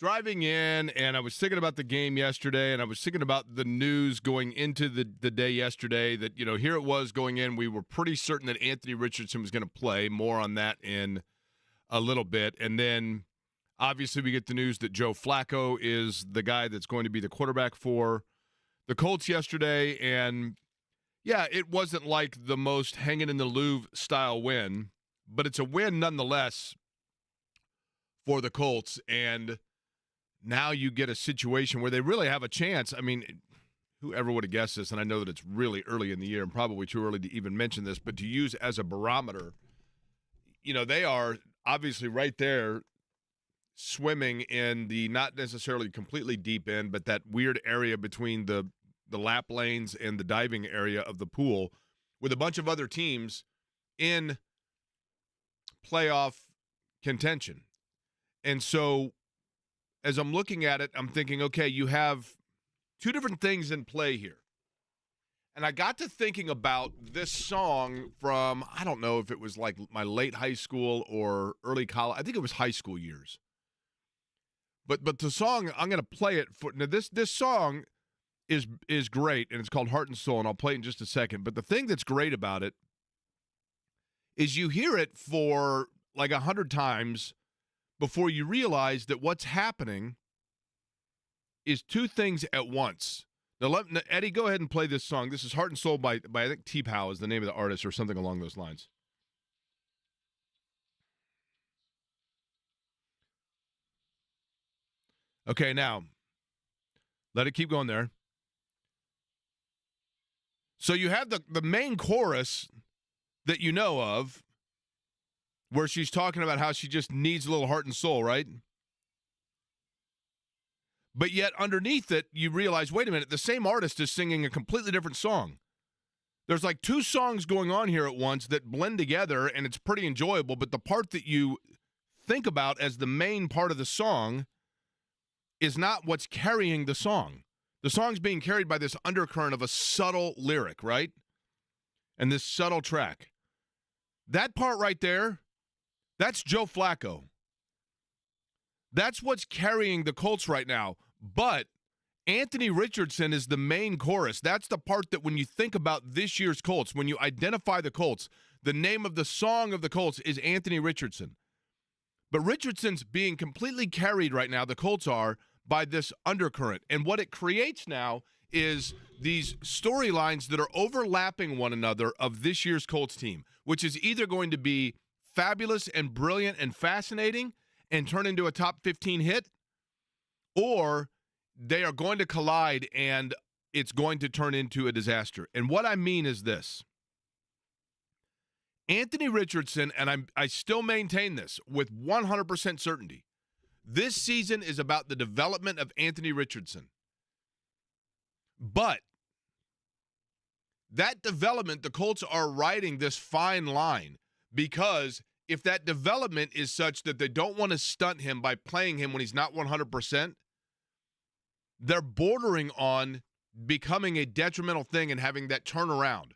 driving in, and I was thinking about the game yesterday, and I was thinking about the news going into the day yesterday that, here it was going in. We were pretty certain that Anthony Richardson was going to play. More on that in a little bit. And then, obviously, we get the news that Joe Flacco is the guy that's going to be the quarterback for the Colts yesterday. And, yeah, it wasn't like the most hanging in the Louvre style win, but it's a win nonetheless for the Colts. And now you get a situation where they really have a chance. I mean, whoever would have guessed this, and I know that it's really early in the year and probably too early to even mention this, but to use as a barometer, they are obviously right there swimming in the not necessarily completely deep end, but that weird area between the lap lanes and the diving area of the pool with a bunch of other teams in playoff contention. And so as I'm looking at it, I'm thinking, okay, you have two different things in play here. And I got to thinking about this song from, I don't know if it was like my late high school or early college. I think it was high school years. But the song, I'm going to play it for, now this song is great, and it's called Heart and Soul, and I'll play it in just a second. But the thing that's great about it is you hear it for like 100 times before you realize that what's happening is two things at once. Now, Eddie, go ahead and play this song. This is Heart and Soul by I think T-Pow is the name of the artist or something along those lines. Okay, now, let it keep going there. So you have the main chorus that you know of, where she's talking about how she just needs a little heart and soul, right? But yet underneath it, you realize, wait a minute, the same artist is singing a completely different song. There's like two songs going on here at once that blend together, and it's pretty enjoyable, but the part that you think about as the main part of the song is not what's carrying the song. The song's being carried by this undercurrent of a subtle lyric, right? And this subtle track. That part right there, that's Joe Flacco. That's what's carrying the Colts right now. But Anthony Richardson is the main chorus. That's the part that when you think about this year's Colts, when you identify the Colts, the name of the song of the Colts is Anthony Richardson. But Richardson's being completely carried right now, the Colts are, by this undercurrent. And what it creates now is these storylines that are overlapping one another of this year's Colts team, which is either going to be fabulous and brilliant and fascinating and turn into a top 15 hit, or they are going to collide and it's going to turn into a disaster. And what I mean is this. Anthony Richardson, and I still maintain this with 100% certainty, this season is about the development of Anthony Richardson. But that development, the Colts are riding this fine line, because if that development is such that they don't want to stunt him by playing him when he's not 100%, they're bordering on becoming a detrimental thing and having that turnaround.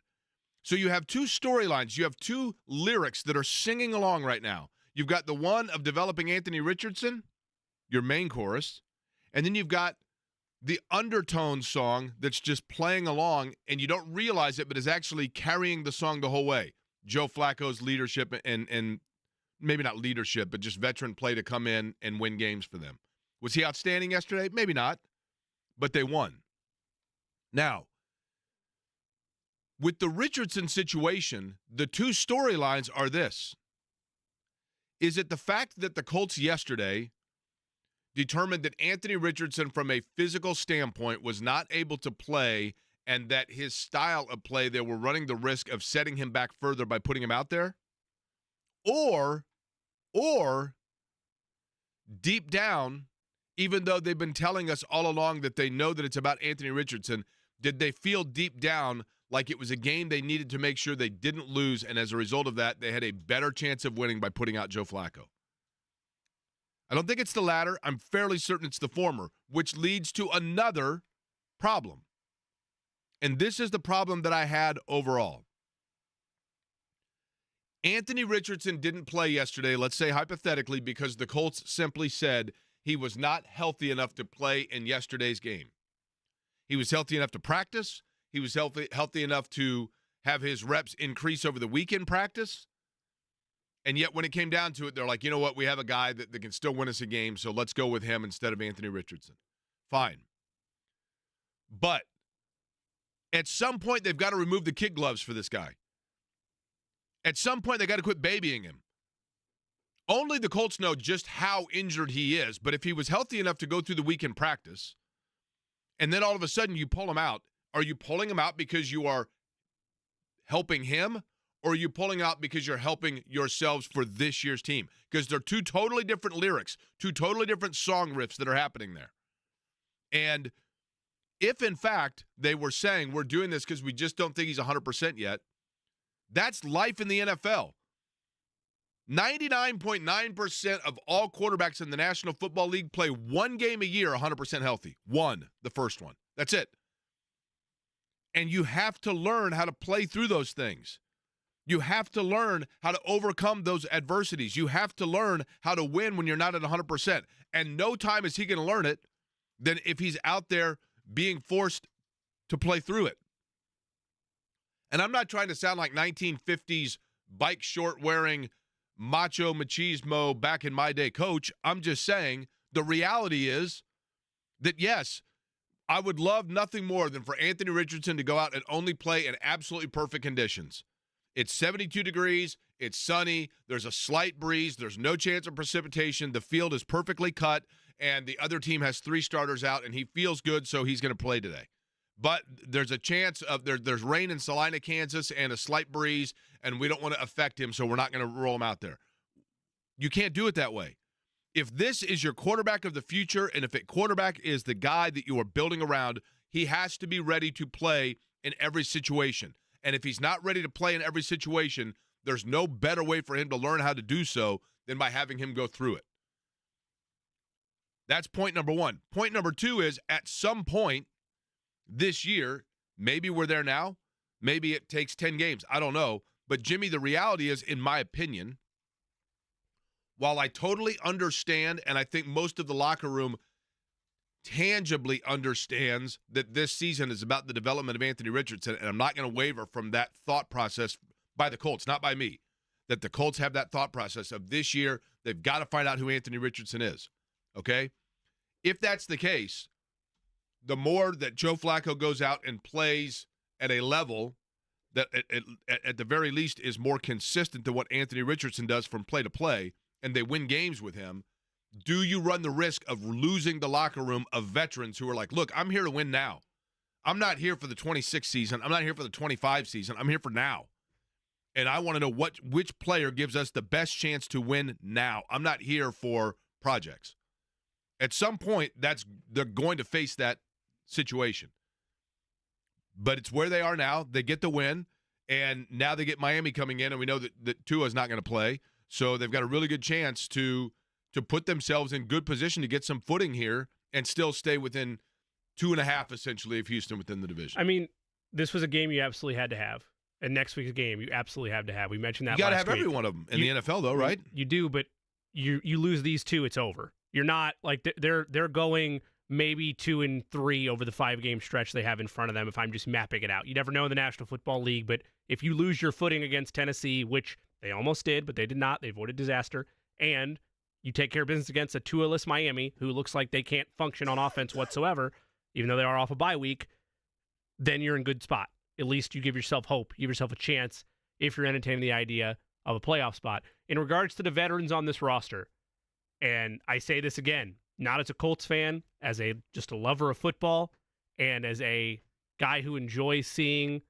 So you have two storylines. You have two lyrics that are singing along right now. You've got the one of developing Anthony Richardson, your main chorus, and then you've got the undertone song that's just playing along, and you don't realize it, but is actually carrying the song the whole way. Joe Flacco's leadership and maybe not leadership, but just veteran play to come in and win games for them. Was he outstanding yesterday? Maybe not, but they won. Now, with the Richardson situation, the two storylines are this. Is it the fact that the Colts yesterday determined that Anthony Richardson, from a physical standpoint, was not able to play, and that his style of play, they were running the risk of setting him back further by putting him out there? Or deep down, even though they've been telling us all along that they know that it's about Anthony Richardson, did they feel deep down like it was a game they needed to make sure they didn't lose, and as a result of that, they had a better chance of winning by putting out Joe Flacco? I don't think it's the latter. I'm fairly certain it's the former, which leads to another problem. And this is the problem that I had overall. Anthony Richardson didn't play yesterday, let's say hypothetically, because the Colts simply said He was not healthy enough to play in yesterday's game. He was healthy enough to practice. He was healthy enough to have his reps increase over the weekend practice. And yet when it came down to it, they're like, you know what, we have a guy that can still win us a game, so let's go with him instead of Anthony Richardson. Fine. But at some point, they've got to remove the kid gloves for this guy. At some point, they got to quit babying him. Only the Colts know just how injured he is, but if he was healthy enough to go through the weekend practice, and then all of a sudden you pull him out, are you pulling him out because you are helping him, or are you pulling out because you're helping yourselves for this year's team? Because they're two totally different lyrics, two totally different song riffs that are happening there. And if, in fact, they were saying we're doing this because we just don't think he's 100% yet, that's life in the NFL. 99.9% of all quarterbacks in the National Football League play one game a year 100% healthy. One, the first one. That's it. And you have to learn how to play through those things. You have to learn how to overcome those adversities. You have to learn how to win when you're not at 100%. And no time is he going to learn it than if he's out there being forced to play through it. And I'm not trying to sound like 1950s bike short wearing macho machismo back in my day coach. I'm just saying the reality is that, yes, I would love nothing more than for Anthony Richardson to go out and only play in absolutely perfect conditions. It's 72 degrees. It's sunny. There's a slight breeze. There's no chance of precipitation. The field is perfectly cut, and the other team has 3 starters out, and he feels good, so he's going to play today. But there's a chance of there's rain in Salina, Kansas, and a slight breeze, and we don't want to affect him, so we're not going to roll him out there. You can't do it that way. If this is your quarterback of the future, and if a quarterback is the guy that you are building around, he has to be ready to play in every situation. And if he's not ready to play in every situation, there's no better way for him to learn how to do so than by having him go through it. That's point number one. Point number two is at some point this year, maybe we're there now, maybe it takes 10 games, I don't know. But Jimmy, the reality is, in my opinion, while I totally understand, and I think most of the locker room tangibly understands that this season is about the development of Anthony Richardson, and I'm not going to waver from that thought process by the Colts, not by me, that the Colts have that thought process of this year, they've got to find out who Anthony Richardson is, okay? If that's the case, the more that Joe Flacco goes out and plays at a level that at the very least is more consistent to what Anthony Richardson does from play to play, and they win games with him, do you run the risk of losing the locker room of veterans who are like, look, I'm here to win now. I'm not here for the 26 season. I'm not here for the 25 season. I'm here for now. And I want to know which player gives us the best chance to win now. I'm not here for projects. At some point, they're going to face that situation. But it's where they are now. They get the win, and now they get Miami coming in, and we know that Tua's not going to play. So they've got a really good chance to put themselves in good position to get some footing here and still stay within 2.5, essentially, of Houston within the division. I mean, this was a game you absolutely had to have. And next week's game you absolutely have to have. We mentioned that last week. You got to have every one of them in the NFL, though, right? You do, but you lose these two, it's over. You're not like they're going maybe 2-3 over the 5-game stretch they have in front of them if I'm just mapping it out. You never know in the National Football League, but if you lose your footing against Tennessee, which they almost did, but they did not, they avoided disaster, and you take care of business against a Tua-less Miami, who looks like they can't function on offense whatsoever, even though they are off a bye week, then you're in good spot. At least you give yourself hope, give yourself a chance if you're entertaining the idea of a playoff spot. In regards to the veterans on this roster, and I say this again, not as a Colts fan, as just a lover of football, and as a guy who enjoys seeing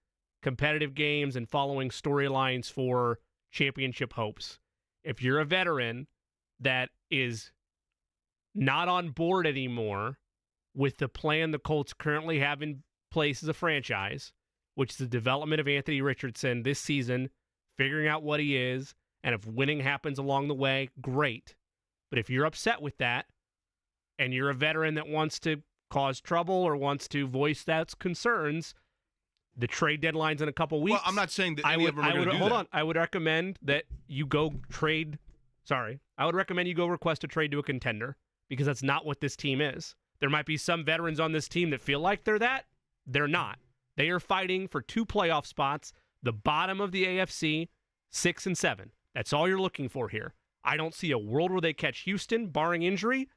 competitive games and following storylines for championship hopes. If you're a veteran that is not on board anymore with the plan the Colts currently have in place as a franchise, which is the development of Anthony Richardson this season, figuring out what he is, and if winning happens along the way, great. But if you're upset with that, and you're a veteran that wants to cause trouble or wants to voice those concerns, the trade deadline's in a couple weeks. Well, I'm not saying that any of them are going to do hold that. on. I would recommend that you go trade. Sorry. I would recommend you go request a trade to a contender because that's not what this team is. There might be some veterans on this team that feel like they're that. They're not. They are fighting for 2 playoff spots, the bottom of the AFC, 6 and 7. That's all you're looking for here. I don't see a world where they catch Houston, barring injury.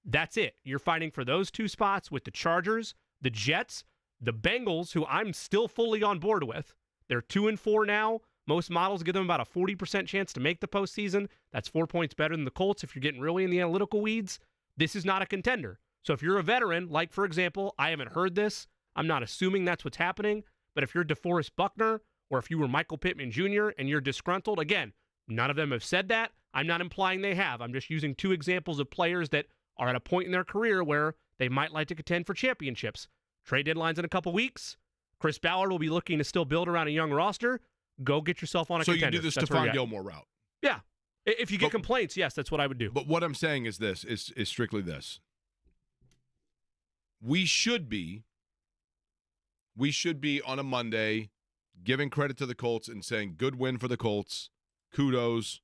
That's it. You're fighting for those 2 spots with the Chargers, the Jets, the Bengals, who I'm still fully on board with. They're 2-4 now. Most models give them about a 40% chance to make the postseason. That's 4 points better than the Colts if you're getting really in the analytical weeds. This is not a contender. So if you're a veteran, like, for example, I haven't heard this. I'm not assuming that's what's happening. But if you're DeForest Buckner or if you were Michael Pittman Jr. and you're disgruntled, again, none of them have said that. I'm not implying they have. I'm just using 2 examples of players that are at a point in their career where they might like to contend for championships. Trade deadline's in a couple weeks. Chris Ballard will be looking to still build around a young roster. Go get yourself on a contender. So you do the Stephon Gilmore route. Yeah. If you get complaints, yes, that's what I would do. But what I'm saying is this, is strictly this. We should be on a Monday giving credit to the Colts and saying, good win for the Colts, kudos.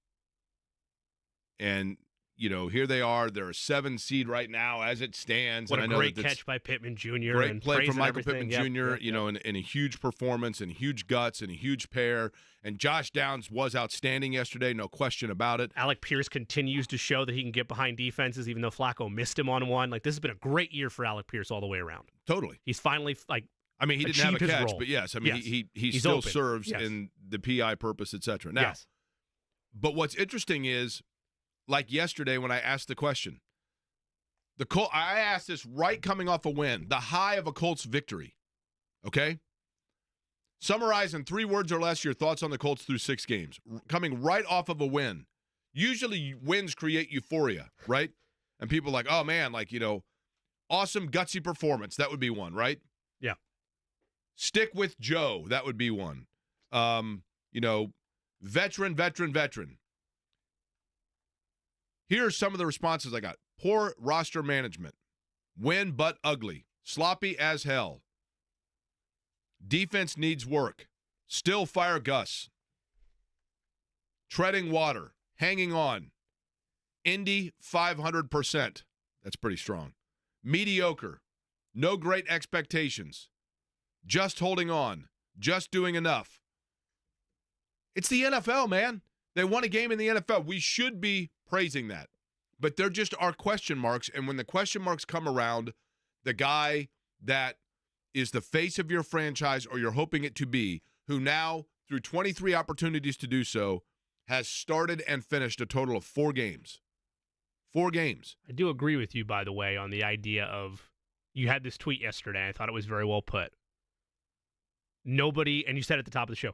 And, you know, here they are. They're a 7 seed right now as it stands. What and a great catch by Pittman Jr. Great and play from Michael everything. Pittman Jr., Yep. you know, and a huge performance and huge guts and a huge pair. And Josh Downs was outstanding yesterday, no question about it. Alec Pierce continues to show that he can get behind defenses, even though Flacco missed him on one. Like, this has been a great year for Alec Pierce all the way around. Totally. He's finally, like, I mean, he didn't have a catch, role. but yes. I mean, Yes. he still open. serves Yes. in the PI purpose, et cetera. Now, yes. but what's interesting is, like yesterday when I asked the question, I asked this right coming off a win, the high of a Colts victory, okay? Summarize in 3 words or less your thoughts on the Colts through 6 games, coming right off of a win. Usually wins create euphoria, right? And people are like, oh, man, like, you know, awesome, gutsy performance. That would be one, right? Yeah. Stick with Joe. That would be one. You know, veteran. Here are some of the responses I got. Poor roster management. Win but ugly. Sloppy as hell. Defense needs work. Still fire Gus. Treading water. Hanging on. Indy 500%. That's pretty strong. Mediocre. No great expectations. Just holding on. Just doing enough. It's the NFL, man. They won a game in the NFL. We should be praising that. But there just are question marks, and when the question marks come around, the guy that is the face of your franchise, or you're hoping it to be, who now, through 23 opportunities to do so, has started and finished a total of 4 games. 4 games. I do agree with you, by the way, on the idea of, you had this tweet yesterday. I thought it was very well put. Nobody, and you said at the top of the show,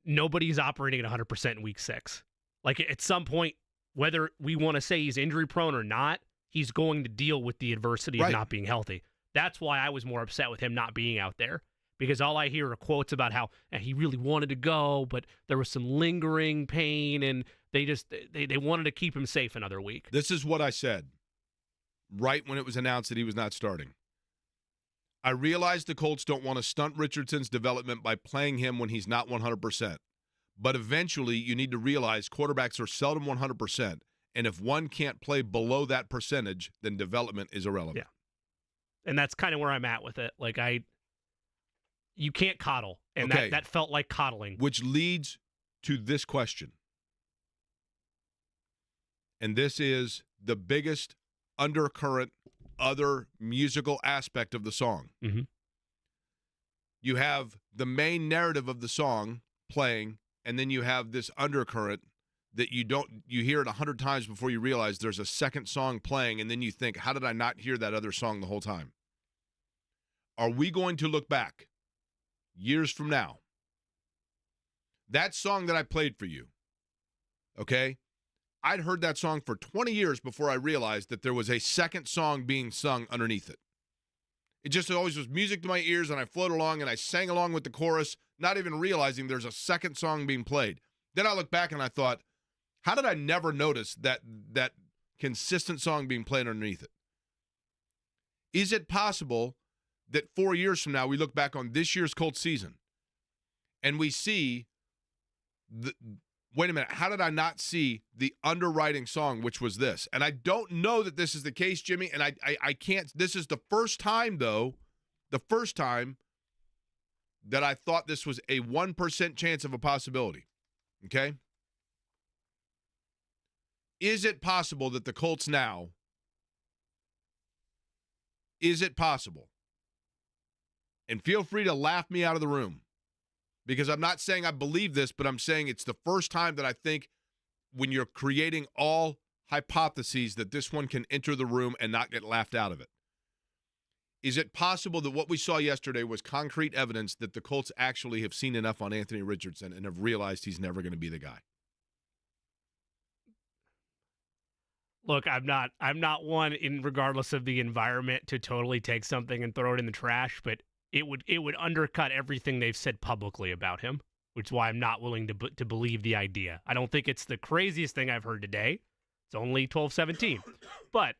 nobody's operating at 100% in week 6. Like, at some point, whether we want to say he's injury prone or not, he's going to deal with the adversity of not being healthy. That's why I was more upset with him not being out there, because all I hear are quotes about how he really wanted to go, but there was some lingering pain, and they wanted to keep him safe another week. This is what I said right when it was announced that he was not starting. I realize the Colts don't want to stunt Richardson's development by playing him when he's not 100%. But eventually, you need to realize quarterbacks are seldom 100%, and if one can't play below that percentage, then development is irrelevant. Yeah, and that's kind of where I'm at with it. Like, you can't coddle, and okay. that felt like coddling. Which leads to this question, and this is the biggest undercurrent, other musical aspect of the song. Mm-hmm. You have the main narrative of the song playing, and then you have this undercurrent that you hear it 100 times before you realize there's a second song playing, and then you think, how did I not hear that other song the whole time? Are we going to look back years from now? That song that I played for you, okay? I'd heard that song for 20 years before I realized that there was a second song being sung underneath it. It just always was music to my ears, and I floated along, and I sang along with the chorus, not even realizing there's a second song being played. Then I look back, and I thought, how did I never notice that consistent song being played underneath it? Is it possible that 4 years from now we look back on this yeir's Colts season, and we see wait a minute, how did I not see the underwriting song, which was this? And I don't know that this is the case, Jimmy, and I can't. This is the first time, though, that I thought this was a 1% chance of a possibility, okay? Is it possible that the Colts now, is it possible? And feel free to laugh me out of the room, because I'm not saying I believe this, but I'm saying it's the first time that I think when you're creating all hypotheses that this one can enter the room and not get laughed out of it. Is it possible that what we saw yesterday was concrete evidence that the Colts actually have seen enough on Anthony Richardson and have realized he's never going to be the guy? Look, I'm not one, in regardless of the environment, to totally take something and throw it in the trash, but it would undercut everything they've said publicly about him, which is why I'm not willing to believe the idea. I don't think it's the craziest thing I've heard today. It's only 12-17. But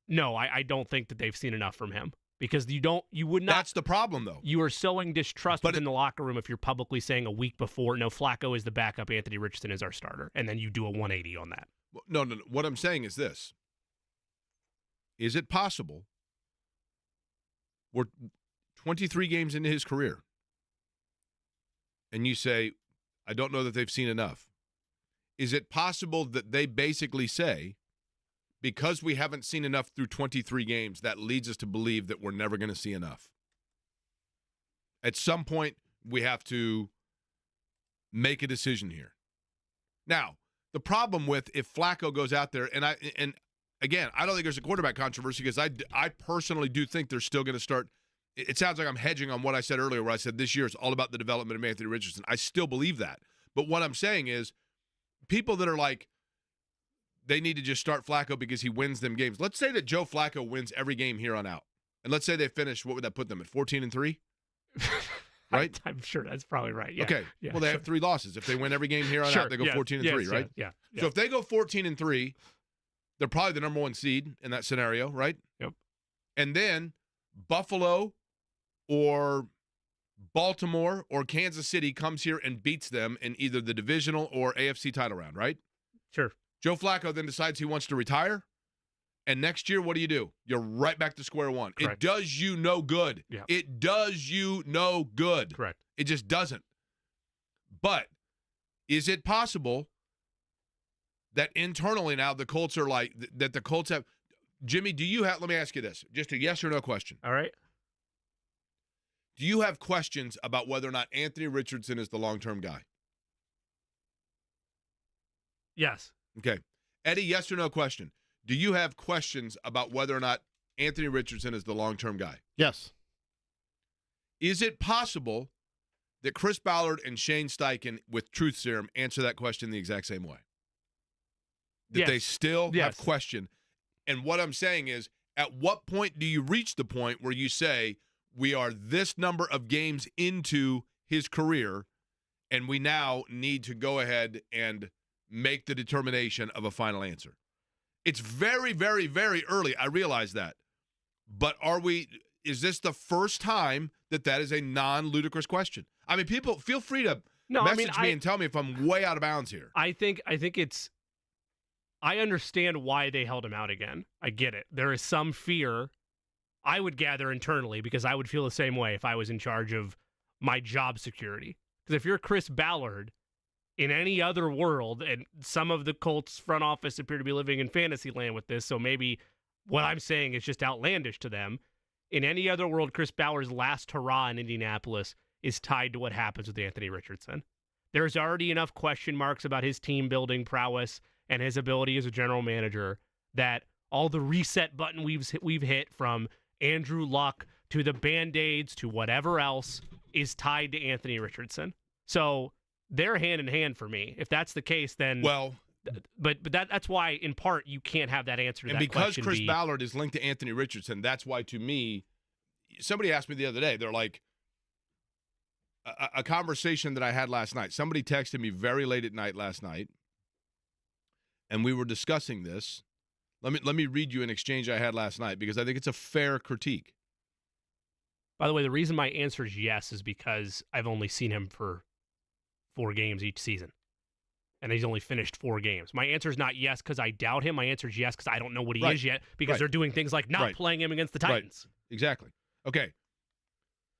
no, I don't think that they've seen enough from him, because you would not. That's the problem, though. You are sowing distrust within the locker room if you're publicly saying a week before, no, Flacco is the backup, Anthony Richardson is our starter, and then you do a 180 on that. No. What I'm saying is this. Is it possible we're 23 games into his career and you say, I don't know that they've seen enough? Is it possible that they basically say, because we haven't seen enough through 23 games, that leads us to believe that we're never going to see enough? At some point, we have to make a decision here. Now, the problem with if Flacco goes out there, and again, I don't think there's a quarterback controversy, because I personally do think they're still going to start. It sounds like I'm hedging on what I said earlier, where I said this year is all about the development of Anthony Richardson. I still believe that. But what I'm saying is, people that are like, they need to just start Flacco because he wins them games. Let's say that Joe Flacco wins every game here on out. And let's say they finish, what would that put them at, 14-3? Right? I'm sure that's probably right. Yeah. Okay. Yeah, well, they have 3 losses. If they win every game here on out, they go 14-3, right? Yeah. So if they go 14-3, they're probably the number 1 seed in that scenario, right? Yep. And then Buffalo or Baltimore or Kansas City comes here and beats them in either the divisional or AFC title round, right? Sure. Joe Flacco then decides he wants to retire. And next year, what do? You're right back to square one. Correct. It does you no good. Yeah. It does you no good. Correct. It just doesn't. But is it possible that internally now the Colts are like, that the Colts have, Jimmy, do you have, let me ask you this, just a yes or no question. All right. Do you have questions about whether or not Anthony Richardson is the long-term guy? Yes. Okay. Eddie, yes or no question. Do you have questions about whether or not Anthony Richardson is the long-term guy? Yes. Is it possible that Chris Ballard and Shane Steichen with Truth Serum answer that question the exact same way? That they still have question. And what I'm saying is, at what point do you reach the point where you say, we are this number of games into his career, and we now need to go ahead and make the determination of a final answer? It's very, very, very early. I realize that. But is this the first time that is a non-ludicrous question? I mean, people, feel free to message me and tell me if I'm way out of bounds here. I think it's, I understand why they held him out again. I get it. There is some fear, I would gather internally, because I would feel the same way if I was in charge of my job security. Because if you're Chris Ballard, in any other world, and some of the Colts front office appear to be living in fantasy land with this, so maybe what I'm saying is just outlandish to them. In any other world, Chris Ballard's last hurrah in Indianapolis is tied to what happens with Anthony Richardson. There's already enough question marks about his team-building prowess and his ability as a general manager that all the reset button we've hit, from Andrew Luck to the Band-Aids to whatever else, is tied to Anthony Richardson. So they're hand in hand for me. If that's the case, then but that's why, in part, you can't have that answer to that question. And because Chris Ballard is linked to Anthony Richardson, that's why, to me, somebody asked me the other day, they're like, a conversation that I had last night. Somebody texted me very late at night last night, and we were discussing this. Let me read you an exchange I had last night, because I think it's a fair critique. By the way, the reason my answer is yes is because I've only seen him for 4 games each season. and he's only finished 4 games. My answer is not yes because I doubt him. My answer is yes because I don't know what he Right. is yet because Right. they're doing things like not Right. playing him against the Titans. Right. Exactly. Okay.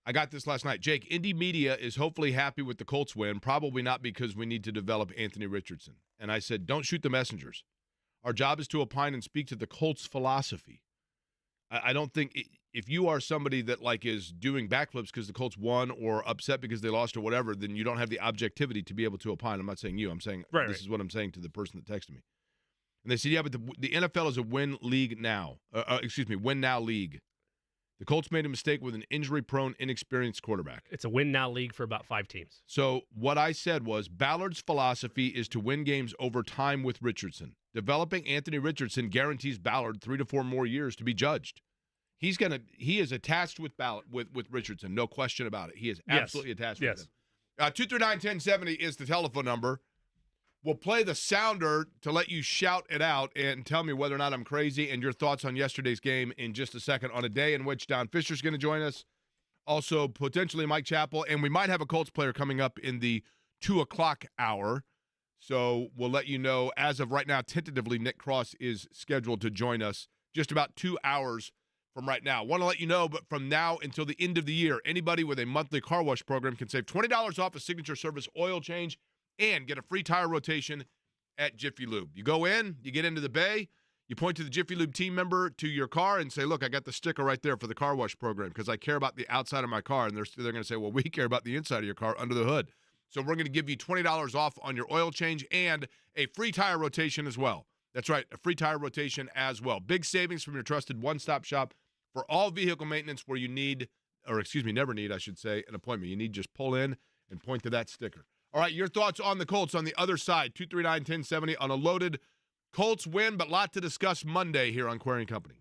I got this last night. Jake, Indy Media is hopefully happy with the Colts win, probably not because we need to develop Anthony Richardson. And I said, don't shoot the messengers. Our job is to opine and speak to the Colts philosophy. I don't think if you are somebody that like is doing backflips because the Colts won or upset because they lost or whatever, then you don't have the objectivity to be able to opine. I'm not saying you. I'm saying this is what I'm saying to the person that texted me. And they said, yeah, but the NFL is a win league now. Win now league. The Colts made a mistake with an injury-prone, inexperienced quarterback. It's a win now league for about 5 teams. So what I said was Ballard's philosophy is to win games over time with Richardson. Developing Anthony Richardson guarantees Ballard 3 to 4 more years to be judged. He is attached with Ballard with Richardson, no question about it. He is absolutely attached with him. 239-1070 is the telephone number. We'll play the sounder to let you shout it out and tell me whether or not I'm crazy and your thoughts on yesterday's game in just a second on a day in which Don Fischer is going to join us. Also, potentially Mike Chappell, and we might have a Colts player coming up in the 2 o'clock hour. So we'll let you know. As of right now, tentatively, Nick Cross is scheduled to join us just about 2 hours from right now. Want to let you know, but from now until the end of the year, anybody with a monthly car wash program can save $20 off a signature service oil change and get a free tire rotation at Jiffy Lube. You go in, you get into the bay, you point to the Jiffy Lube team member to your car and say, look, I got the sticker right there for the car wash program because I care about the outside of my car. And they're going to say, well, we care about the inside of your car under the hood. So we're going to give you $20 off on your oil change and a free tire rotation as well. That's right, a free tire rotation as well. Big savings from your trusted one-stop shop for all vehicle maintenance where you never need, I should say, an appointment. You need just pull in and point to that sticker. All right, your thoughts on the Colts on the other side, 239-1070 on a loaded Colts win, but a lot to discuss Monday here on Query & Company.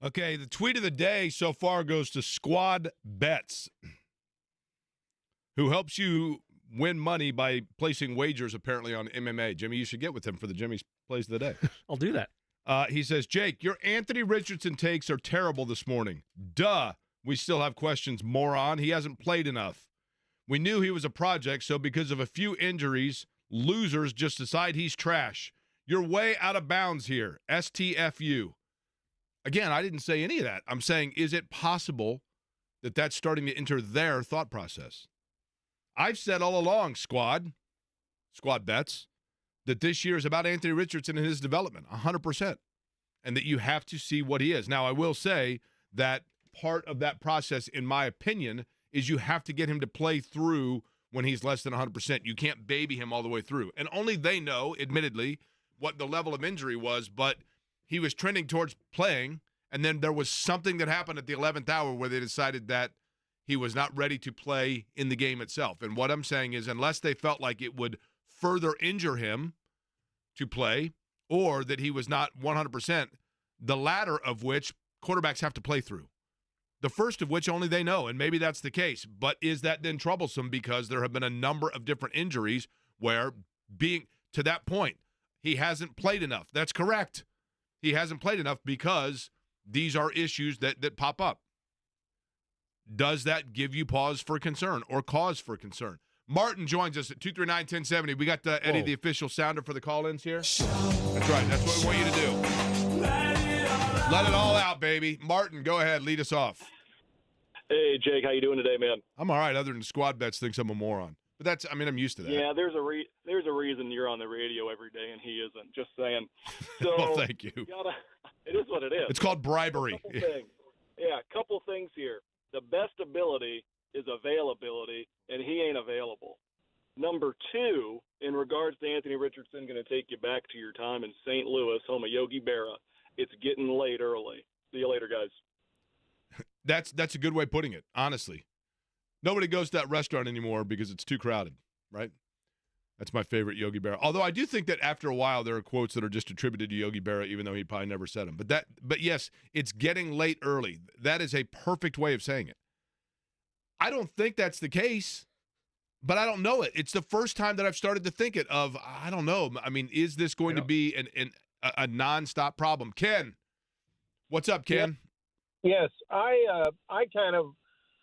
Okay, the tweet of the day so far goes to Squad Bets, who helps you win money by placing wagers apparently on MMA. Jimmy, you should get with him for the Jimmy's Plays of the Day. I'll do that. He says, Jake, your Anthony Richardson takes are terrible this morning. Duh. We still have questions, moron. He hasn't played enough. We knew he was a project, so because of a few injuries, losers just decide he's trash. You're way out of bounds here. STFU. Again, I didn't say any of that. I'm saying, is it possible that that's starting to enter their thought process? I've said all along, squad bets, that this year is about Anthony Richardson and his development, 100%, and that you have to see what he is. Now, I will say that part of that process, in my opinion, is you have to get him to play through when he's less than 100%. You can't baby him all the way through. And only they know, admittedly, what the level of injury was, but he was trending towards playing, and then there was something that happened at the 11th hour where they decided that he was not ready to play in the game itself. And what I'm saying is, unless they felt like it would further injure him to play, or that he was not 100%, the latter of which quarterbacks have to play through. The first of which only they know, and maybe that's the case. But is that then troublesome because there have been a number of different injuries where, being to that point, he hasn't played enough. That's correct. He hasn't played enough because these are issues that pop up. Does that give you pause for concern or cause for concern? Martin joins us at 239-1070. We got Eddie, the official sounder for the call-ins here. That's right. That's what we want you to do. Let it all out, baby. Martin, go ahead. Lead us off. Hey, Jake. How you doing today, man? I'm all right, other than Squad Bets thinks I'm a moron. But I'm used to that. Yeah, there's a reason you're on the radio every day and he isn't. Just saying. So, well, thank you. It is what it is. It's called bribery. Couple things here. The best ability is availability, and he ain't available. Number two, in regards to Anthony Richardson, going to take you back to your time in St. Louis, home of Yogi Berra. It's getting late early. See you later, guys. That's a good way of putting it, honestly. Nobody goes to that restaurant anymore because it's too crowded, right? That's my favorite Yogi Berra. Although I do think that after a while there are quotes that are just attributed to Yogi Berra, even though he probably never said them. But yes, it's getting late early. That is a perfect way of saying it. I don't think that's the case, but I don't know it. It's the first time that I've started to think it of, I don't know. I mean, is this going to be a nonstop problem? Ken, what's up, Ken? Yes, I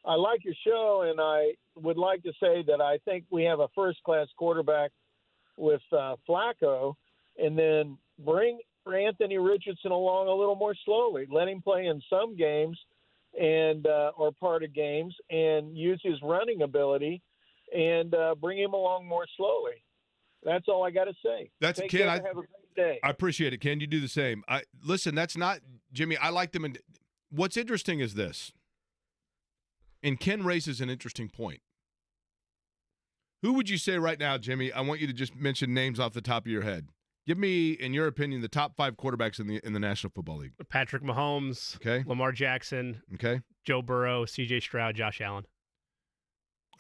like your show, and I would like to say that I think we have a first-class quarterback with Flacco, and then bring Anthony Richardson along a little more slowly. Let him play in some games and or part of games, and use his running ability, and bring him along more slowly. That's all I got to say. That's Take Ken. care, have a great day. I appreciate it, Ken. You do the same. Listen. That's not Jimmy. I like them. What's interesting is this. And Ken raises an interesting point. Who would you say right now, Jimmy? I want you to just mention names off the top of your head. Give me, in your opinion, the top 5 quarterbacks in the National Football League. Patrick Mahomes, okay, Lamar Jackson, okay, Joe Burrow, C.J. Stroud, Josh Allen.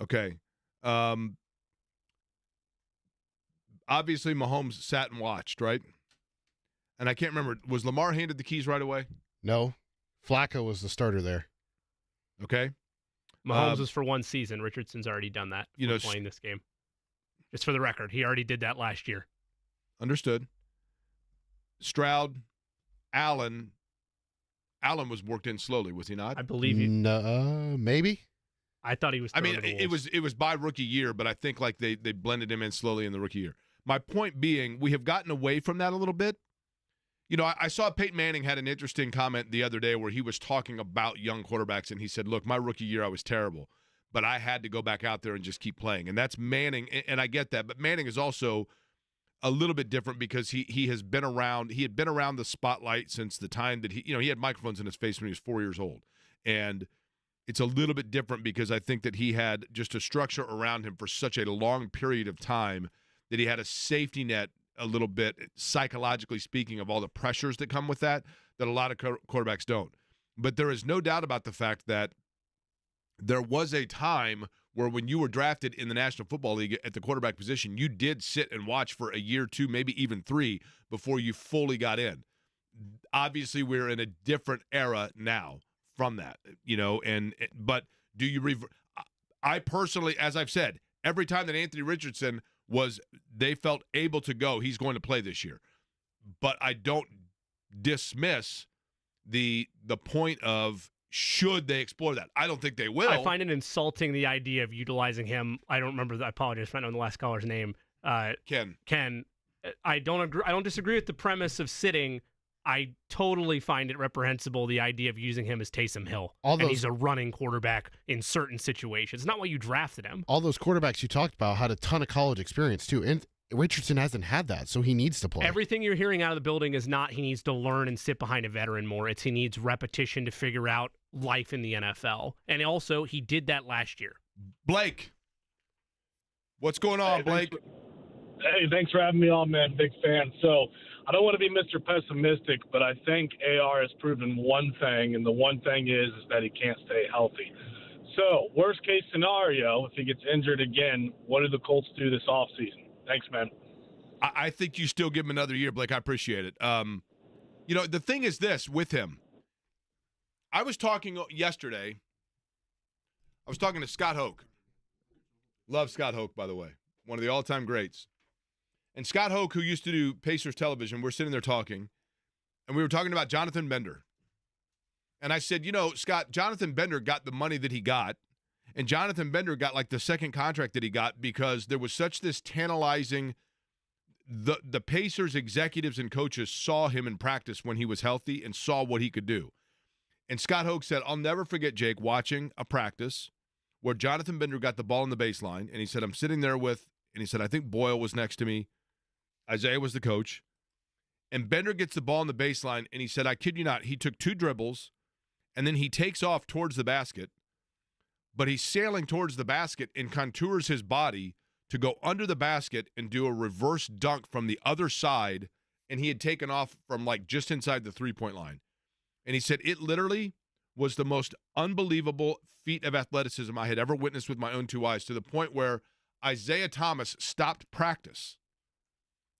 Okay. Obviously, Mahomes sat and watched, right? And I can't remember. Was Lamar handed the keys right away? No. Flacco was the starter there. Okay. Mahomes was for one season. Richardson's already done that. Playing this game. Just for the record, he already did that last year. Understood. Stroud, Allen was worked in slowly, was he not? I believe he. No, maybe. I thought he was. I mean, it was by rookie year, but I think like they blended him in slowly in the rookie year. My point being, we have gotten away from that a little bit. You know, I saw Peyton Manning had an interesting comment the other day where he was talking about young quarterbacks, and he said, look, my rookie year I was terrible, but I had to go back out there and just keep playing. And that's Manning, and I get that, but Manning is also a little bit different because he had been around the spotlight since the time that he had microphones in his face when he was 4 years old. And it's a little bit different because I think that he had just a structure around him for such a long period of time that he had a safety net a little bit, psychologically speaking, of all the pressures that come with that a lot of quarterbacks don't. But there is no doubt about the fact that there was a time where when you were drafted in the National Football League at the quarterback position, you did sit and watch for a year, 2, maybe even 3 before you fully got in. obviously we're in a different era now from that, but do you I personally, as I've said, every time that Anthony Richardson they felt able to go, he's going to play this year. But I don't dismiss the point of should they explore that. I don't think they will. I find it insulting, the idea of utilizing him. I don't remember. I apologize. I don't know the last caller's name. Ken. I don't agree. I don't disagree with the premise of sitting. I totally find it reprehensible, the idea of using him as Taysom Hill. And he's a running quarterback in certain situations. It's not why you drafted him. All those quarterbacks you talked about had a ton of college experience, too. And Richardson hasn't had that, so he needs to play. Everything you're hearing out of the building is not he needs to learn and sit behind a veteran more. It's he needs repetition to figure out life in the NFL. And also, he did that last year. Blake. What's going on, Blake? Hey, thanks for having me on, man. Big fan. So I don't want to be Mr. Pessimistic, but I think AR has proven one thing, and the one thing is that he can't stay healthy. So worst case scenario, if he gets injured again, what do the Colts do this offseason? Thanks, man. I think you still give him another year, Blake. I appreciate it. The thing is this with him. I was talking yesterday. I was talking to Scott Hoke. Love Scott Hoke, by the way. One of the all-time greats. And Scott Hoke, who used to do Pacers television, we're sitting there talking, and we were talking about Jonathan Bender. And I said, Scott, Jonathan Bender got the money that he got, and Jonathan Bender got like the second contract that he got because there was such this tantalizing the Pacers executives and coaches saw him in practice when he was healthy and saw what he could do. And Scott Hoke said, I'll never forget, Jake, watching a practice where Jonathan Bender got the ball in the baseline, and he said, I'm sitting there and he said, I think Boyle was next to me. Isaiah was the coach. And Bender gets the ball in the baseline, and he said, I kid you not, he took 2 dribbles, and then he takes off towards the basket, but he's sailing towards the basket and contours his body to go under the basket and do a reverse dunk from the other side, and he had taken off from like just inside the 3-point line. And he said it literally was the most unbelievable feat of athleticism I had ever witnessed with my own 2 eyes, to the point where Isaiah Thomas stopped practice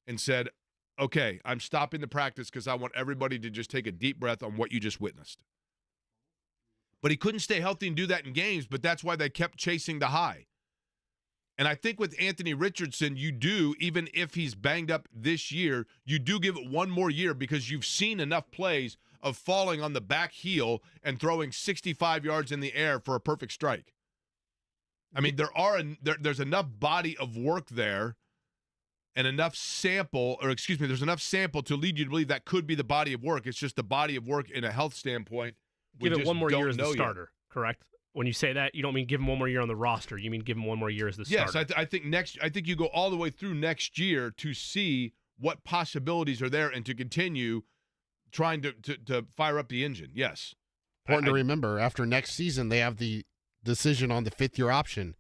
and said, okay, I'm stopping the practice because I want everybody to just take a deep breath on what you just witnessed. But he couldn't stay healthy and do that in games, but that's why they kept chasing the high. And I think with Anthony Richardson, you do, even if he's banged up this year, you do give it one more year because you've seen enough plays of falling on the back heel and throwing 65 yards in the air for a perfect strike. I mean, there's enough body of work there and enough sample, there's enough sample to lead you to believe that could be the body of work. It's just the body of work in a health standpoint. Give it one more year as the starter, correct? When you say that, you don't mean give him one more year on the roster. You mean give him one more year as the starter. Yes, I think you go all the way through next year to see what possibilities are there and to continue trying to fire up the engine. Yes. Important to remember, after next season, they have the decision on the 5th-year option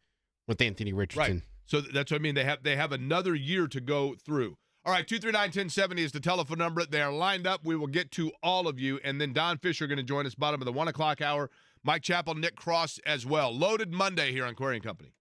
with Anthony Richardson. Right. So that's what I mean. They have another year to go through. All right, 239-1070 is the telephone number. They are lined up. We will get to all of you. And then Don Fischer going to join us bottom of the 1 o'clock hour. Mike Chappell, Nick Cross as well. Loaded Monday here on Query & Company.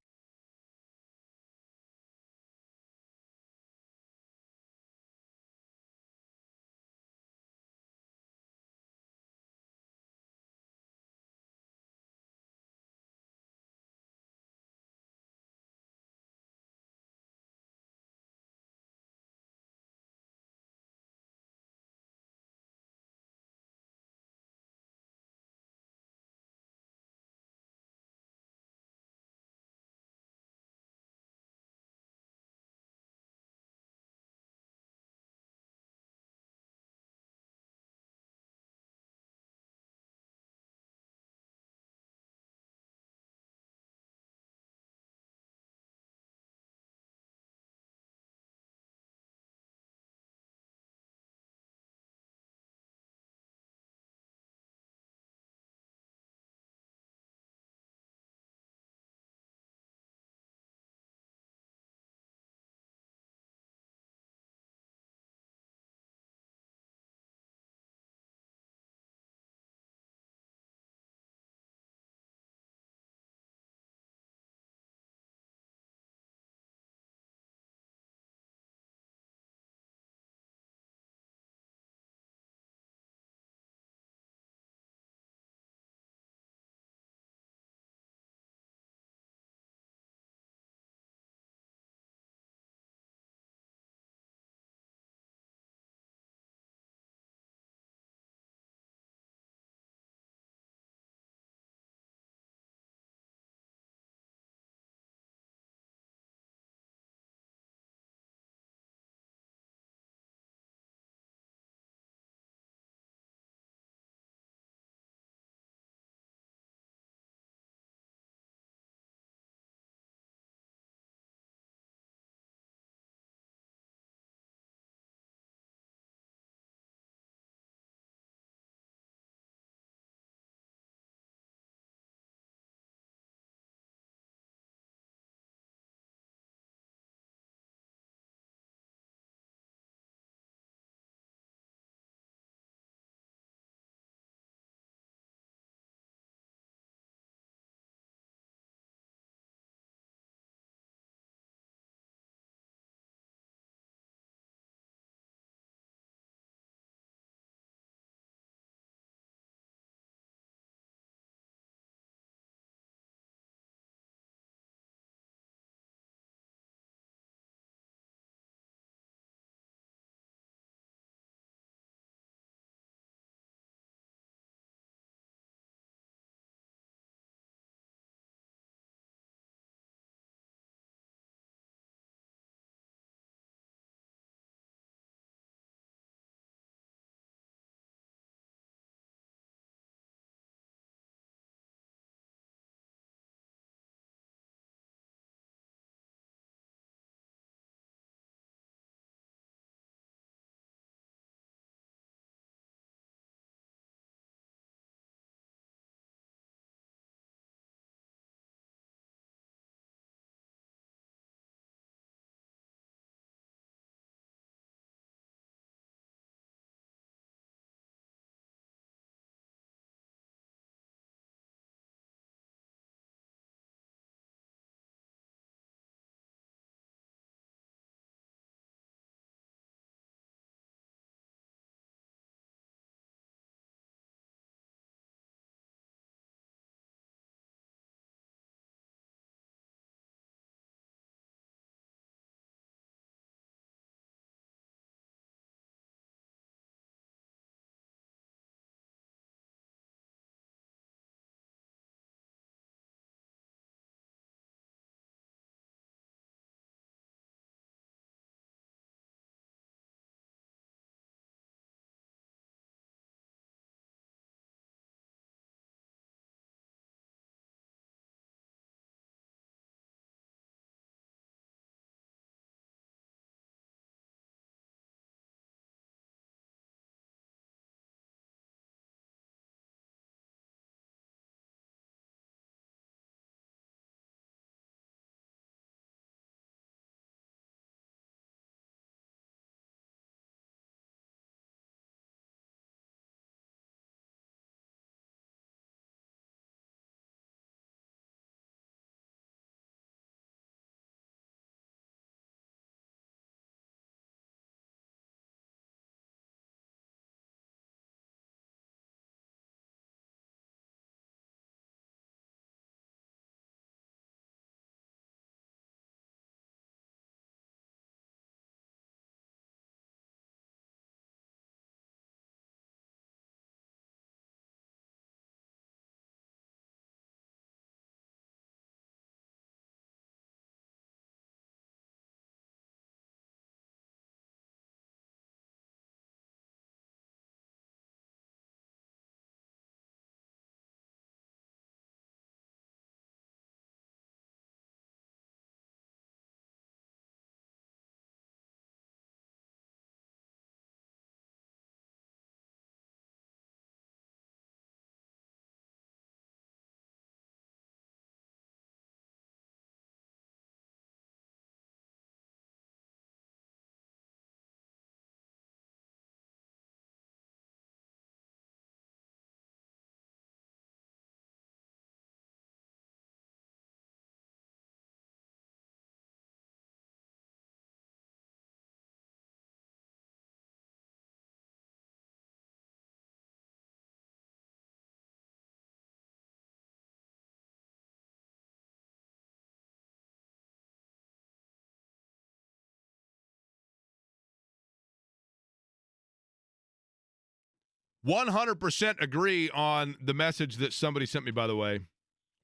100% agree on the message that somebody sent me, by the way.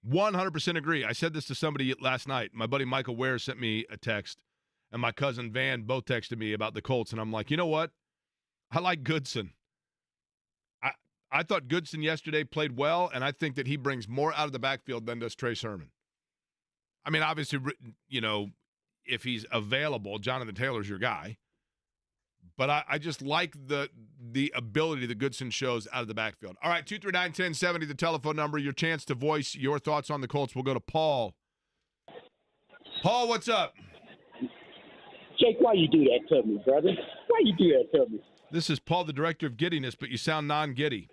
100% agree. I said this to somebody last night. My buddy Michael Ware sent me a text, and my cousin Van both texted me about the Colts, and I'm like, you know what? I like Goodson. I thought Goodson yesterday played well, and I think that he brings more out of the backfield than does Trey Sermon. I mean, obviously, you know, if he's available, Jonathan Taylor's your guy. But I just like the ability that Goodson shows out of the backfield. All right, 239-1070, the telephone number. Your chance to voice your thoughts on the Colts. We'll go to Paul. Paul, what's up? Jake, why you do that to me, brother? Why you do that to me? This is Paul, the director of giddiness, but you sound non-giddy.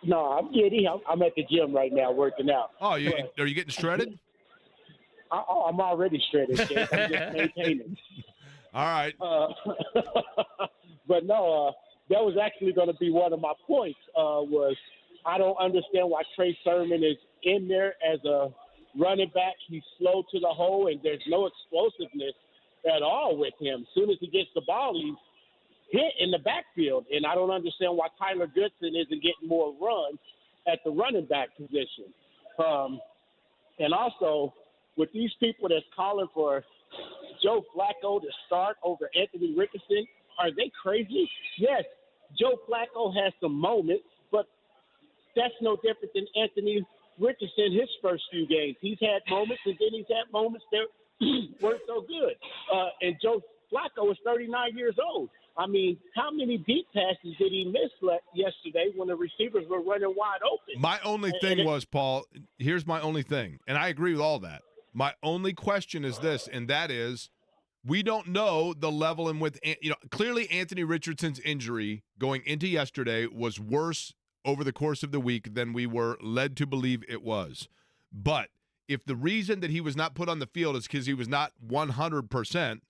No, I'm giddy. I'm at the gym right now working out. Oh, are you getting shredded? I'm already shredded, Jake. I'm just maintaining. All right. But no, that was actually going to be one of my points. Was I don't understand why Trey Sermon is in there as a running back. He's slow to the hole, and there's no explosiveness at all with him. As soon as he gets the ball, he's hit in the backfield, and I don't understand why Tyler Goodson isn't getting more run at the running back position. And also, with these people that's calling for Joe Flacco to start over Anthony Richardson, are they crazy? Yes, Joe Flacco has some moments, but that's no different than Anthony Richardson his first few games. He's had moments, and then he's had moments that weren't so good. And Joe Flacco is 39 years old. I mean, how many deep passes did he miss yesterday when the receivers were running wide open? My only thing was, Paul, here's my only thing, and I agree with all that. My only question is this, and that is, we don't know the level and with, you know, clearly Anthony Richardson's injury going into yesterday was worse over the course of the week than we were led to believe it was. But if the reason that he was not put on the field is because he was not 100%,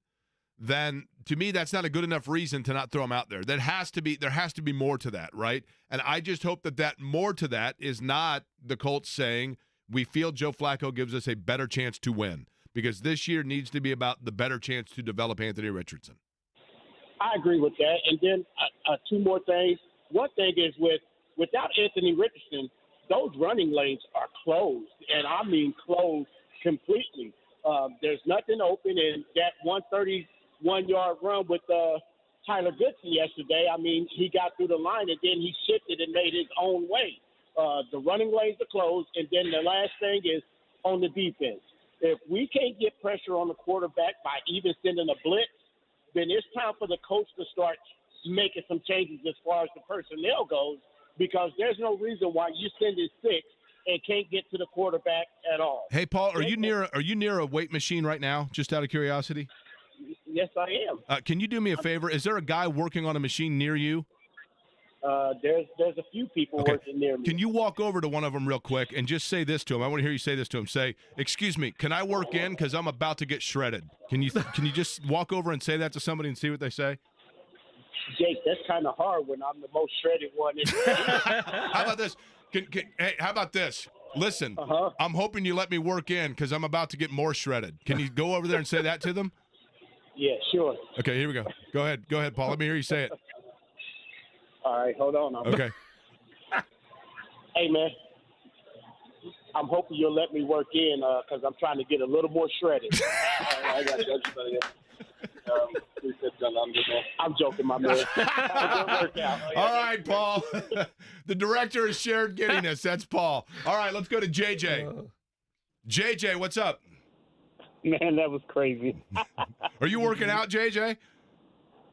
then to me that's not a good enough reason to not throw him out there. There has to be more to that, right? And I just hope that more to that is not the Colts saying we feel Joe Flacco gives us a better chance to win, because this year needs to be about the better chance to develop Anthony Richardson. I agree with that. And then two more things. One thing is without Anthony Richardson, those running lanes are closed, and I mean closed completely. There's nothing open, and that 131-yard run with Tyler Goodson yesterday, I mean, he got through the line, and then he shifted and made his own way. The running lanes are closed, and then the last thing is on the defense. If we can't get pressure on the quarterback by even sending a blitz, then it's time for the coach to start making some changes as far as the personnel goes, because there's no reason why you send in 6 and can't get to the quarterback at all. Hey, Paul, are you near a weight machine right now, just out of curiosity? Yes, I am. Can you do me a favor? Is there a guy working on a machine near you? There's a few people working near me. Can you walk over to one of them real quick and just say this to him? I want to hear you say this to him. Say, "Excuse me, can I work in? Because I'm about to get shredded." Can you just walk over and say that to somebody and see what they say? Jake, that's kind of hard when I'm the most shredded one. How about this? Hey, how about this? Listen, I'm hoping you let me work in because I'm about to get more shredded. Can you go over there and say that to them? Yeah, sure. Okay, here we go. Go ahead, Paul. Let me hear you say it. All right, hold on. Okay. Hey, man, I'm hoping you'll let me work in because I'm trying to get a little more shredded. I got you. I'm joking, my man. All right, Paul. The director is shared giddiness. That's Paul. All right, let's go to JJ. JJ, what's up? Man, that was crazy. Are you working out, JJ?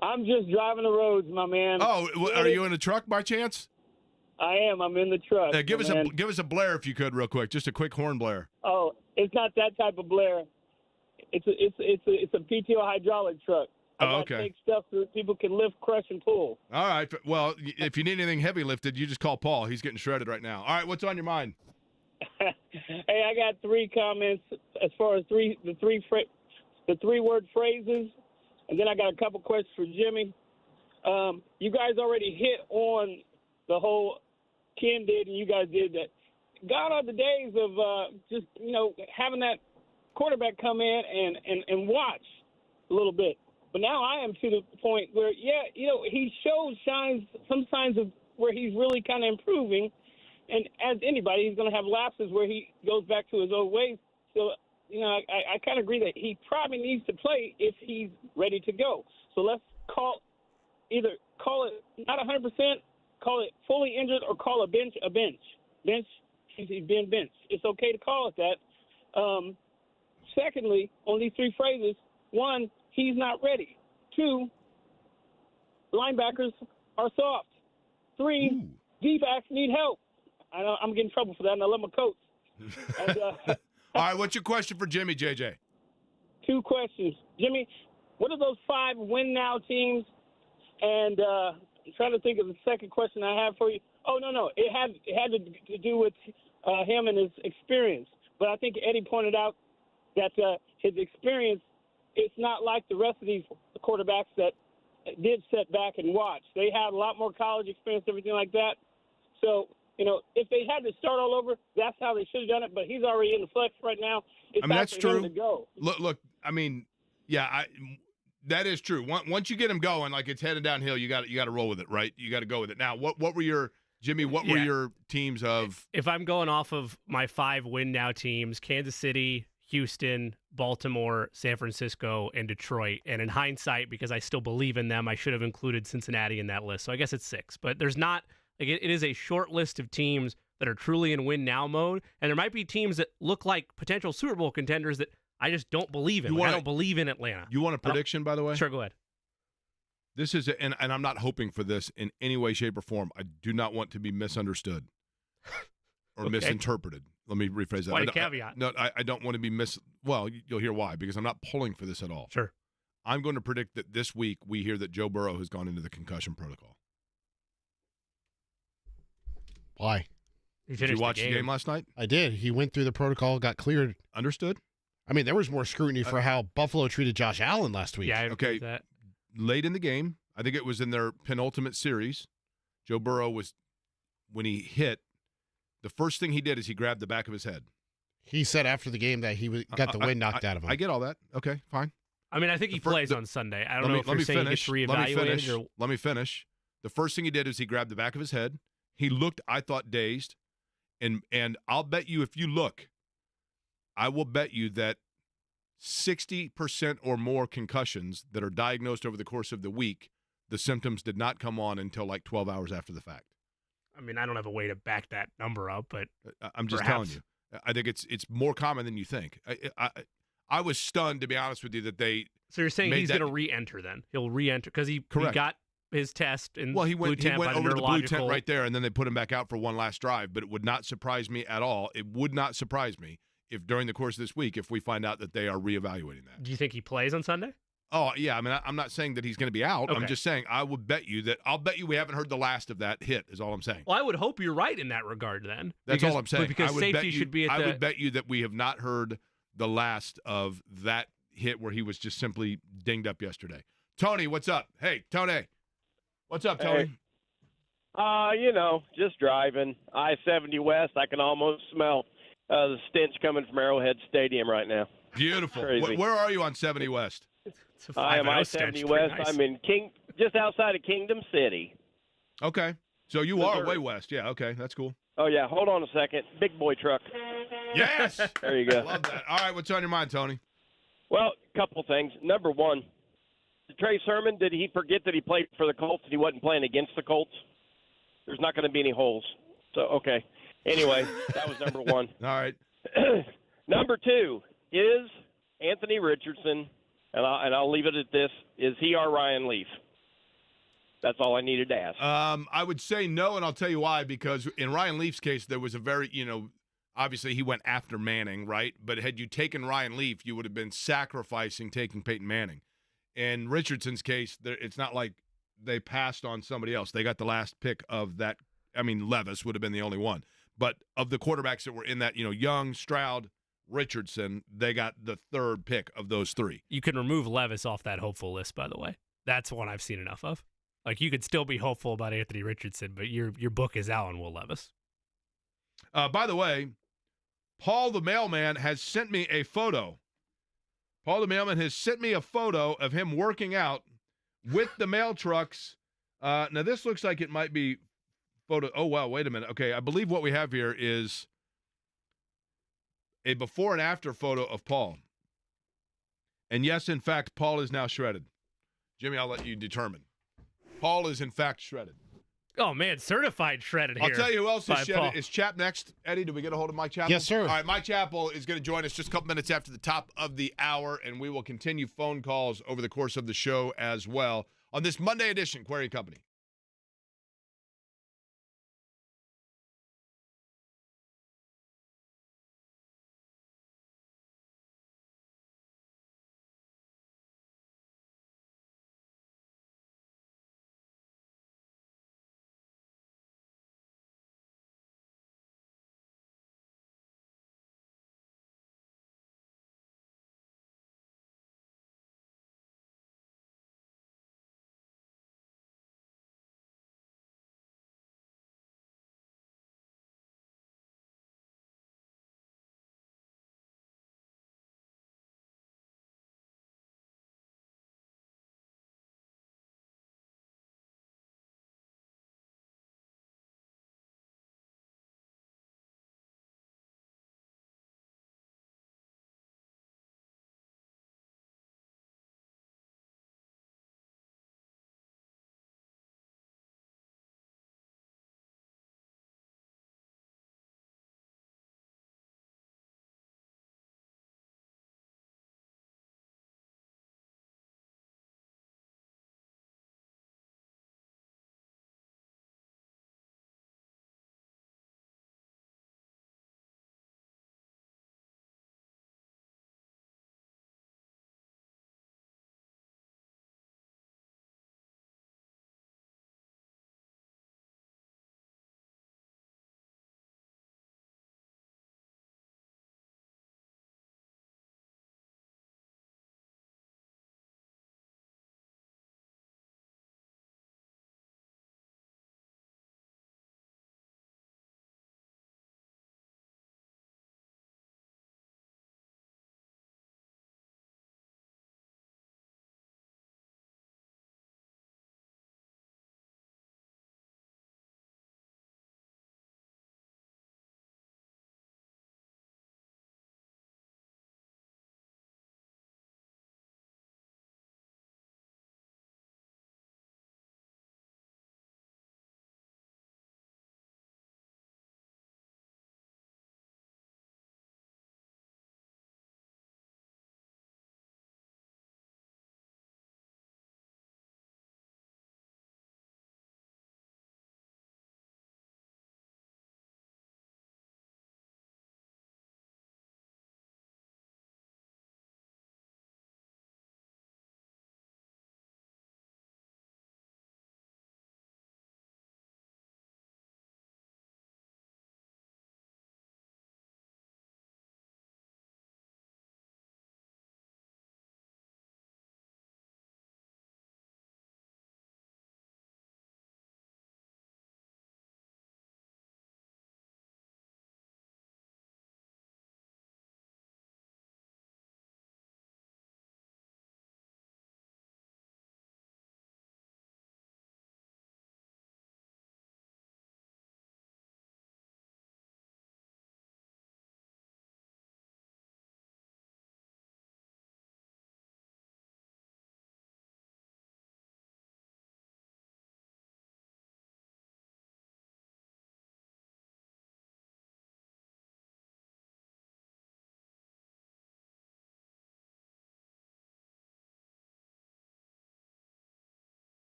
I'm just driving the roads, my man. Oh, are you in a truck by chance? I am. I'm in the truck. Give us a blare if you could, real quick. Just a quick horn blare. Oh, it's not that type of blare. It's a PTO hydraulic truck. Oh, okay. Take stuff so that people can lift, crush, and pull. All right. Well, if you need anything heavy lifted, you just call Paul. He's getting shredded right now. All right. What's on your mind? Hey, I got 3 comments as far as the three-word phrases, and then I got a couple questions for Jimmy. You guys already hit on the whole Ken did and you guys did that. Gone are the days of just having that quarterback come in and watch a little bit. But now I am to the point where, he shows some signs of where he's really kind of improving. And as anybody, he's going to have lapses where he goes back to his old ways. So, I kind of agree that he probably needs to play if he's ready to go. So let's call it not 100%, call it fully injured, or call a bench a bench. Bench, he's been benched. It's okay to call it that. Secondly, on these three phrases, one, he's not ready. Two, linebackers are soft. Three, D-backs need help. I'm getting in trouble for that, and I love my coach. And, all right, what's your question for Jimmy, JJ? Two questions. Jimmy, what are those 5 win-now teams? And I'm trying to think of the second question I have for you. Oh, no. It had to do with him and his experience. But I think Eddie pointed out that his experience, it's not like the rest of these quarterbacks that did sit back and watch. They had a lot more college experience, everything like that. So, if they had to start all over, that's how they should have done it. But he's already in the flex right now. It's that's true. Him to go. Look. That is true. Once you get him going, like it's headed downhill, you got to roll with it, right? You got to go with it. Now, what were your Jimmy? What were your teams of? If I'm going off of my 5 win now teams, Kansas City, Houston, Baltimore, San Francisco, and Detroit. And in hindsight, because I still believe in them, I should have included Cincinnati in that list. So I guess it's 6. But there's not. It is a short list of teams that are truly in win now mode, and there might be teams that look like potential Super Bowl contenders that I just don't believe in. I don't believe in Atlanta. You want a prediction, by the way? Sure, go ahead. This is, and I'm not hoping for this in any way, shape, or form. I do not want to be misunderstood or misinterpreted. Let me rephrase that. Why a caveat? I don't want to be Well, you'll hear why, because I'm not pulling for this at all. Sure. I'm going to predict that this week we hear that Joe Burrow has gone into the concussion protocol. Why? Did you watch the game last night? I did. He went through the protocol, got cleared. Understood? I mean, there was more scrutiny for how Buffalo treated Josh Allen last week. Yeah, I agree with that. Late in the game, I think it was in their penultimate series, Joe Burrow was, when he hit, the first thing he did is he grabbed the back of his head. He said after the game that he got the wind knocked out of him. I get all that. Okay, fine. I mean, I think he plays on Sunday. I don't know if you're saying he gets reevaluated. Let me finish. The first thing he did is he grabbed the back of his head. He looked, I thought, dazed. And I'll bet you, if you look, I will bet you that 60% or more concussions that are diagnosed over the course of the week, the symptoms did not come on until like 12 hours after the fact. I mean, I don't have a way to back that number up, but I'm just telling you. I think it's more common than you think. I was stunned, to be honest with you, that they. So you're saying he's going to re-enter then? He'll re-enter because he got his test in he went over to the blue tent right right there, and then they put him back out for one last drive. But it would not surprise me at all. It would not surprise me if during the course of this week, if we find out that they are reevaluating that. Do you think he plays on Sunday? Oh, yeah. I mean, I'm not saying that he's going to be out. Okay. I'm just saying I'll bet you we haven't heard the last of that hit is all I'm saying. Well, I would hope you're right in that regard then. That's all I'm saying. Because safety should be I would bet you that we have not heard the last of that hit where he was just simply dinged up yesterday. Tony, what's up? Hey, Tony. What's up, Tony? Just driving. I-70 West, I can almost smell the stench coming from Arrowhead Stadium right now. Beautiful. Where are you on 70 West? I am I-70 West. Nice. I'm in just outside of Kingdom City. Okay. So you are way west. Yeah, okay. That's cool. Oh, yeah. Hold on a second. Big boy truck. Yes. There you go. Love that. All right. What's on your mind, Tony? Well, a couple things. Number one, Trey Sermon, did he forget that he played for the Colts and he wasn't playing against the Colts? There's not going to be any holes. So, okay. Anyway, that was number one. All right. Number two, is Anthony Richardson, and I'll leave it at this, is he our Ryan Leaf? That's all I needed to ask. I would say no, and I'll tell you why. Because in Ryan Leaf's case, there was a very, obviously he went after Manning, right? But had you taken Ryan Leaf, you would have been sacrificing taking Peyton Manning. In Richardson's case, it's not like they passed on somebody else. They got the last pick of that. I mean, Levis would have been the only one. But of the quarterbacks that were in that, Young, Stroud, Richardson, they got the third pick of those three. You can remove Levis off that hopeful list, by the way. That's one I've seen enough of. Like, you could still be hopeful about Anthony Richardson, but your book is Alan Will Levis. By the way, Paul the mailman has sent me a photo. Paul the mailman has sent me a photo of him working out with the mail trucks. Now, this looks like it might be photo. Oh, wow, wait a minute. Okay, I believe what we have here is a before and after photo of Paul. And yes, in fact, Paul is now shredded. Jimmy, I'll let you determine. Paul is, in fact, shredded. Oh, man, certified shredded here. I'll tell you who else is by shredded. Paul. Is Chap next? Eddie, do we get a hold of Mike Chappell? Yes, sir. All right, Mike Chappell is going to join us just a couple minutes after the top of the hour, and we will continue phone calls over the course of the show as well on this Monday edition, Query Company.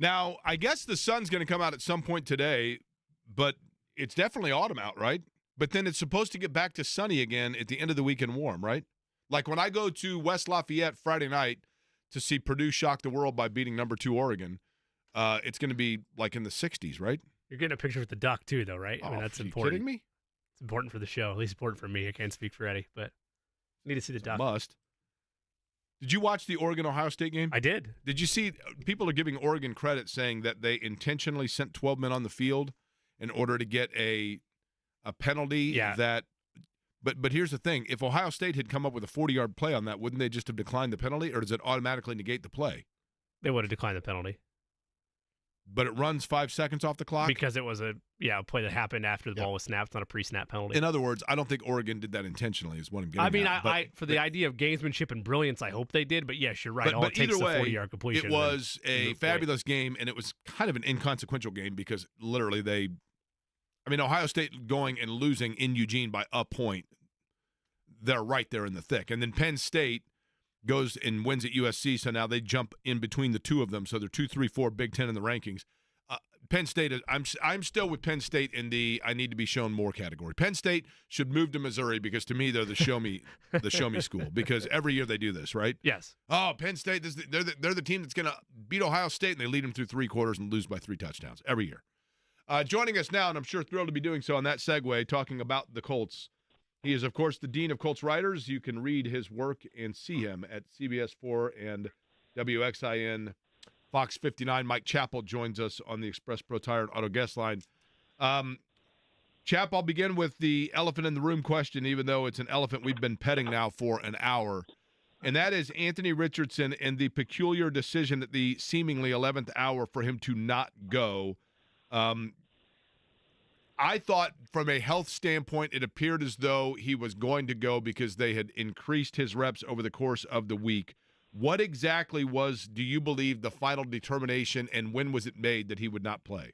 Now, I guess the sun's going to come out at some point today, but it's definitely autumn out, right? But then it's supposed to get back to sunny again at the end of the week and warm, right? Like when I go to West Lafayette Friday night to see Purdue shock the world by beating number 2 Oregon, it's going to be like in the 60s, right? You're getting a picture with the duck too, though, right? I mean, that's important. Are you kidding me? It's important for the show. At least important for me. I can't speak for Eddie, but I need to see the duck. Must. Did you watch the Oregon-Ohio State game? I did. Did you see people are giving Oregon credit saying that they intentionally sent 12 men on the field in order to get a penalty that but here's the thing. If Ohio State had come up with a 40-yard play on that, wouldn't they just have declined the penalty, or does it automatically negate the play? They would have declined the penalty. But it runs 5 seconds off the clock? Because it was a play that happened after the ball was snapped, not a pre-snap penalty. In other words, I don't think Oregon did that intentionally is what I'm getting I mean, at. For the idea of gamesmanship and brilliance, I hope they did. But yes, you're right. All it takes is a 40-yard completion. It was a fabulous game, and it was kind of an inconsequential game because literally Ohio State going and losing in Eugene by a point, they're right there in the thick. And then Penn State goes and wins at USC, so now they jump in between the two of them. So they're 2, 3, 4, Big Ten in the rankings. Penn State, I'm still with Penn State in the I need to be shown more category. Penn State should move to Missouri because to me they're the show me school because every year they do this, right? Yes. Oh, Penn State, they're the team that's going to beat Ohio State, and they lead them through 3 quarters and lose by 3 touchdowns every year. Joining us now, and I'm sure thrilled to be doing so on that segue, talking about the Colts. He is, of course, the Dean of Colts Writers. You can read his work and see him at CBS4 and WXIN Fox 59. Mike Chappell joins us on the Express Pro Tire and Auto Guest line. Chap, I'll begin with the elephant in the room question, even though it's an elephant we've been petting now for an hour. And that is Anthony Richardson and the peculiar decision at the seemingly 11th hour for him to not go. I thought from a health standpoint, it appeared as though he was going to go because they had increased his reps over the course of the week. What exactly do you believe, the final determination, and when was it made that he would not play?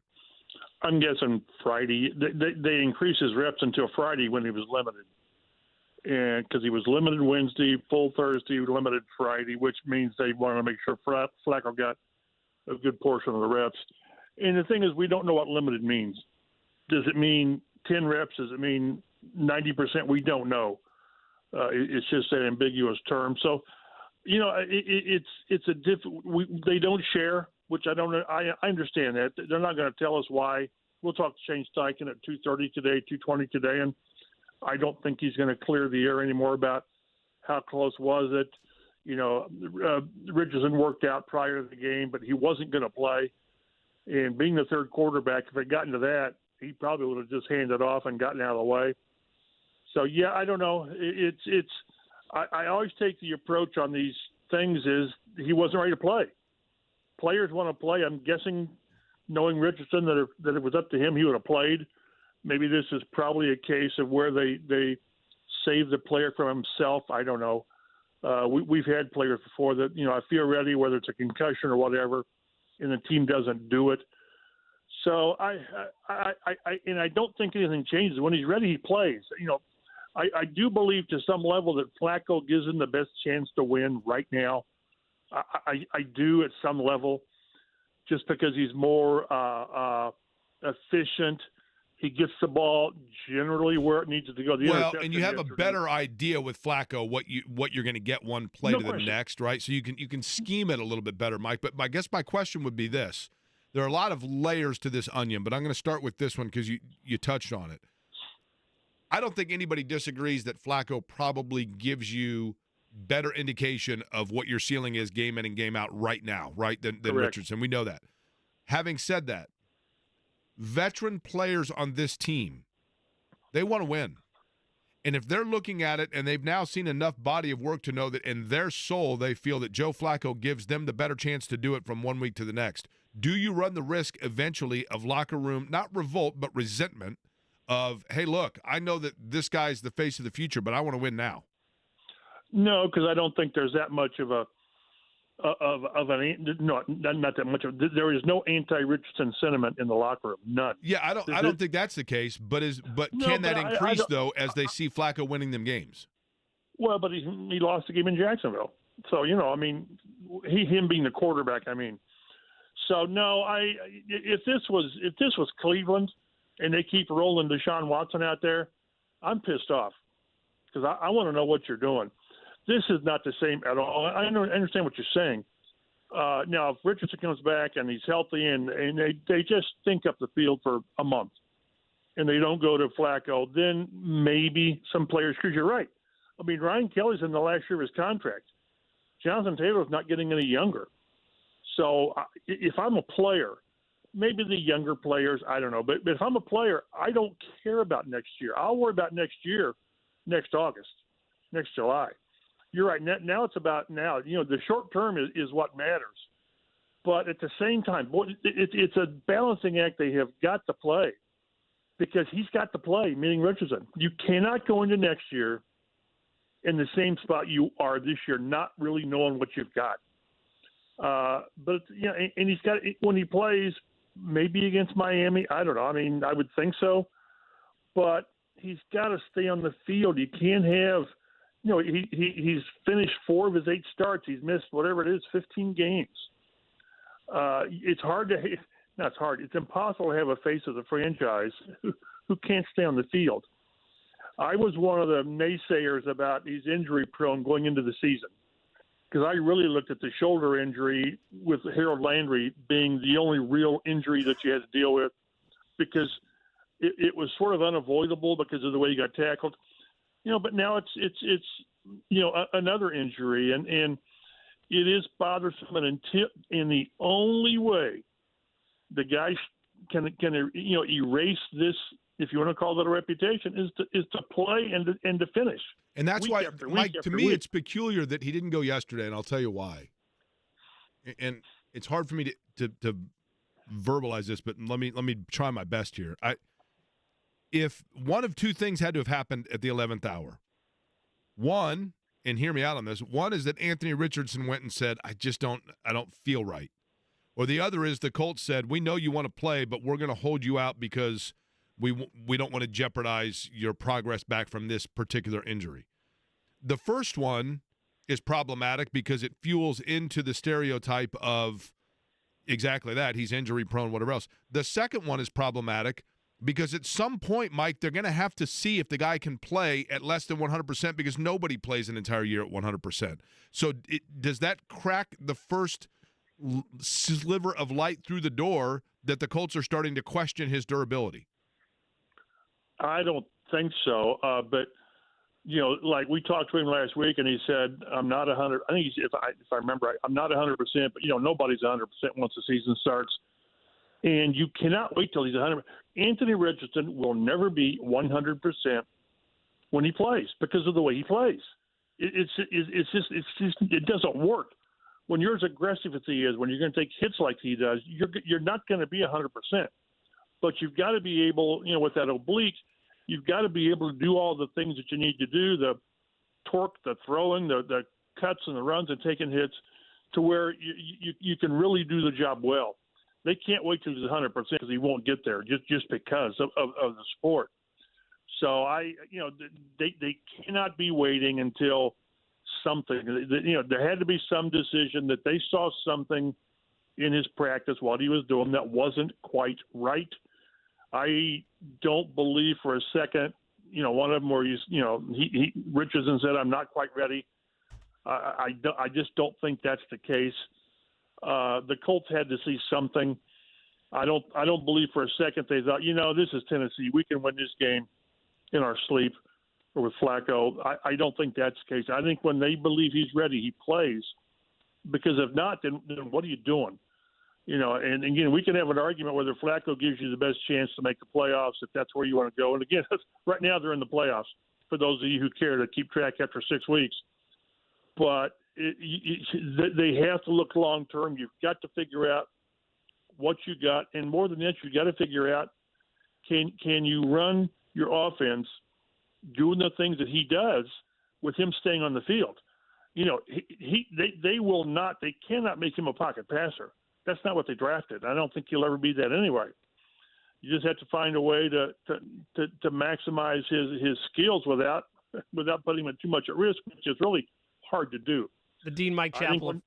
I'm guessing Friday. They increased his reps until Friday when he was limited. And because he was limited Wednesday, full Thursday, limited Friday, which means they wanted to make sure Flacco got a good portion of the reps. And the thing is, we don't know what limited means. Does it mean 10 reps? Does it mean 90%? We don't know. It's just an ambiguous term. So, it's a different. They don't share, which I don't. I understand that they're not going to tell us why. We'll talk to Shane Steichen at 2:30 today, 2:20 today, and I don't think he's going to clear the air anymore about how close was it. Richardson worked out prior to the game, but he wasn't going to play. And being the third quarterback, if it got into that, he probably would have just handed off and gotten out of the way. So, yeah, I don't know. I always take the approach on these things is he wasn't ready to play. Players want to play. I'm guessing, knowing Richardson, that it was up to him, he would have played. Maybe this is probably a case of where they save the player from himself. I don't know. We've had players before that, I feel ready, whether it's a concussion or whatever, and the team doesn't do it. So I don't think anything changes. When he's ready, he plays. I do believe to some level that Flacco gives him the best chance to win right now. I do at some level, just because he's more efficient. He gets the ball generally where it needs to go. And you have a better idea with Flacco what you're going to get one play to the next, right? So you can scheme it a little bit better, Mike. But I guess my question would be this. There are a lot of layers to this onion, but I'm going to start with this one because you touched on it. I don't think anybody disagrees that Flacco probably gives you better indication of what your ceiling is game in and game out right now, right, than Richardson. We know that. Having said that, veteran players on this team, they want to win. And if they're looking at it and they've now seen enough body of work to know that in their soul they feel that Joe Flacco gives them the better chance to do it from one week to the next, do you run the risk eventually of locker room, not revolt, but resentment of, hey, look, I know that this guy's the face of the future, but I want to win now? No, because I don't think there's that much of not that much of. There is no anti-Richardson sentiment in the locker room. None. Yeah, I don't think that's the case. But can that increase though as they see Flacco winning them games? Well, but he lost the game in Jacksonville, so him being the quarterback. So no, if this was Cleveland and they keep rolling Deshaun Watson out there, I'm pissed off because I want to know what you're doing. This is not the same at all. I understand what you're saying. Now, if Richardson comes back and he's healthy and they just stink up the field for a month and they don't go to Flacco, then maybe some players, because you're right. I mean, Ryan Kelly's in the last year of his contract. Jonathan Taylor's not getting any younger. So if I'm a player, maybe the younger players, I don't know. But if I'm a player, I don't care about next year. I'll worry about next year, next August, next July. You're right. Now it's about now. You know, the short term is what matters. But at the same time, it's a balancing act they have got to play because he's got to play, meaning Richardson. You cannot go into next year in the same spot you are this year, not really knowing what you've got. But you know, and he's got when he plays, maybe against Miami. I don't know. I mean, I would think so, but he's got to stay on the field. You can't have, you know, he's finished 4 of his 8 starts. He's missed whatever it is, 15 games. It's hard to. No, it's hard. It's impossible to have a face of the franchise who can't stay on the field. I was one of the naysayers about he's injury prone going into the season, because I really looked at the shoulder injury with Harold Landry being the only real injury that you had to deal with, because it was sort of unavoidable because of the way he got tackled, you know. But now it's you know, another injury, and it is bothersome. And the only way the guy can you know, erase this, if you want to call it a reputation, is to play and to finish. And that's why, Mike, to me, it's peculiar that he didn't go yesterday, and I'll tell you why. And it's hard for me to verbalize this, but let me try my best here. If one of two things had to have happened at the 11th hour, one, and hear me out on this, one is that Anthony Richardson went and said, I don't feel right. Or the other is the Colts said, we know you want to play, but we're going to hold you out because we don't want to jeopardize your progress back from this particular injury. The first one is problematic because it fuels into the stereotype of exactly that. He's injury prone, whatever else. The second one is problematic because at some point, Mike, they're going to have to see if the guy can play at less than 100% because nobody plays an entire year at 100%. So does that crack the first sliver of light through the door that the Colts are starting to question his durability? I don't think so. But, you know, like we talked to him last week, and he said, I'm not 100. I think if I remember right, I'm not 100%, but, you know, nobody's 100% once the season starts. And you cannot wait till he's 100. Anthony Richardson will never be 100% when he plays because of the way he plays. It doesn't work. When you're as aggressive as he is, when you're going to take hits like he does, you're not going to be 100%. But you've got to be able, you know, with that oblique, you've got to be able to do all the things that you need to do, the torque, the throwing, the cuts and the runs and taking hits, to where you can really do the job well. They can't wait till he's 100% because he won't get there just because of the sport. So they cannot be waiting until something. You know, there had to be some decision that they saw something in his practice, what he was doing, that wasn't quite right. I don't believe for a second, you know, one of them where he Richardson said, I'm not quite ready. I just don't think that's the case. The Colts had to see something. I don't believe for a second they thought, you know, this is Tennessee. We can win this game in our sleep or with Flacco. I don't think that's the case. I think when they believe he's ready, he plays. Because if not, then what are you doing? You know, and again, we can have an argument whether Flacco gives you the best chance to make the playoffs, if that's where you want to go. And again, right now they're in the playoffs, for those of you who care to keep track after 6 weeks. But they have to look long term. You've got to figure out what you got. And more than that, you've got to figure out, can you run your offense doing the things that he does with him staying on the field? You know, they cannot make him a pocket passer. That's not what they drafted. I don't think he'll ever be that anyway. You just have to find a way to maximize his skills without putting him too much at risk, which is really hard to do. The Dean Mike Chappell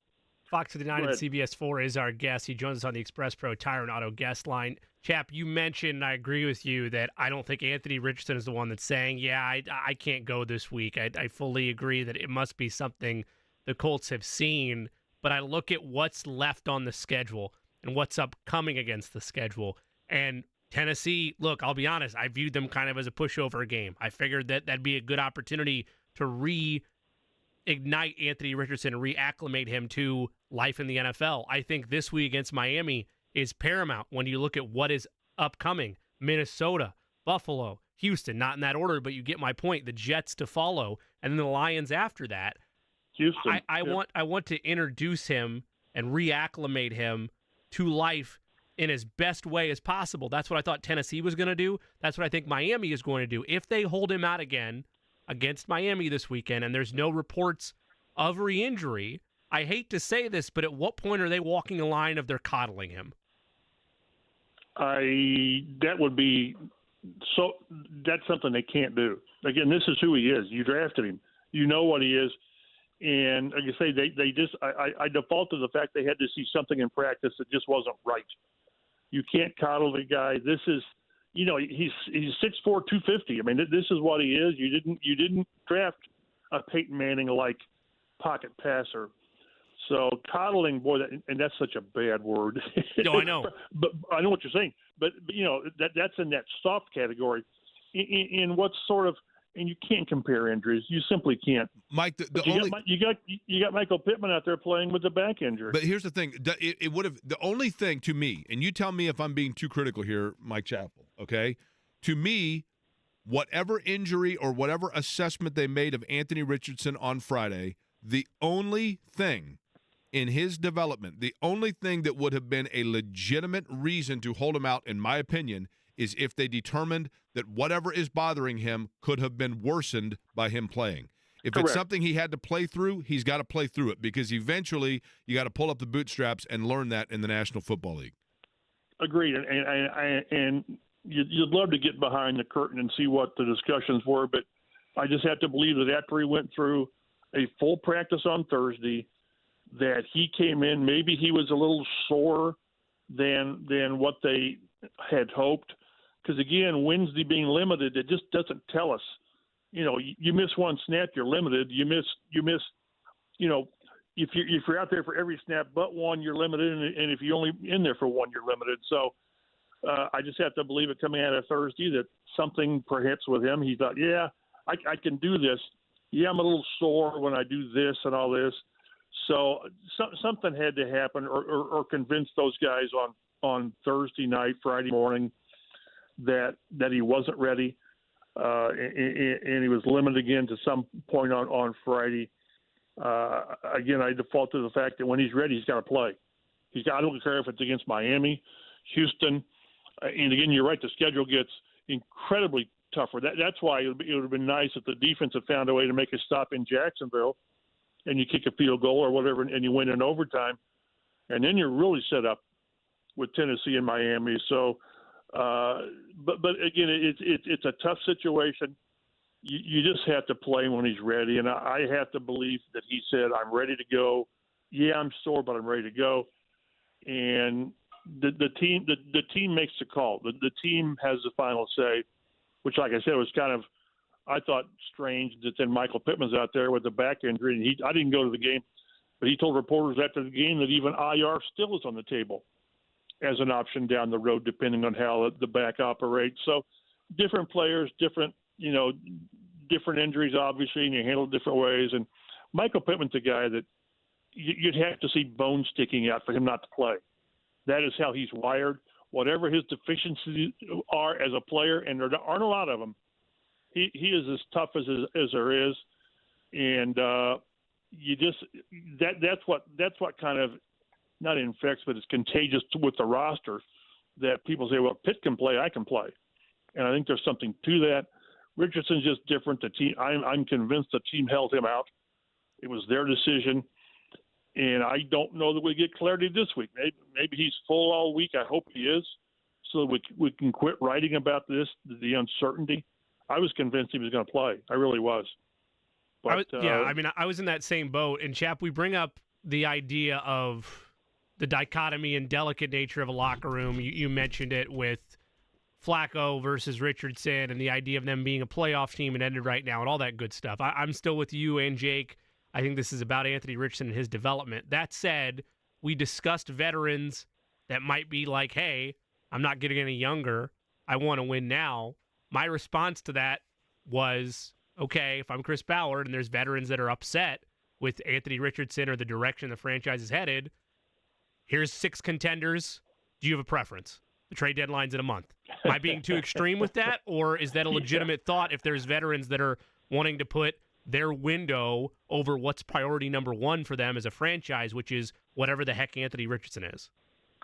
Fox 59 and CBS 4 is our guest. He joins us on the Express Pro Tire and Auto guest line. Chap, you mentioned, and I agree with you, that I don't think Anthony Richardson is the one that's saying, yeah, I can't go this week. I fully agree that it must be something the Colts have seen, but I look at what's left on the schedule and what's upcoming against the schedule. And Tennessee, look, I'll be honest, I viewed them kind of as a pushover game. I figured that that'd be a good opportunity to reignite Anthony Richardson and reacclimate him to life in the NFL. I think this week against Miami is paramount when you look at what is upcoming. Minnesota, Buffalo, Houston, not in that order, but you get my point. The Jets to follow, and then the Lions after that. Houston. I want to introduce him and reacclimate him to life in as best way as possible. That's what I thought Tennessee was going to do. That's what I think Miami is going to do. If they hold him out again against Miami this weekend and there's no reports of re-injury, I hate to say this, but at what point are they walking a line of they're coddling him? That would be so. That's something they can't do. Again, this is who he is. You drafted him. You know what he is. And like I say, they just I default to the fact they had to see something in practice that just wasn't right. You can't coddle the guy. This is, he's 6'4", 250. I mean, this is what he is. You didn't draft a Peyton Manning like pocket passer. So coddling, boy, and that's such a bad word. No, I know. But I know what you're saying. But that's in that soft category. In what sort of, and you can't compare injuries. You simply can't. Mike, you got Michael Pittman out there playing with the back injury. But here's the thing: it would have the only thing to me, and you tell me if I'm being too critical here, Mike Chappell. Okay, to me, whatever injury or whatever assessment they made of Anthony Richardson on Friday, the only thing in his development, the only thing that would have been a legitimate reason to hold him out, in my opinion, is if they determined that whatever is bothering him could have been worsened by him playing. If Correct. it's something he had to play through, he's got to play through it, because eventually you got to pull up the bootstraps and learn that in the National Football League. Agreed. And you'd love to get behind the curtain and see what the discussions were, but I just have to believe that after he went through a full practice on Thursday, that he came in, maybe he was a little sore than what they had hoped. Because, again, Wednesday being limited, it just doesn't tell us. You miss one snap, you're limited. You miss. If you're out there for every snap but one, you're limited. And if you're only in there for one, you're limited. So I just have to believe it coming out of Thursday that something perhaps with him. He thought, yeah, I can do this. Yeah, I'm a little sore when I do this and all this. So something had to happen or convince those guys on Thursday night, Friday morning, that he wasn't ready, and he was limited again to some point on Friday. Again, I default to the fact that when he's ready, he's got to play. I don't care if it's against Miami, Houston, and again, you're right, the schedule gets incredibly tougher. That's why it would have been nice if the defense had found a way to make a stop in Jacksonville, and you kick a field goal or whatever, and you win in overtime, and then you're really set up with Tennessee and Miami. So. But again, it's a tough situation. You just have to play when he's ready, and I have to believe that he said, "I'm ready to go." Yeah, I'm sore, but I'm ready to go. And the team makes the call. The team has the final say, which, like I said, was kind of, I thought, strange that then Michael Pittman's out there with the back injury, and I didn't go to the game, but he told reporters after the game that even IR still is on the table as an option down the road, depending on how the back operates. So different players, different injuries, obviously, and you handle it different ways. And Michael Pittman's a guy that you'd have to see bones sticking out for him not to play. That is how he's wired. Whatever his deficiencies are as a player, and there aren't a lot of them, he is as tough as there is. And that's what kind of, not infects, but it's contagious with the roster, that people say, well, Pitt can play, I can play. And I think there's something to that. Richardson's just different. The team, I'm convinced the team held him out. It was their decision. And I don't know that we get clarity this week. Maybe he's full all week. I hope he is, so that we can quit writing about this, the uncertainty. I was convinced he was going to play. I really was. But, I was in that same boat. And, Chap, we bring up the idea of the dichotomy and delicate nature of a locker room. You mentioned it with Flacco versus Richardson and the idea of them being a playoff team and ended right now and all that good stuff. I'm still with you and Jake. I think this is about Anthony Richardson and his development. That said, we discussed veterans that might be like, hey, I'm not getting any younger. I want to win now. My response to that was, okay, if I'm Chris Ballard and there's veterans that are upset with Anthony Richardson or the direction the franchise is headed, here's 6 contenders. Do you have a preference? The trade deadline's in a month. Am I being too extreme with that, or is that a legitimate thought if there's veterans that are wanting to put their window over what's priority number one for them as a franchise, which is whatever the heck Anthony Richardson is?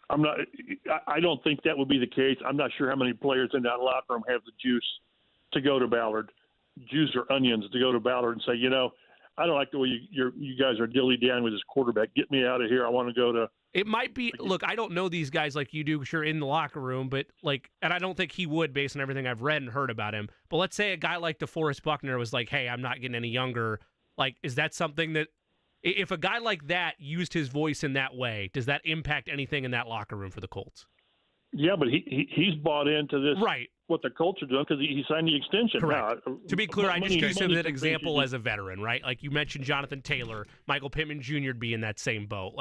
I don't think that would be the case. I'm not sure how many players in that locker room have the juice to go to Ballard, juice or onions to go to Ballard and say, I don't like the way you guys are dilly-dallying with this quarterback. Get me out of here. I want to go to. It might be. Look, I don't know these guys like you do, because you're in the locker room, but and I don't think he would based on everything I've read and heard about him. But let's say a guy like DeForest Buckner was like, hey, I'm not getting any younger. Is that something that, if a guy like that used his voice in that way, does that impact anything in that locker room for the Colts? Yeah, but he's bought into this, right? What the Colts are doing, because he signed the extension. Correct. Now, to be clear, I just used him as an example as a veteran, right? Like you mentioned Jonathan Taylor, Michael Pittman Jr. would be in that same boat.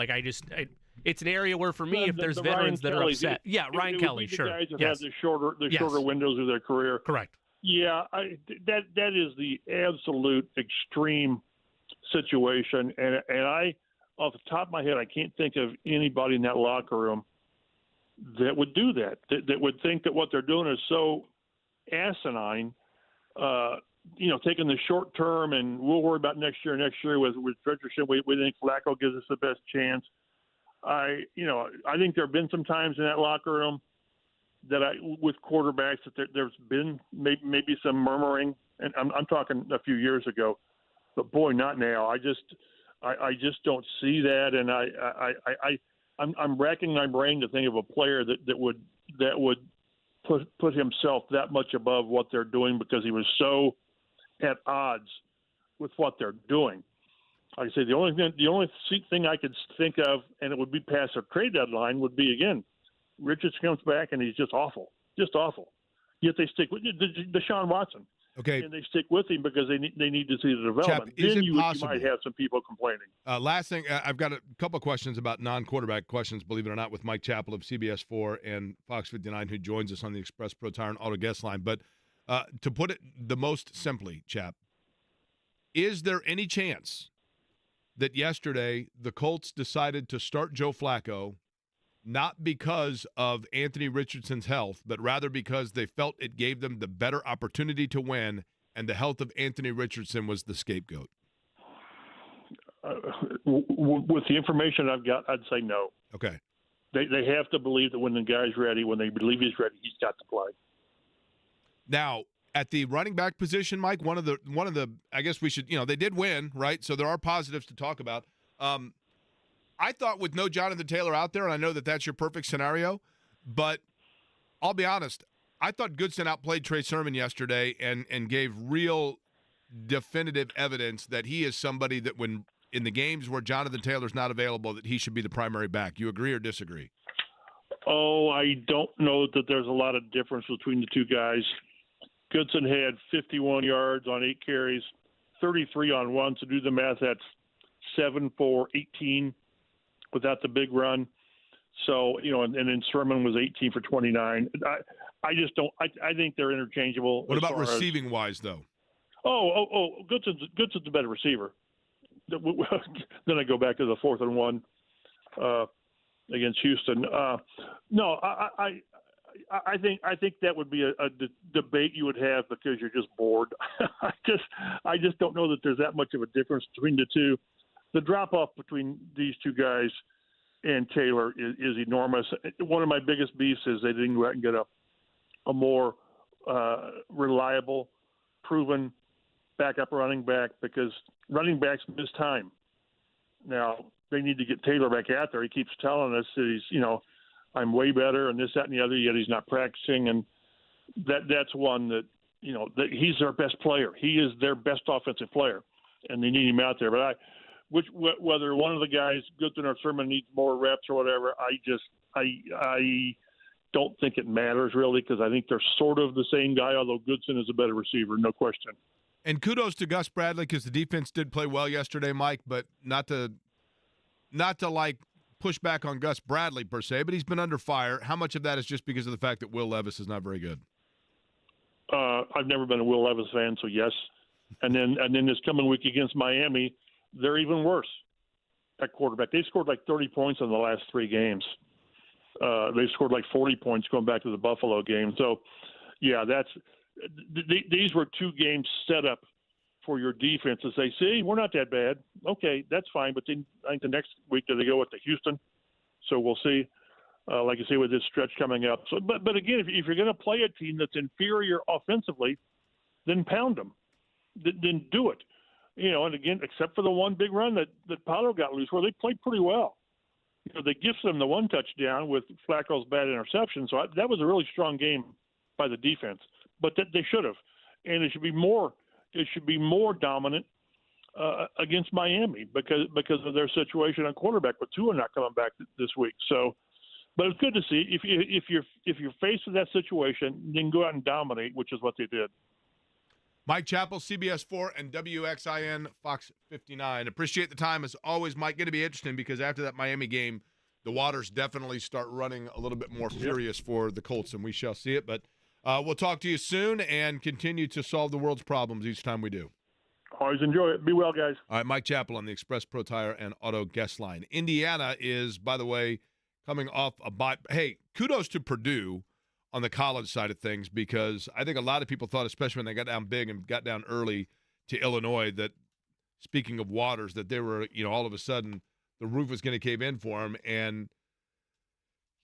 It's an area where, for me, if there's veterans that are upset. Ryan Kelly, sure. The guys that have the shorter windows of their career. Correct. Yeah, that is the absolute extreme situation. And I, off the top of my head, I can't think of anybody in that locker room that would do that would think that what they're doing is so asinine, taking the short term and we'll worry about next year with Richardson. We think Flacco gives us the best chance. I think there have been some times in that locker room that with quarterbacks that there's been maybe some murmuring, and I'm talking a few years ago, but boy, not now. I just don't see that, and I'm racking my brain to think of a player that would put himself that much above what they're doing because he was so at odds with what they're doing. Like I say, the only thing I could think of, and it would be past a trade deadline, would be, again, Richardson comes back and he's just awful. Yet they stick with Deshaun Watson. Okay. And they stick with him because they need to see the development. Chap, then you might have some people complaining. Last thing, I've got a couple of questions about non-quarterback questions, believe it or not, with Mike Chappell of CBS 4 and Fox 59, who joins us on the Express Pro Tire and Auto Guest line. But to put it the most simply, Chap, is there any chance that yesterday the Colts decided to start Joe Flacco not because of Anthony Richardson's health, but rather because they felt it gave them the better opportunity to win, and the health of Anthony Richardson was the scapegoat? With the information I've got, I'd say no. Okay. They have to believe that when the guy's ready, when they believe he's ready, he's got to play. Now, at the running back position, Mike, one of the I guess we should, they did win, right? So there are positives to talk about. I thought with no Jonathan Taylor out there, and I know that that's your perfect scenario, but I'll be honest, I thought Goodson outplayed Trey Sermon yesterday and gave real definitive evidence that he is somebody that when in the games where Jonathan Taylor's not available, that he should be the primary back. You agree or disagree? Oh, I don't know that there's a lot of difference between the two guys. Goodson had 51 yards on 8 carries, 33 on 1. So do the math, that's 7 for 18 without the big run. So, and then Sermon was 18 for 29. I just don't – I think they're interchangeable. What about receiving-wise, though? Goodson's a better receiver. Then I go back to the 4th and 1 against Houston. No, I think that would be a debate you would have because you're just bored. I just don't know that there's that much of a difference between the two. The drop-off between these two guys and Taylor is enormous. One of my biggest beefs is they didn't go out and get a more reliable, proven backup running back because running backs miss time. Now, they need to get Taylor back out there. He keeps telling us that he's, I'm way better and this, that, and the other, yet he's not practicing. And that's one that, that he's their best player. He is their best offensive player, and they need him out there. But whether one of the guys, Goodson or Sermon, needs more reps or whatever, I don't think it matters really, because I think they're sort of the same guy, although Goodson is a better receiver, no question. And kudos to Gus Bradley, because the defense did play well yesterday, Mike, but not to like push back on Gus Bradley per se, but he's been under fire. How much of that is just because of the fact that Will Levis is not very good? I've never been a Will Levis fan, so yes. And then this coming week against Miami, they're even worse at quarterback. They scored like 30 points in the last 3 games. They scored like 40 points going back to the Buffalo game. So, yeah, these were 2 games set up for your defense to say, see, we're not that bad. Okay, that's fine. But then I think the next week they go with the Houston. So we'll see. Like you say, with this stretch coming up. So, but again, if you're going to play a team that's inferior offensively, then pound them. Then do it. And again, except for the one big run that Paulo got loose, where they played pretty well. They gifted them the 1 touchdown with Flacco's bad interception. So that was a really strong game by the defense. But they should have, and it should be more. It should be more dominant against Miami because of their situation on quarterback. But Tua not coming back this week. So, but it's good to see if you're faced with that situation, then go out and dominate, which is what they did. Mike Chappell, CBS 4 and WXIN Fox 59. Appreciate the time as always, Mike. Going to be interesting because after that Miami game, the waters definitely start running a little bit more furious for the Colts, and we shall see it. But we'll talk to you soon and continue to solve the world's problems each time we do. Always enjoy it. Be well, guys. All right, Mike Chappell on the Express Pro Tire and Auto Guest Line. Indiana is, by the way, coming off a bye. Hey, kudos to Purdue on the college side of things, because I think a lot of people thought, especially when they got down big and got down early to Illinois, that speaking of waters, that they were, all of a sudden the roof was going to cave in for them. And,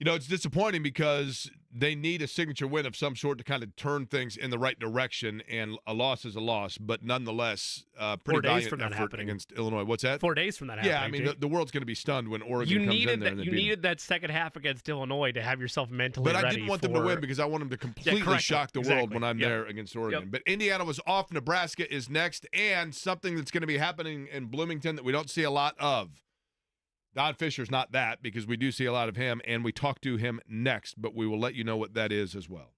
it's disappointing because they need a signature win of some sort to kind of turn things in the right direction, and a loss is a loss, but nonetheless, pretty valiant effort against Illinois. What's that? 4 days from that happening. Yeah, I mean, the world's going to be stunned when Oregon comes in there. You needed that second half against Illinois to have yourself mentally ready. But I didn't want them to win because I want them to completely shock the world when I'm there against Oregon. But Indiana was off. Nebraska is next, and something that's going to be happening in Bloomington that we don't see a lot of. Don Fischer's not that, because we do see a lot of him, and we talk to him next, but we will let you know what that is as well.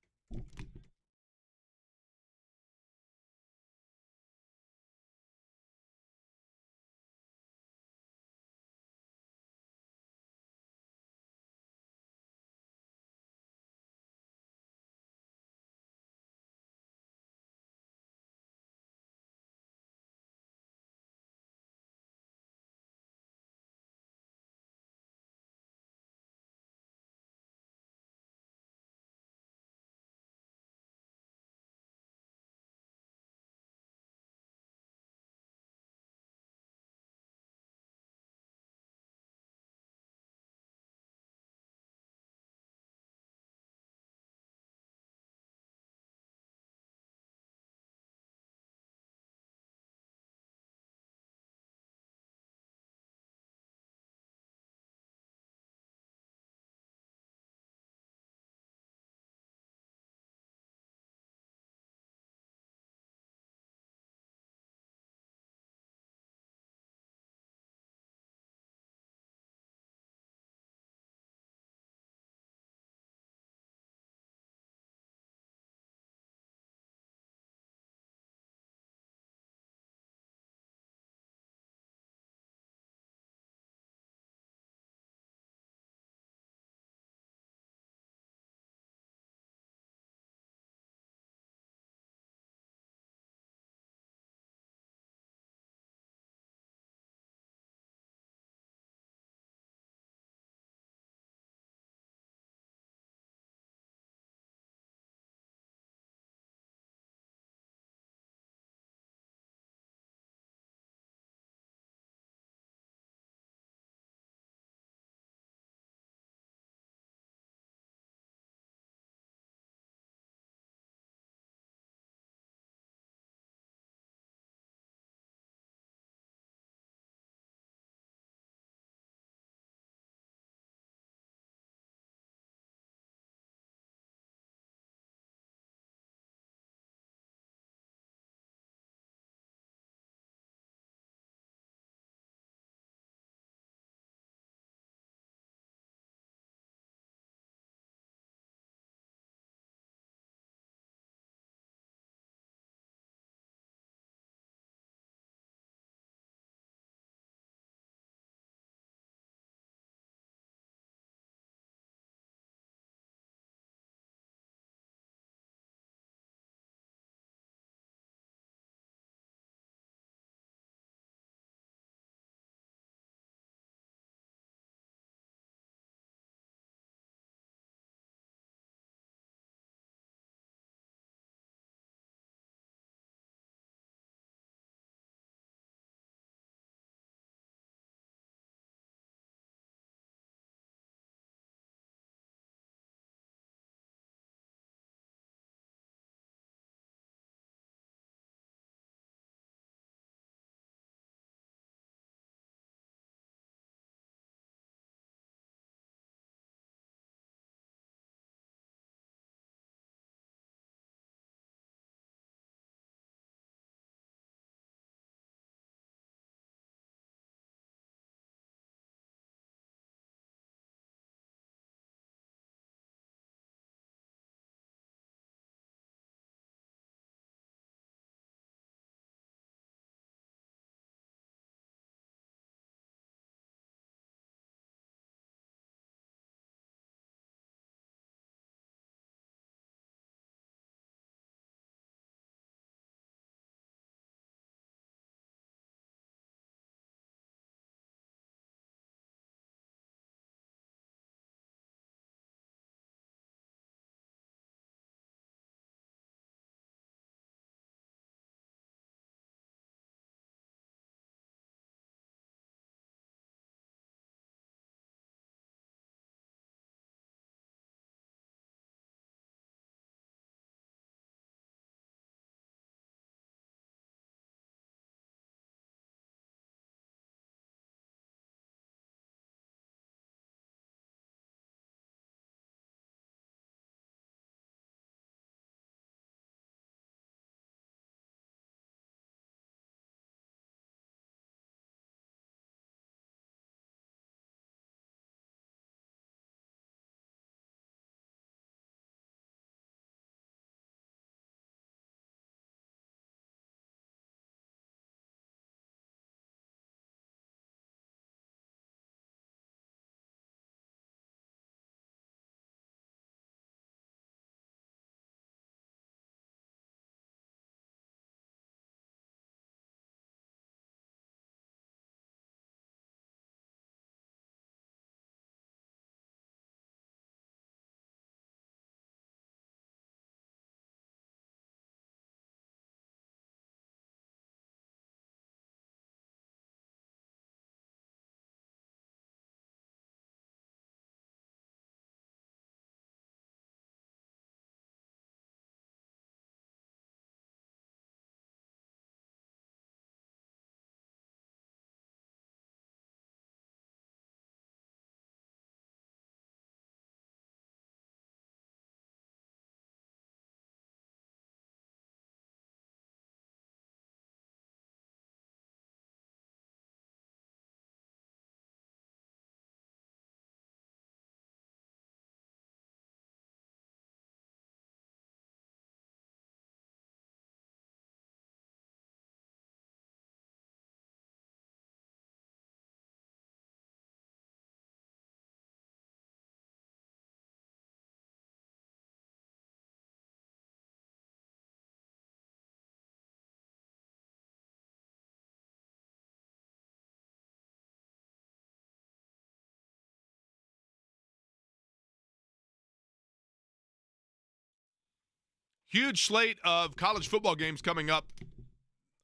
Huge slate of college football games coming up.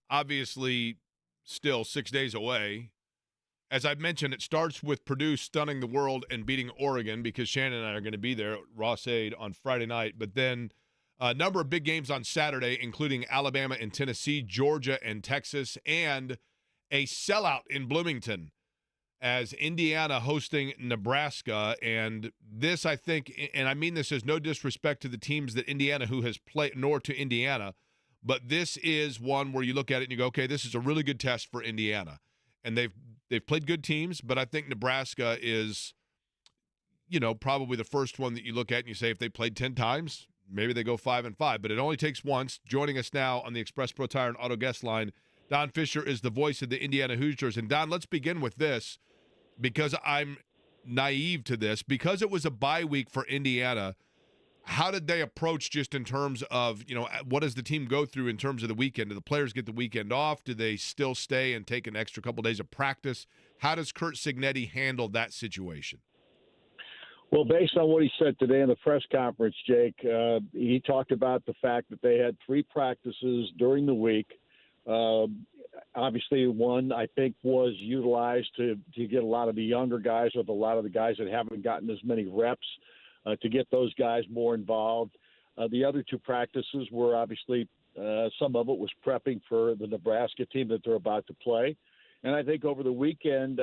Obviously, still 6 days away. As I've mentioned, it starts with Purdue stunning the world and beating Oregon because Shannon and I are going to be there at Ross-Ade on Friday night. But then a number of big games on Saturday, including Alabama and Tennessee, Georgia and Texas, and a sellout in Bloomington as Indiana hosting Nebraska. And this, I think, and I mean this as no disrespect to the teams that Indiana who has played, nor to Indiana, but this is one where you look at it and you go, okay, this is a really good test for Indiana. And they've played good teams, but I think Nebraska is, probably the first one that you look at and you say if they played 10 times, maybe they go 5-5. But it only takes once. Joining us now on the Express Pro Tire and Auto Guest line, Don Fischer is the voice of the Indiana Hoosiers. And, Don, let's begin with this because I'm naive to this. Because it was a bye week for Indiana, how did they approach just in terms of, what does the team go through in terms of the weekend? Do the players get the weekend off? Do they still stay and take an extra couple days of practice? How does Curt Cignetti handle that situation? Well, based on what he said today in the press conference, Jake, he talked about the fact that they had 3 practices during the week. Obviously, one, I think, was utilized to get a lot of the younger guys or a lot of the guys that haven't gotten as many reps to get those guys more involved. The other 2 practices were obviously some of it was prepping for the Nebraska team that they're about to play. And I think over the weekend,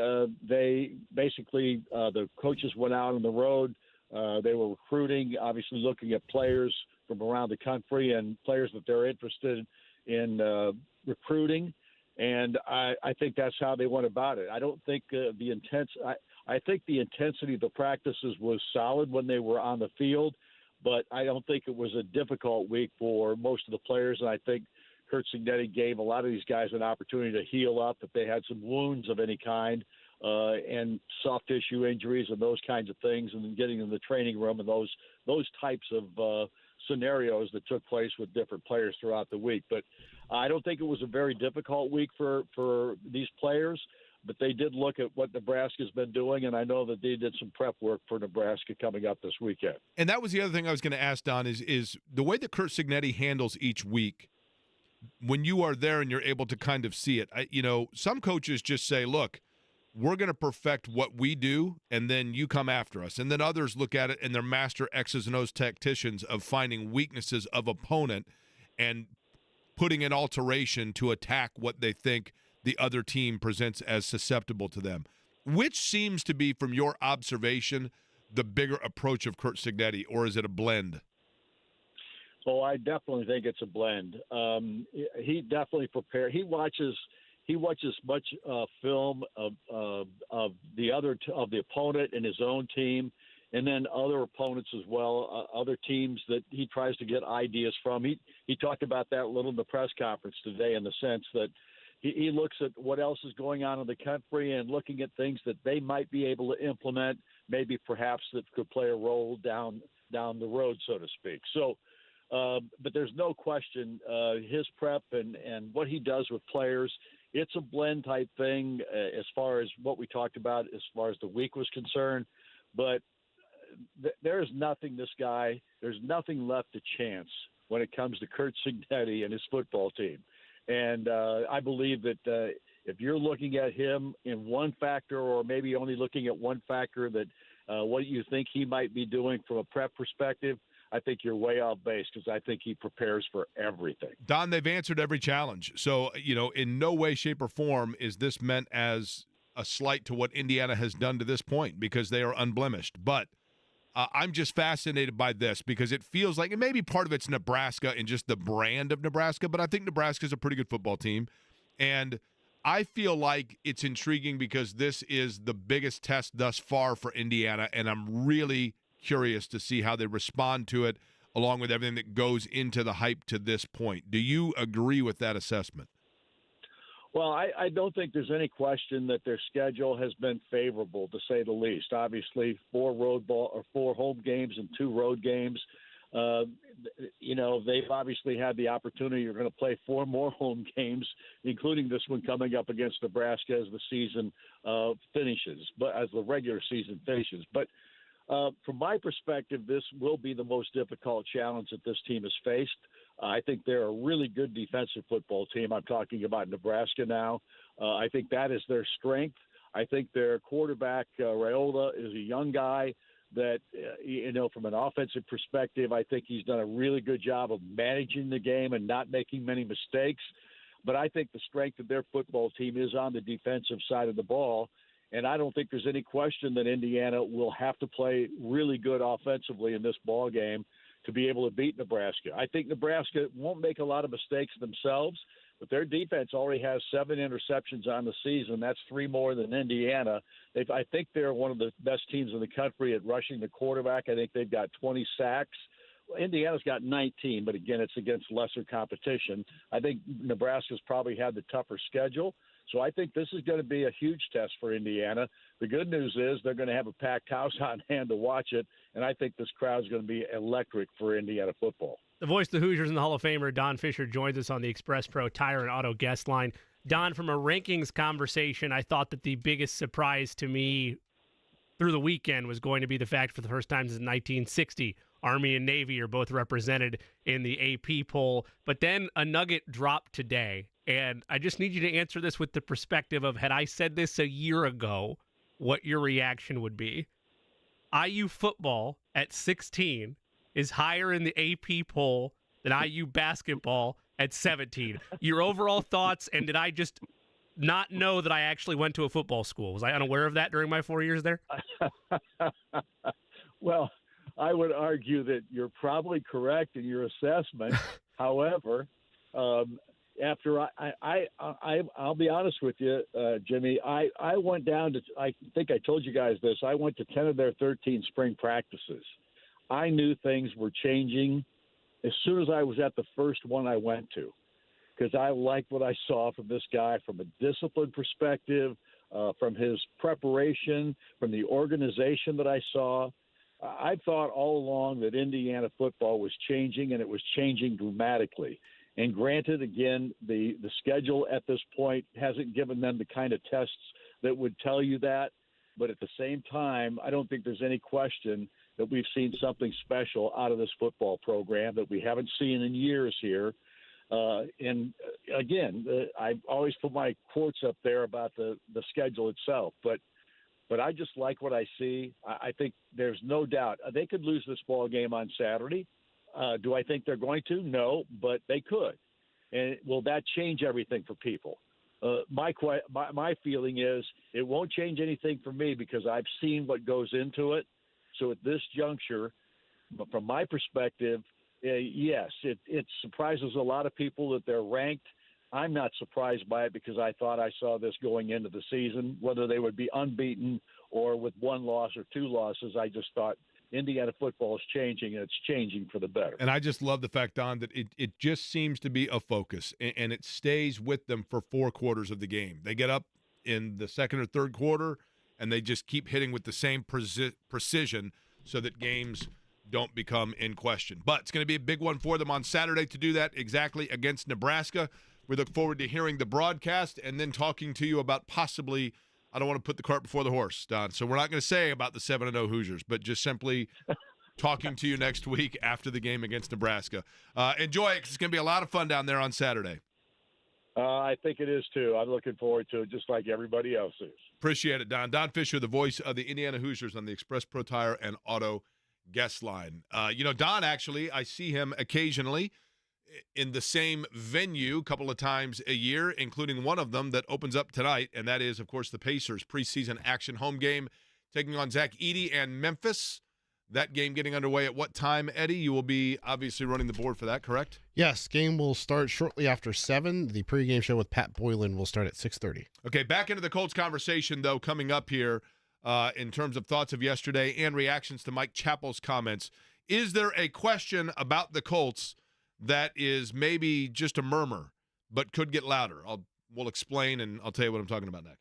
they basically, the coaches went out on the road. They were recruiting, obviously looking at players from around the country and players that they're interested in recruiting. And I think that's how they went about it. I don't think I think the intensity of the practices was solid when they were on the field, but I don't think it was a difficult week for most of the players. And I think Curt Cignetti gave a lot of these guys an opportunity to heal up if they had some wounds of any kind and soft tissue injuries and those kinds of things, and then getting in the training room and those types of scenarios that took place with different players throughout the week. But I don't think it was a very difficult week for these players, but they did look at what Nebraska's been doing, and I know that they did some prep work for Nebraska coming up this weekend. And that was the other thing I was going to ask, Don, is the way that Curt Cignetti handles each week. When you are there and you're able to kind of see it, some coaches just say, look, we're going to perfect what we do, and then you come after us. And then others look at it, and they're master X's and O's tacticians of finding weaknesses of opponent and putting an alteration to attack what they think the other team presents as susceptible to them. Which seems to be, from your observation, the bigger approach of Curt Cignetti, or is it a blend? Oh, I definitely think it's a blend. He definitely prepared. He watches much film of the opponent and his own team, and then other opponents as well, other teams that he tries to get ideas from. He talked about that a little in the press conference today, in the sense that he looks at what else is going on in the country and looking at things that they might be able to implement, maybe perhaps that could play a role down the road, so to speak. So. But there's no question his prep and what he does with players, it's a blend type thing as far as what we talked about as far as the week was concerned. But there's nothing left to chance when it comes to Curt Cignetti and his football team. And I believe that if you're looking at him in one factor, or maybe only looking at one factor, that what you think he might be doing from a prep perspective, I think you're way off base, because I think he prepares for everything. Don, they've answered every challenge. So, in no way, shape, or form is this meant as a slight to what Indiana has done to this point, because they are unblemished. But I'm just fascinated by this, because it feels like, and maybe part of it's Nebraska and just the brand of Nebraska, but I think Nebraska's a pretty good football team. And I feel like it's intriguing because this is the biggest test thus far for Indiana, and I'm really curious to see how they respond to it, along with everything that goes into the hype to this point. Do you agree with that assessment? Well, I don't think there's any question that their schedule has been favorable, to say the least. Obviously, 4 home games and 2 road games. They've obviously had the opportunity. You're going to play 4 more home games, including this one coming up against Nebraska as the season finishes, but as the regular season finishes. But from my perspective, this will be the most difficult challenge that this team has faced. I think they're a really good defensive football team. I'm talking about Nebraska now. I think that is their strength. I think their quarterback, Raiola, is a young guy that, from an offensive perspective, I think he's done a really good job of managing the game and not making many mistakes. But I think the strength of their football team is on the defensive side of the ball. And I don't think there's any question that Indiana will have to play really good offensively in this ball game to be able to beat Nebraska. I think Nebraska won't make a lot of mistakes themselves, but their defense already has 7 interceptions on the season. That's 3 more than Indiana. I think they're one of the best teams in the country at rushing the quarterback. I think they've got 20 sacks. Well, Indiana's got 19, but again, it's against lesser competition. I think Nebraska's probably had the tougher schedule. So I think this is going to be a huge test for Indiana. The good news is they're going to have a packed house on hand to watch it, and I think this crowd's going to be electric for Indiana football. The voice of the Hoosiers and the Hall of Famer, Don Fischer, joins us on the Express Pro Tire and Auto guest line. Don, from a rankings conversation, I thought that the biggest surprise to me through the weekend was going to be the fact for the first time since 1960, Army and Navy are both represented in the AP poll. But then a nugget dropped today, and I just need you to answer this with the perspective of, had I said this a year ago, what your reaction would be. IU football at 16 is higher in the AP poll than IU basketball at 17. Your overall thoughts, and did I just not know that I actually went to a football school? Was I unaware of that during my 4 years there? Well, I would argue that you're probably correct in your assessment. However, after I'll be honest with you, Jimmy, I went down to, I think I told you guys this, I went to 10 of their 13 spring practices. I knew things were changing as soon as I was at the first one I went to, because I liked what I saw from this guy from a discipline perspective, from his preparation, from the organization that I saw. I thought all along that Indiana football was changing, and it was changing dramatically. And granted, again, the schedule at this point hasn't given them the kind of tests that would tell you that. But at the same time, I don't think there's any question that we've seen something special out of this football program that we haven't seen in years here. And again, I always put my quotes up there about the schedule itself. But I just like what I see. I think there's no doubt they could lose this ball game on Saturday. Do I think they're going to? No, but they could. And will that change everything for people? My feeling is it won't change anything for me because I've seen what goes into it. So at this juncture, from my perspective, yes, it surprises a lot of people that they're ranked. I'm not surprised by it because I thought I saw this going into the season, whether they would be unbeaten or with 1 loss or 2 losses. I just thought Indiana football is changing, and it's changing for the better. And I just love the fact, Don, that it just seems to be a focus, and it stays with them for 4 quarters of the game. They get up in the second or third quarter, and they just keep hitting with the same precision so that games don't become in question. But it's going to be a big one for them on Saturday to do that exactly against Nebraska. We look forward to hearing the broadcast and then talking to you about possibly – I don't want to put the cart before the horse, Don. So we're not going to say about the 7-0 Hoosiers, but just simply talking to you next week after the game against Nebraska. Enjoy it because it's going to be a lot of fun down there on Saturday. I think it is, too. I'm looking forward to it just like everybody else is. Appreciate it, Don. Don Fischer, the voice of the Indiana Hoosiers on the Express Pro Tire and Auto guest line. Don, actually, I see him occasionally in the same venue a couple of times a year, including one of them that opens up tonight, and that is, of course, the Pacers preseason action home game taking on Zach Edey and Memphis. That game getting underway at what time, Eddie? You will be obviously running the board for that, correct? Yes, game will start shortly after 7. The pregame show with Pat Boylan will start at 6:30. Okay, back into the Colts conversation, though, coming up here in terms of thoughts of yesterday and reactions to Mike Chappell's comments. Is there a question about the Colts that is maybe just a murmur, but could get louder? We'll explain, and I'll tell you what I'm talking about next.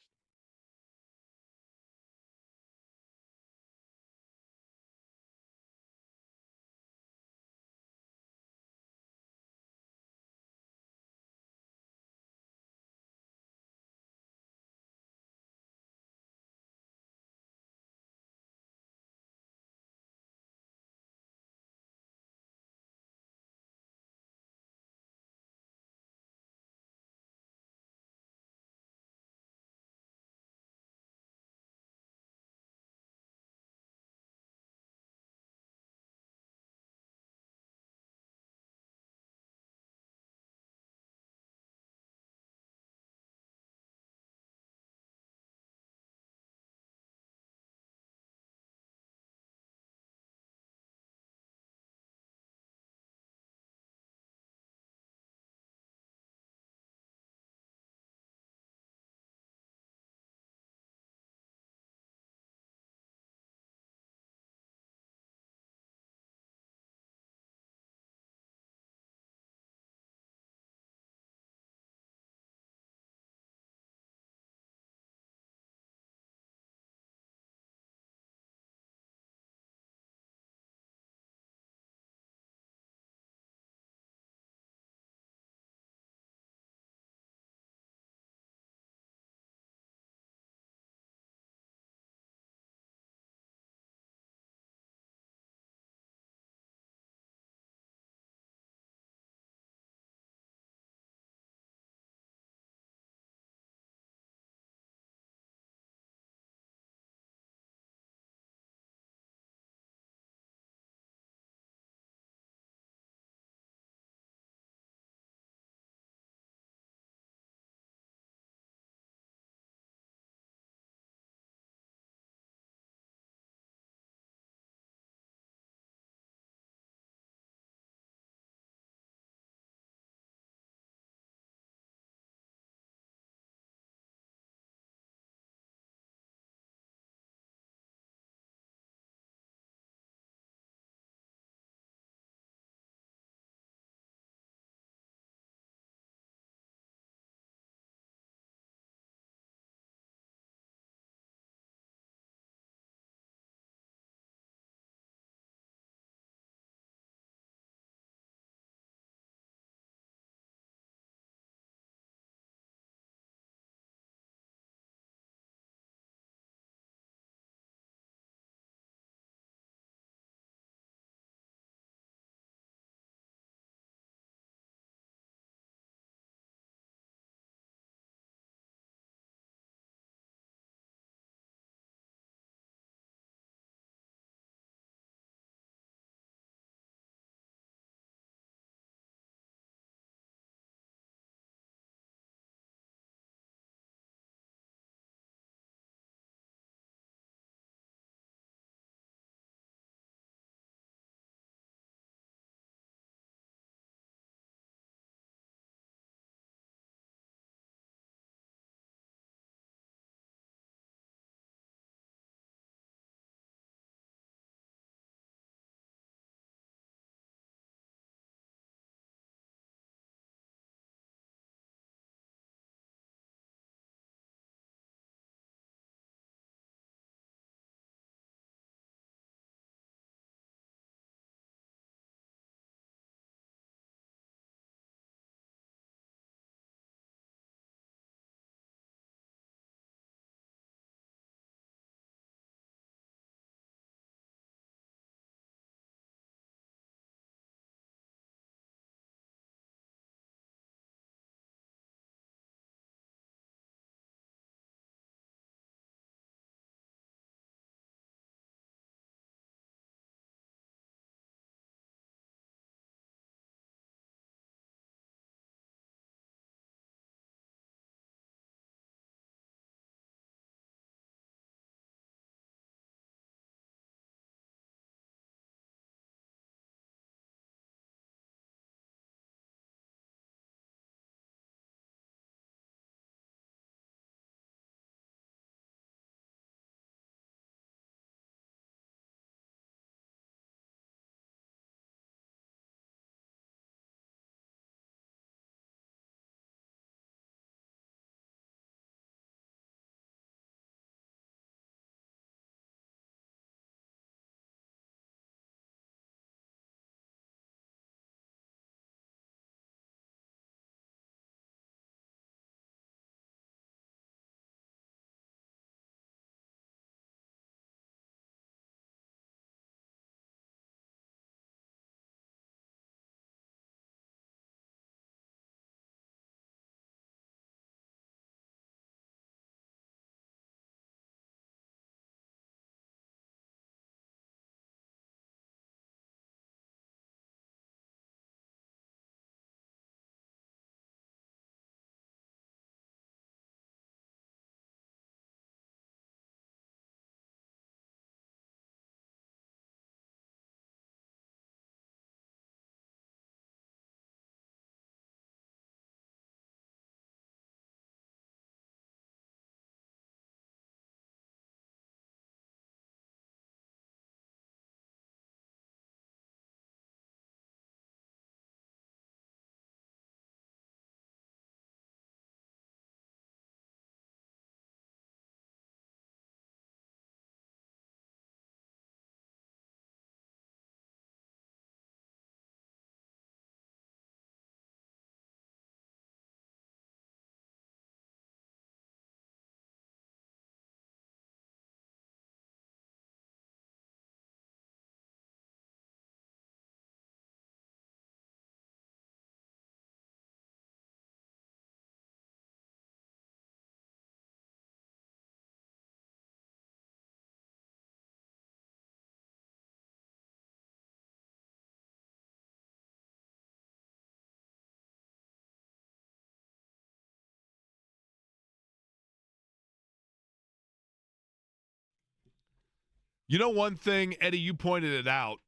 You know one thing, Eddie, you pointed it out,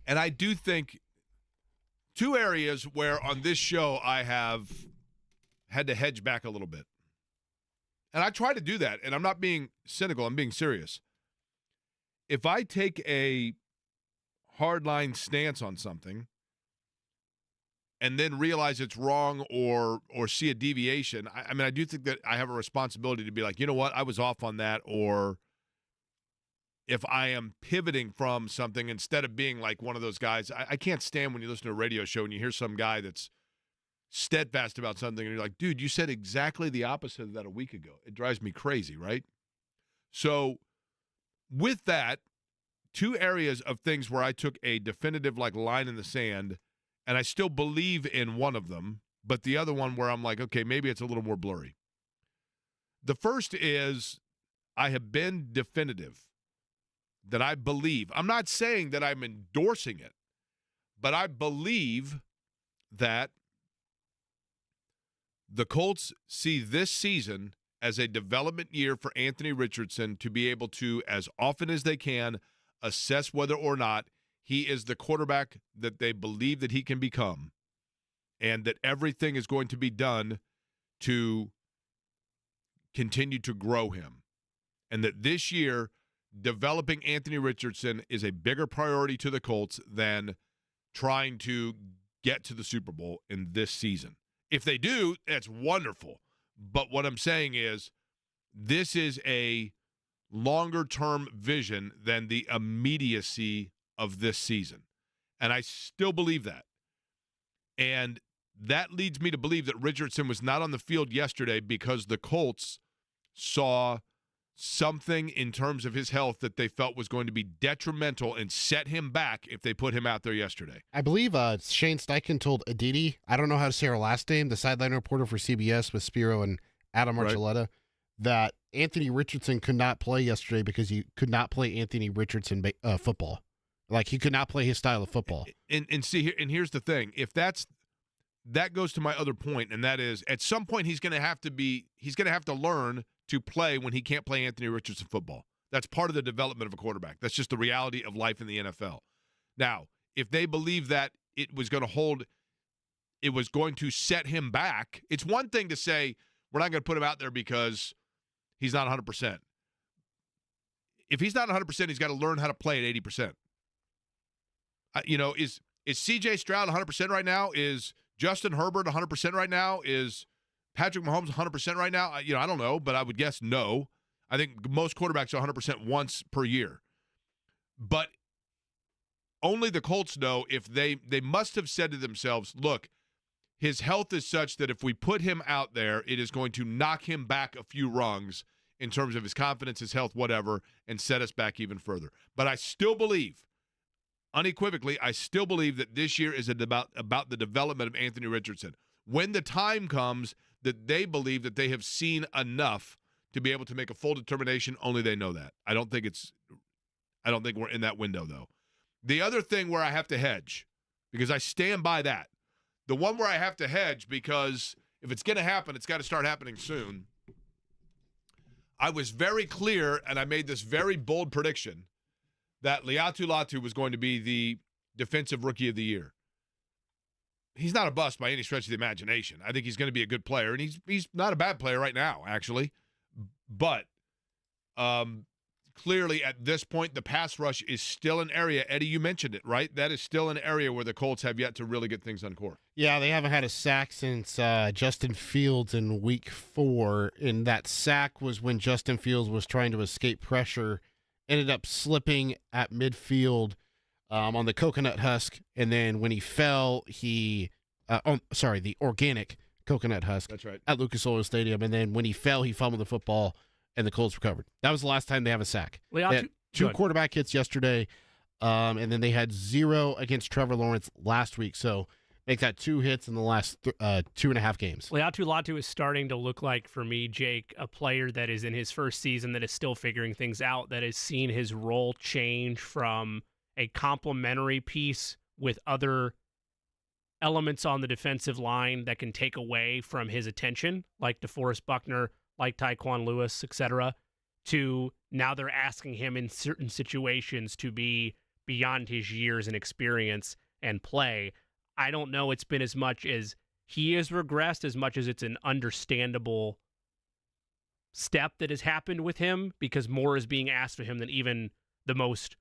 and I do think two areas where on this show I have had to hedge back a little bit. And I try to do that, and I'm not being cynical, I'm being serious. If I take a hardline stance on something and then realize it's wrong or see a deviation, I mean, I do think that I have a responsibility to be like, you know what, I was off on that, or if I am pivoting from something instead of being like one of those guys. I can't stand when you listen to a radio show and you hear some guy that's steadfast about something and you're like, dude, you said exactly the opposite of that a week ago. It drives me crazy, right? So with that, two areas of things where I took a definitive like line in the sand, and I still believe in one of them, but the other one where I'm like, okay, maybe it's a little more blurry. The first is I have been definitive that I believe. I'm not saying that I'm endorsing it, but I believe that the Colts see this season as a development year for Anthony Richardson to be able to, as often as they can, assess whether or not he is the quarterback that they believe that he can become, and that everything is going to be done to continue to grow him. And that this year, developing Anthony Richardson is a bigger priority to the Colts than trying to get to the Super Bowl in this season. If they do, that's wonderful. But what I'm saying is this is a longer-term vision than the immediacy of this season. And I still believe that. And that leads me to believe that Richardson was not on the field yesterday because the Colts saw something in terms of his health that they felt was going to be detrimental and set him back if they put him out there yesterday. I believe Shane Steichen told Aditi, I don't know how to say her last name, the sideline reporter for CBS with Spiro and Adam Archuleta, that Anthony Richardson could not play yesterday because he could not play Anthony Richardson football. Like, he could not play his style of football. And see here, and here's the thing. If that goes to my other point, and that is at some point he's going to have to learn to play when he can't play Anthony Richardson football. That's part of the development of a quarterback. That's just the reality of life in the NFL. Now, if they believe that it was going to set him back, it's one thing to say, we're not going to put him out there because he's not 100%. If he's not 100%, he's got to learn how to play at 80%. Is C.J. Stroud 100% right now? Is Justin Herbert 100% right now? Is Patrick Mahomes 100% right now? I don't know, but I would guess no. I think most quarterbacks are 100% once per year. But only the Colts know if they must have said to themselves, look, his health is such that if we put him out there, it is going to knock him back a few rungs in terms of his confidence, his health, whatever, and set us back even further. But I still believe, unequivocally, that this year is about the development of Anthony Richardson. When the time comes that they believe that they have seen enough to be able to make a full determination, only they know that. I don't think we're in that window, though. The other thing where I have to hedge, because I stand by that, the one where I have to hedge because if it's going to happen, it's got to start happening soon. I was very clear, and I made this very bold prediction, that Liatu Latu was going to be the Defensive Rookie of the Year. He's not a bust by any stretch of the imagination. I think he's going to be a good player, and he's not a bad player right now, actually. But clearly at this point, the pass rush is still an area. Eddie, you mentioned it, right? That is still an area where the Colts have yet to really get things on court. Yeah, they haven't had a sack since Justin Fields in Week 4, and that sack was when Justin Fields was trying to escape pressure, ended up slipping at midfield on the coconut husk, and then when he fell, the organic coconut husk. That's right. At Lucas Oil Stadium, and then when he fell, he fumbled the football, and the Colts recovered. That was the last time they have a sack. They had 2 quarterback hits yesterday, and then they had 0 against Trevor Lawrence last week, so make that 2 hits in the last 2.5 games. Liatu Latu is starting to look like, for me, Jake, a player that is in his first season that is still figuring things out, that has seen his role change from a complementary piece with other elements on the defensive line that can take away from his attention, like DeForest Buckner, like Tyquan Lewis, etc., to now they're asking him in certain situations to be beyond his years and experience and play. I don't know it's been as much as he has regressed as much as it's an understandable step that has happened with him because more is being asked of him than even the most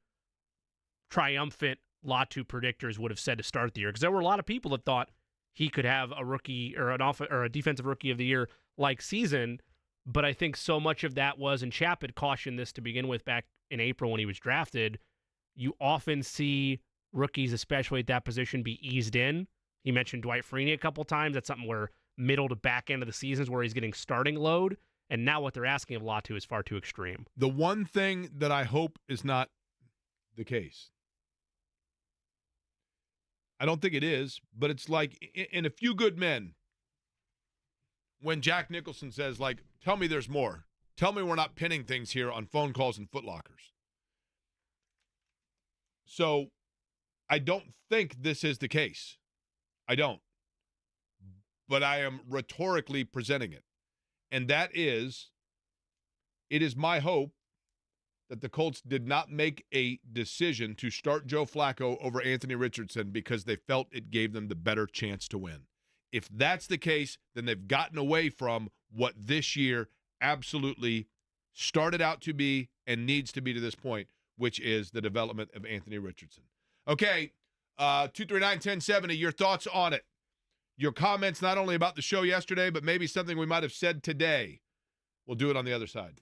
triumphant Latu predictors would have said to start the year. Because there were a lot of people that thought he could have a rookie or a defensive rookie of the year like season. But I think so much of that was, and Chapp had cautioned this to begin with back in April when he was drafted, you often see rookies, especially at that position, be eased in. He mentioned Dwight Freeney a couple times. That's something where middle to back end of the seasons where he's getting starting load. And now what they're asking of Latu is far too extreme. The one thing that I hope is not the case, I don't think it is, but it's like in A Few Good Men, when Jack Nicholson says, like, tell me there's more. Tell me we're not pinning things here on phone calls and footlockers. So I don't think this is the case. I don't. But I am rhetorically presenting it. And that is, it is my hope that the Colts did not make a decision to start Joe Flacco over Anthony Richardson because they felt it gave them the better chance to win. If that's the case, then they've gotten away from what this year absolutely started out to be and needs to be to this point, which is the development of Anthony Richardson. Okay, 239-1070, your thoughts on it. Your comments not only about the show yesterday, but maybe something we might have said today. We'll do it on the other side.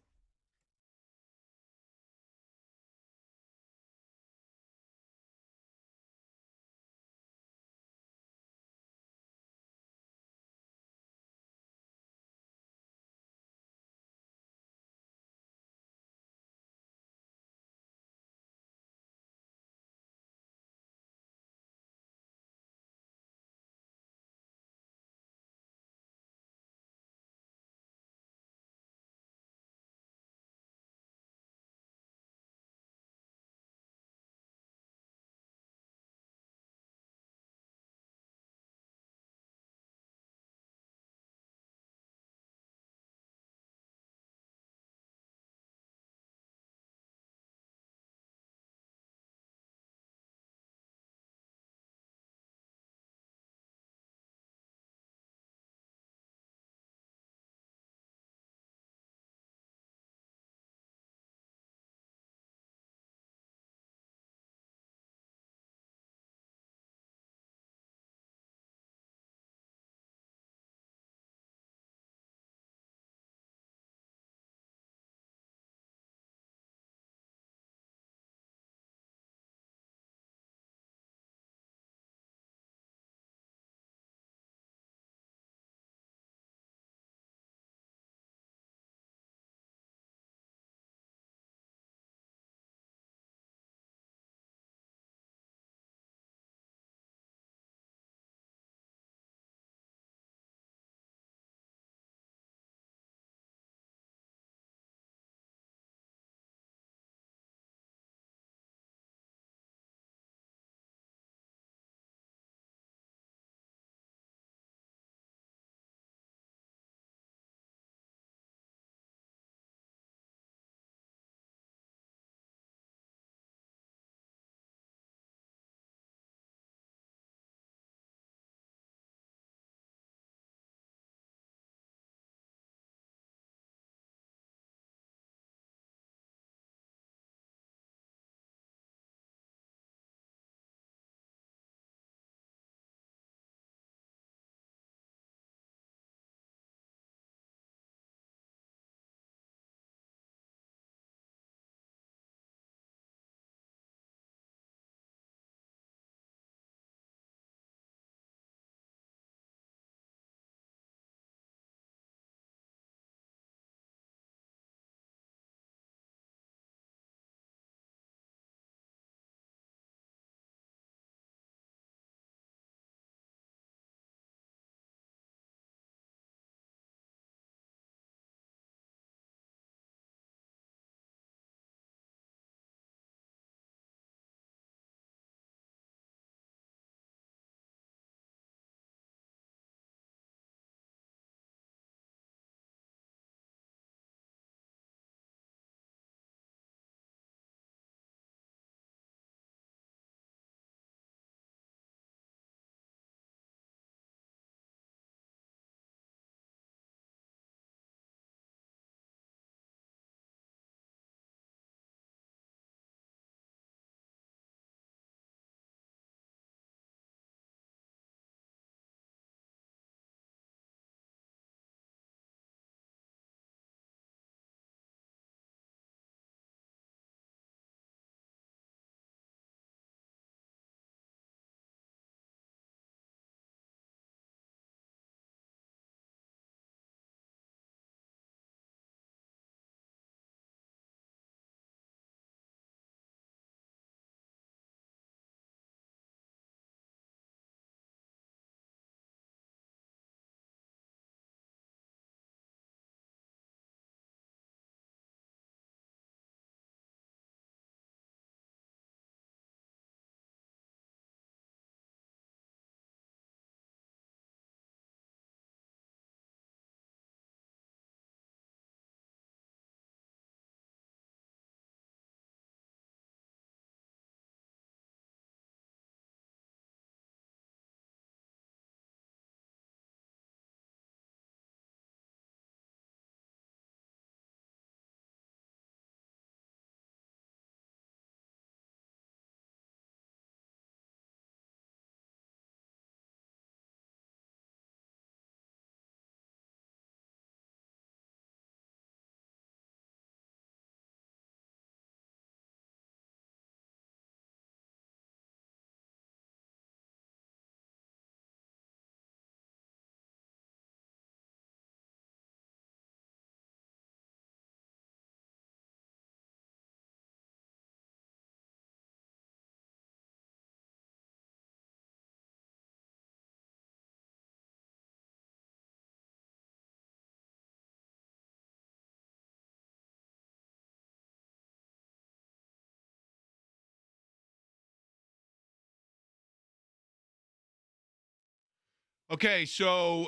Okay, so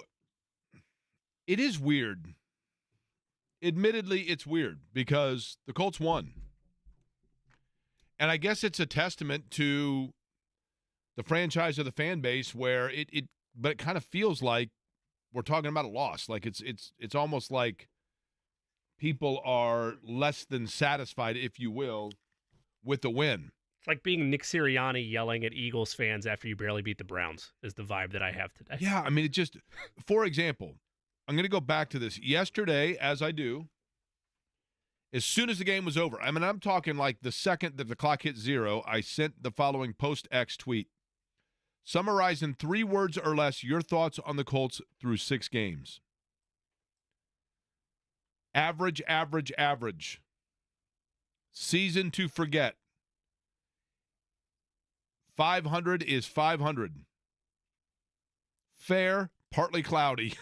it is weird. Admittedly, it's weird because the Colts won. And I guess it's a testament to the franchise of the fan base where but it kind of feels like we're talking about a loss. Like it's almost like people are less than satisfied, if you will, with the win. It's like being Nick Sirianni yelling at Eagles fans after you barely beat the Browns is the vibe that I have today. Yeah, I mean, for example, I'm going to go back to this. Yesterday, as I do, as soon as the game was over, I mean, I'm talking like the second that the clock hit 0, I sent the following post-X tweet. Summarize in 3 words or less your thoughts on the Colts through 6 games. Average, average, average. Season to forget. 500 is 500. Fair, partly cloudy.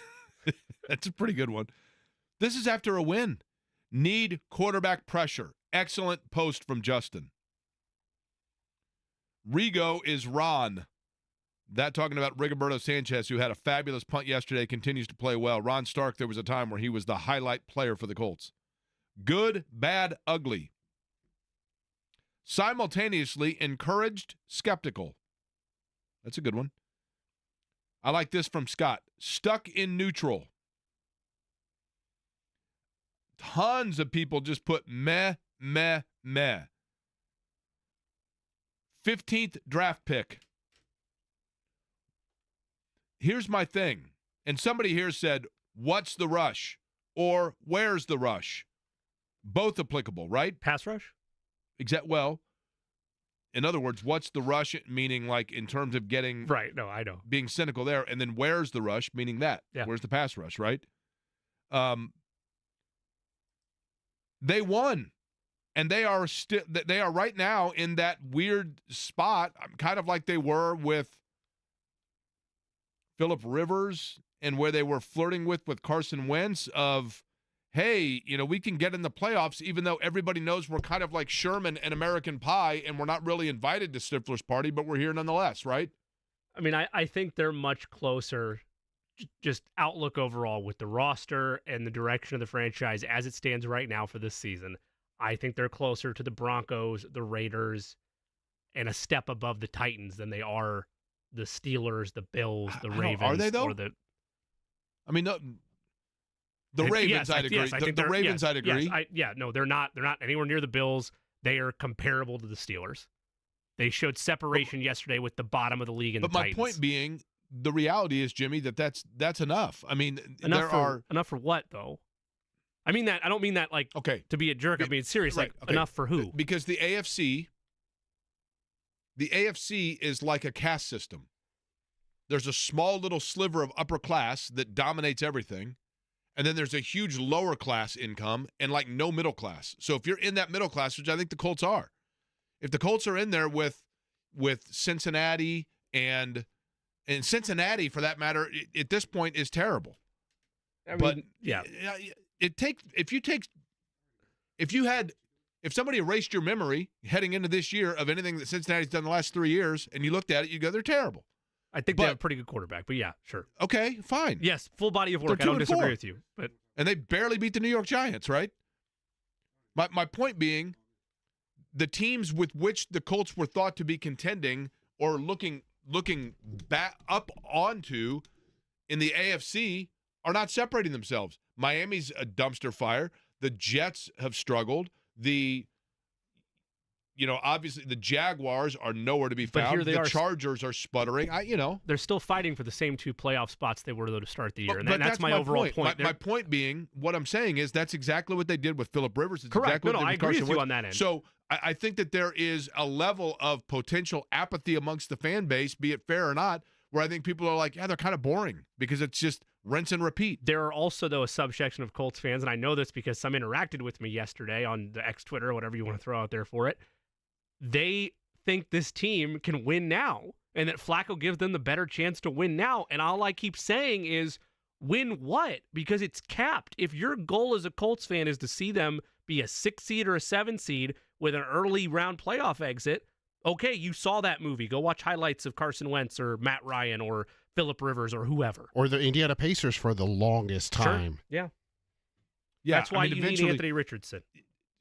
That's a pretty good one. This is after a win. Need quarterback pressure. Excellent post from Justin. Rigo is Ron. That talking about Rigoberto Sanchez, who had a fabulous punt yesterday, continues to play well. Ron Stark, there was a time where he was the highlight player for the Colts. Good, bad, ugly. Simultaneously encouraged, skeptical. That's a good one. I like this from Scott. Stuck in neutral. Tons of people just put meh, meh, meh. 15th draft pick. Here's my thing. And somebody here said, what's the rush? Or where's the rush? Both applicable, right? Pass rush? Well, in other words, what's the rush? Meaning like in terms of getting... Right, no, I know. Being cynical there. And then where's the rush? Meaning that. Yeah. Where's the pass rush, right? They won. And they are right now in that weird spot, kind of like they were with Phillip Rivers and where they were flirting with Carson Wentz of, hey, we can get in the playoffs even though everybody knows we're kind of like Sherman and American Pie and we're not really invited to Stifler's party, but we're here nonetheless, right? I mean, I think they're much closer, just outlook overall with the roster and the direction of the franchise as it stands right now for this season. I think they're closer to the Broncos, the Raiders, and a step above the Titans than they are the Steelers, the Bills, the Ravens. Are they, though? I mean, the Ravens, yes, I'd agree. Yes, I think the Ravens, I'd agree. Yes, no, they're not anywhere near the Bills. They are comparable to the Steelers. They showed separation yesterday with the bottom of the league and the Titans. But my point being, the reality is, Jimmy, that's enough. I mean, enough for what, though? I mean that. I don't mean that like to be a jerk. I mean it's serious. Right, like enough for who? Because the AFC is like a caste system. There's a small little sliver of upper class that dominates everything, and then there's a huge lower class income and like no middle class. So if you're in that middle class, which I think the Colts are, if the Colts are in there with Cincinnati and Cincinnati for that matter, at this point is terrible. I mean, If somebody erased your memory heading into this year of anything that Cincinnati's done the last 3 years, and you looked at it, you go, they're terrible. I think they have a pretty good quarterback, but yeah, sure. Okay, fine. Yes, full body of work. I don't disagree with you, and they barely beat the New York Giants, right? My point being, the teams with which the Colts were thought to be contending or looking back up onto in the AFC are not separating themselves. Miami's a dumpster fire. The Jets have struggled. Obviously the Jaguars are nowhere to be found. But here they the Chargers are sputtering. They're still fighting for the same 2 playoff spots they were though to start the year, and that's my overall point. My point being, what I'm saying is that's exactly what they did with Phillip Rivers. It's correct. Exactly I agree with you on that end. So I think that there is a level of potential apathy amongst the fan base, be it fair or not, where I think people are like, yeah, they're kind of boring because it's just rinse and repeat. There are also, though, a subsection of Colts fans, and I know this because some interacted with me yesterday on the X Twitter or whatever you want to throw out there for it. They think this team can win now and that Flacco gives them the better chance to win now. And all I keep saying is, win what? Because it's capped. If your goal as a Colts fan is to see them be a 6 seed or a 7 seed with an early round playoff exit, okay, you saw that movie. Go watch highlights of Carson Wentz or Matt Ryan or Phillip Rivers or whoever. Or the Indiana Pacers for the longest time. Sure. Yeah, That's why you need Anthony Richardson.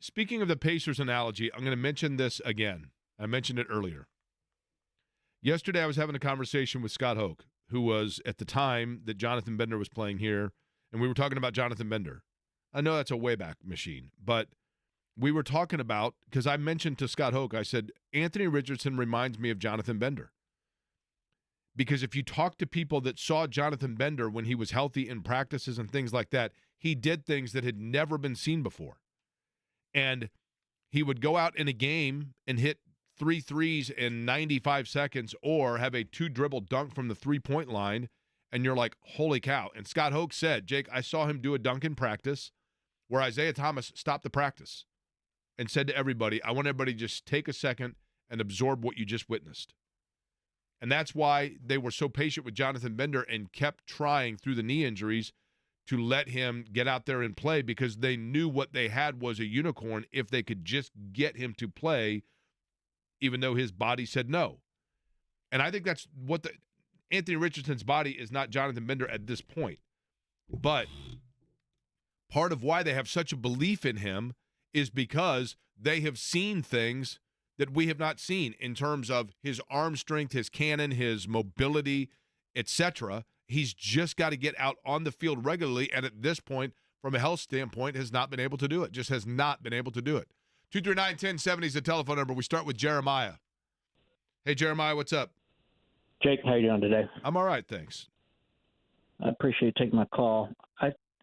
Speaking of the Pacers analogy, I'm going to mention this again. I mentioned it earlier. Yesterday, I was having a conversation with Scott Hoke, who was at the time that Jonathan Bender was playing here, and we were talking about Jonathan Bender. I know that's a way back machine, but we were talking about, because I mentioned to Scott Hoke, I said, Anthony Richardson reminds me of Jonathan Bender. Because if you talk to people that saw Jonathan Bender when he was healthy in practices and things like that, he did things that had never been seen before. And he would go out in a game and hit 3 threes in 95 seconds or have a 2-dribble dunk from the three-point line, and you're like, holy cow. And Scott Hoke said, Jake, I saw him do a dunk in practice where Isaiah Thomas stopped the practice and said to everybody, I want everybody to just take a second and absorb what you just witnessed. And that's why they were so patient with Jonathan Bender and kept trying through the knee injuries to let him get out there and play, because they knew what they had was a unicorn if they could just get him to play, even though his body said no. And I think that's what Anthony Richardson's body is not Jonathan Bender at this point. But part of why they have such a belief in him is because they have seen things that we have not seen in terms of his arm strength, his cannon, his mobility, etc. He's just got to get out on the field regularly, and at this point, from a health standpoint, has not been able to do it. Just has not been able to do it. 239-1070 is the telephone number. We start with Jeremiah. Hey, Jeremiah, what's up? Jake, how you doing today? I'm all right, thanks. I appreciate you taking my call.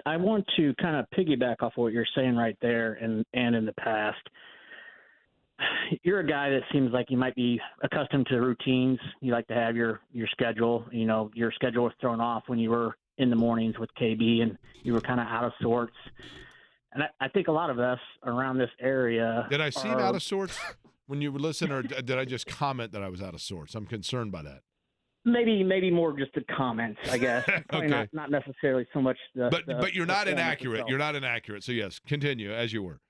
I want to kind of piggyback off what you're saying right there and in the past. You're a guy that seems like you might be accustomed to routines. You like to have your schedule. You know, your schedule was thrown off when you were in the mornings with KB, and you were kind of out of sorts. And I think a lot of us around this area. Did I seem out of sorts when you listen, or did I just comment that I was out of sorts? I'm concerned by that. Maybe more just the comments, I guess. Okay. Not necessarily so much the. But you're not inaccurate. You're not inaccurate. So yes, continue as you were.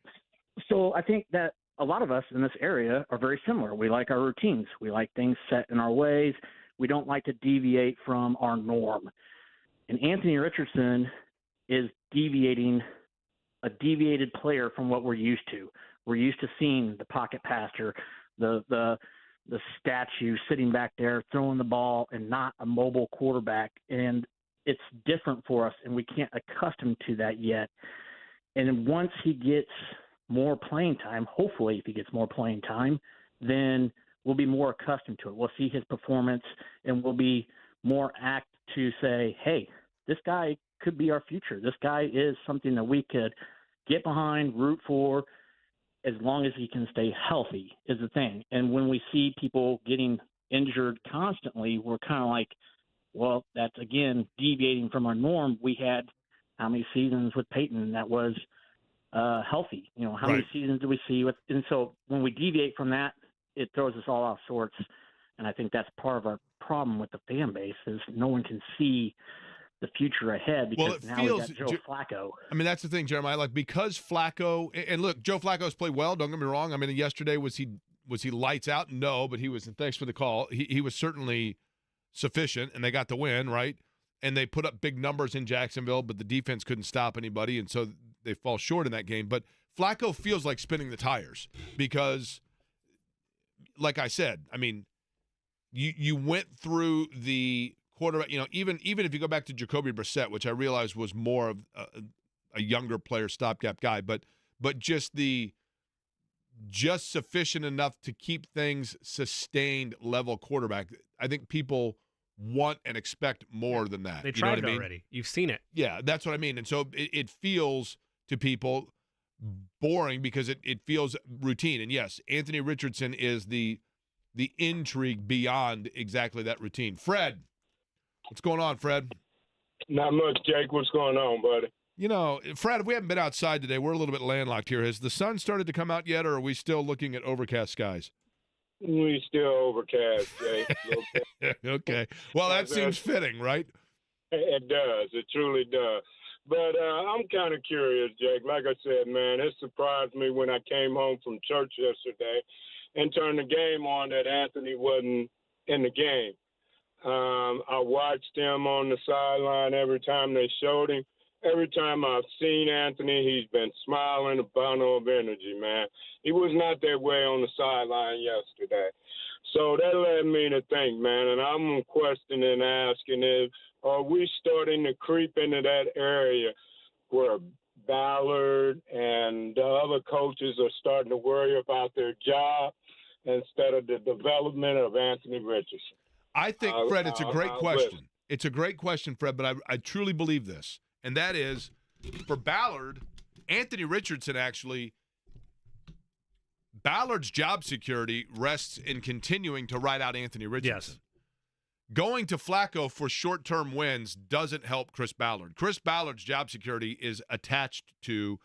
So I think that a lot of us in this area are very similar. We like our routines. We like things set in our ways. We don't like to deviate from our norm. And Anthony Richardson is a deviated player from what we're used to. We're used to seeing the pocket passer, the statue sitting back there throwing the ball, and not a mobile quarterback. And it's different for us, and we can't accustom to that yet. And once he gets more playing time, hopefully if he gets more playing time, then we'll be more accustomed to it. We'll see his performance, and we'll be more apt to say, hey, this guy could be our future. This guy is something that we could get behind, root for, as long as he can stay healthy is the thing. And when we see people getting injured constantly, we're kind of like, well, that's, again, deviating from our norm. We had how many seasons with Peyton that was healthy? You know, how many seasons do we see with? And so when we deviate from that, it throws us all off sorts. And I think that's part of our problem with the fan base is no one can see the future ahead because now we got Joe Flacco. I mean, that's the thing, Jeremiah. Like, because Flacco, and look, Joe Flacco's played well. Don't get me wrong. I mean, yesterday was he lights out? No, but he was. And thanks for the call. He was certainly sufficient, and they got the win, right? And they put up big numbers in Jacksonville, but the defense couldn't stop anybody, and so they fall short in that game. But Flacco feels like spinning the tires because, like I said, I mean, you went through the quarterback, you know, even if you go back to Jacoby Brissett, which I realized was more of a younger player, stopgap guy, but just sufficient enough to keep things sustained level quarterback. I think people want and expect more than that. They tried it already. You've seen it. Yeah, that's what I mean. And so it feels to people boring because it feels routine. And yes, Anthony Richardson is the intrigue beyond exactly that routine. Fred. What's going on, Fred? Not much, Jake. What's going on, buddy? You know, Fred, we haven't been outside today. We're a little bit landlocked here. Has the sun started to come out yet, or are we still looking at overcast skies? We still overcast, Jake. Okay. Well, that seems fitting, right? It does. It truly does. But I'm kind of curious, Jake. Like I said, man, it surprised me when I came home from church yesterday and turned the game on that Anthony wasn't in the game. I watched him on the sideline every time they showed him. Every time I've seen Anthony, he's been smiling, a bundle of energy, man. He was not that way on the sideline yesterday. So that led me to think, man, and I'm questioning, asking if, are we starting to creep into that area where Ballard and the other coaches are starting to worry about their job instead of the development of Anthony Richardson? I think, Fred, it's a great question. It's a great question, Fred, but I truly believe this. And that is, for Ballard, Anthony Richardson actually, Ballard's job security rests in continuing to ride out Anthony Richardson. Yes. Going to Flacco for short-term wins doesn't help Chris Ballard. Chris Ballard's job security is attached to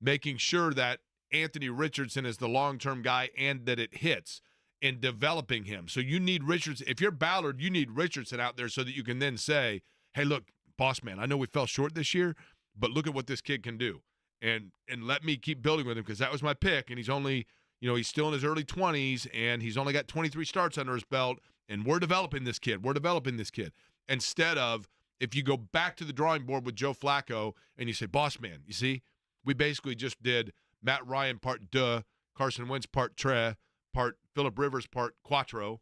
making sure that Anthony Richardson is the long-term guy and that it hits in developing him. So you need Richardson. If you're Ballard, you need Richardson out there so that you can then say, hey, look, boss man, I know we fell short this year, but look at what this kid can do. And let me keep building with him because that was my pick, and he's only, he's still in his early 20s, and he's only got 23 starts under his belt, and we're developing this kid. We're developing this kid. Instead of, if you go back to the drawing board with Joe Flacco and you say, boss man, you see, we basically just did Matt Ryan part deux, Carson Wentz part tres, part Phillip Rivers part quattro,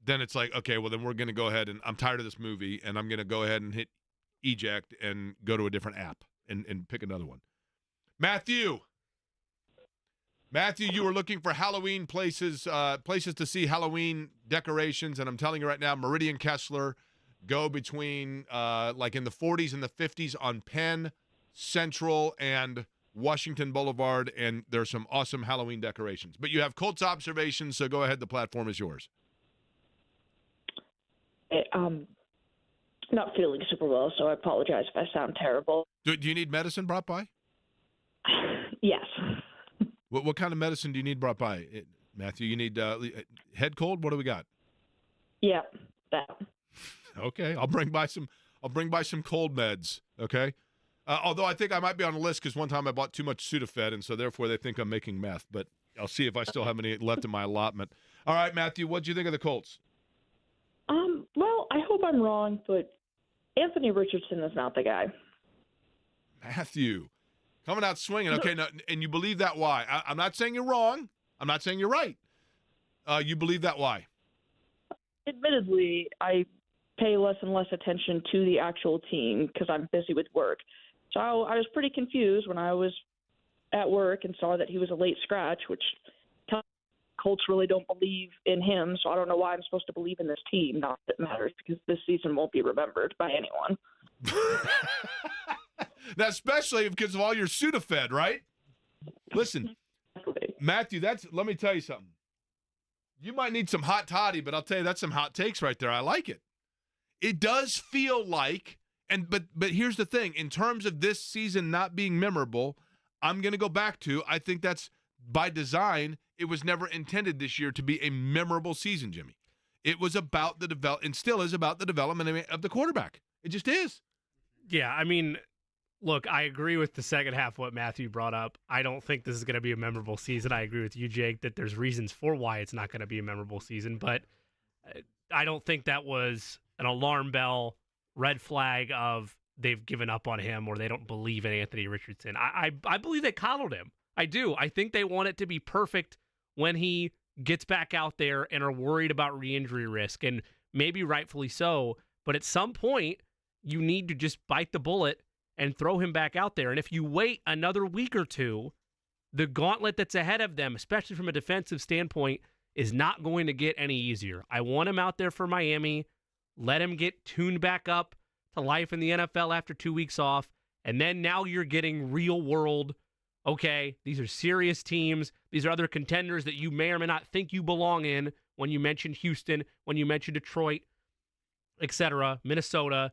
then it's like, okay, well, then we're going to go ahead and I'm tired of this movie, and I'm going to go ahead and hit eject and go to a different app and pick another one. Matthew, you were looking for Halloween places to see Halloween decorations, and I'm telling you right now, Meridian Kessler go between like in the 40s and the 50s on Penn, Central, and Washington Boulevard, and there's some awesome Halloween decorations. But you have Colts observations, so go ahead. The platform is yours. Not feeling super well, so I apologize if I sound terrible. Do you need medicine brought by? Yes. What kind of medicine do you need brought by, Matthew? You need head cold? What do we got? Yeah, that. Okay, I'll bring by some cold meds. Okay. Although I think I might be on the list because one time I bought too much Sudafed, and so therefore they think I'm making meth. But I'll see if I still have any left in my allotment. All right, Matthew, what do you think of the Colts? Well, I hope I'm wrong, but Anthony Richardson is not the guy. Matthew, coming out swinging. Okay, now, and you believe that why? I'm not saying you're wrong. I'm not saying you're right. You believe that why? Admittedly, I pay less and less attention to the actual team because I'm busy with work. So I was pretty confused when I was at work and saw that he was a late scratch, which tells me Colts really don't believe in him. So I don't know why I'm supposed to believe in this team. Not that it matters because this season won't be remembered by anyone. Now, especially because of all your Sudafed, right? Listen, Matthew, let me tell you something. You might need some hot toddy, but I'll tell you that's some hot takes right there. I like it. It does feel like, but here's the thing. In terms of this season not being memorable, I'm going to go back to, I think that's by design. It was never intended this year to be a memorable season, Jimmy. It was about the and still is about the development of the quarterback. It just is. Yeah, I mean, look, I agree with the second half what Matthew brought up. I don't think this is going to be a memorable season. I agree with you, Jake, that there's reasons for why it's not going to be a memorable season, but I don't think that was an alarm bell, red flag of they've given up on him or they don't believe in Anthony Richardson. I believe they coddled him. I do. I think they want it to be perfect when he gets back out there and are worried about re-injury risk, and maybe rightfully so, but at some point, you need to just bite the bullet and throw him back out there. And if you wait another week or two, the gauntlet that's ahead of them, especially from a defensive standpoint, is not going to get any easier. I want him out there for Miami. Let him get tuned back up to life in the NFL after 2 weeks off. And then now you're getting real world. Okay, these are serious teams. These are other contenders that you may or may not think you belong in when you mention Houston, when you mention Detroit, etc., Minnesota.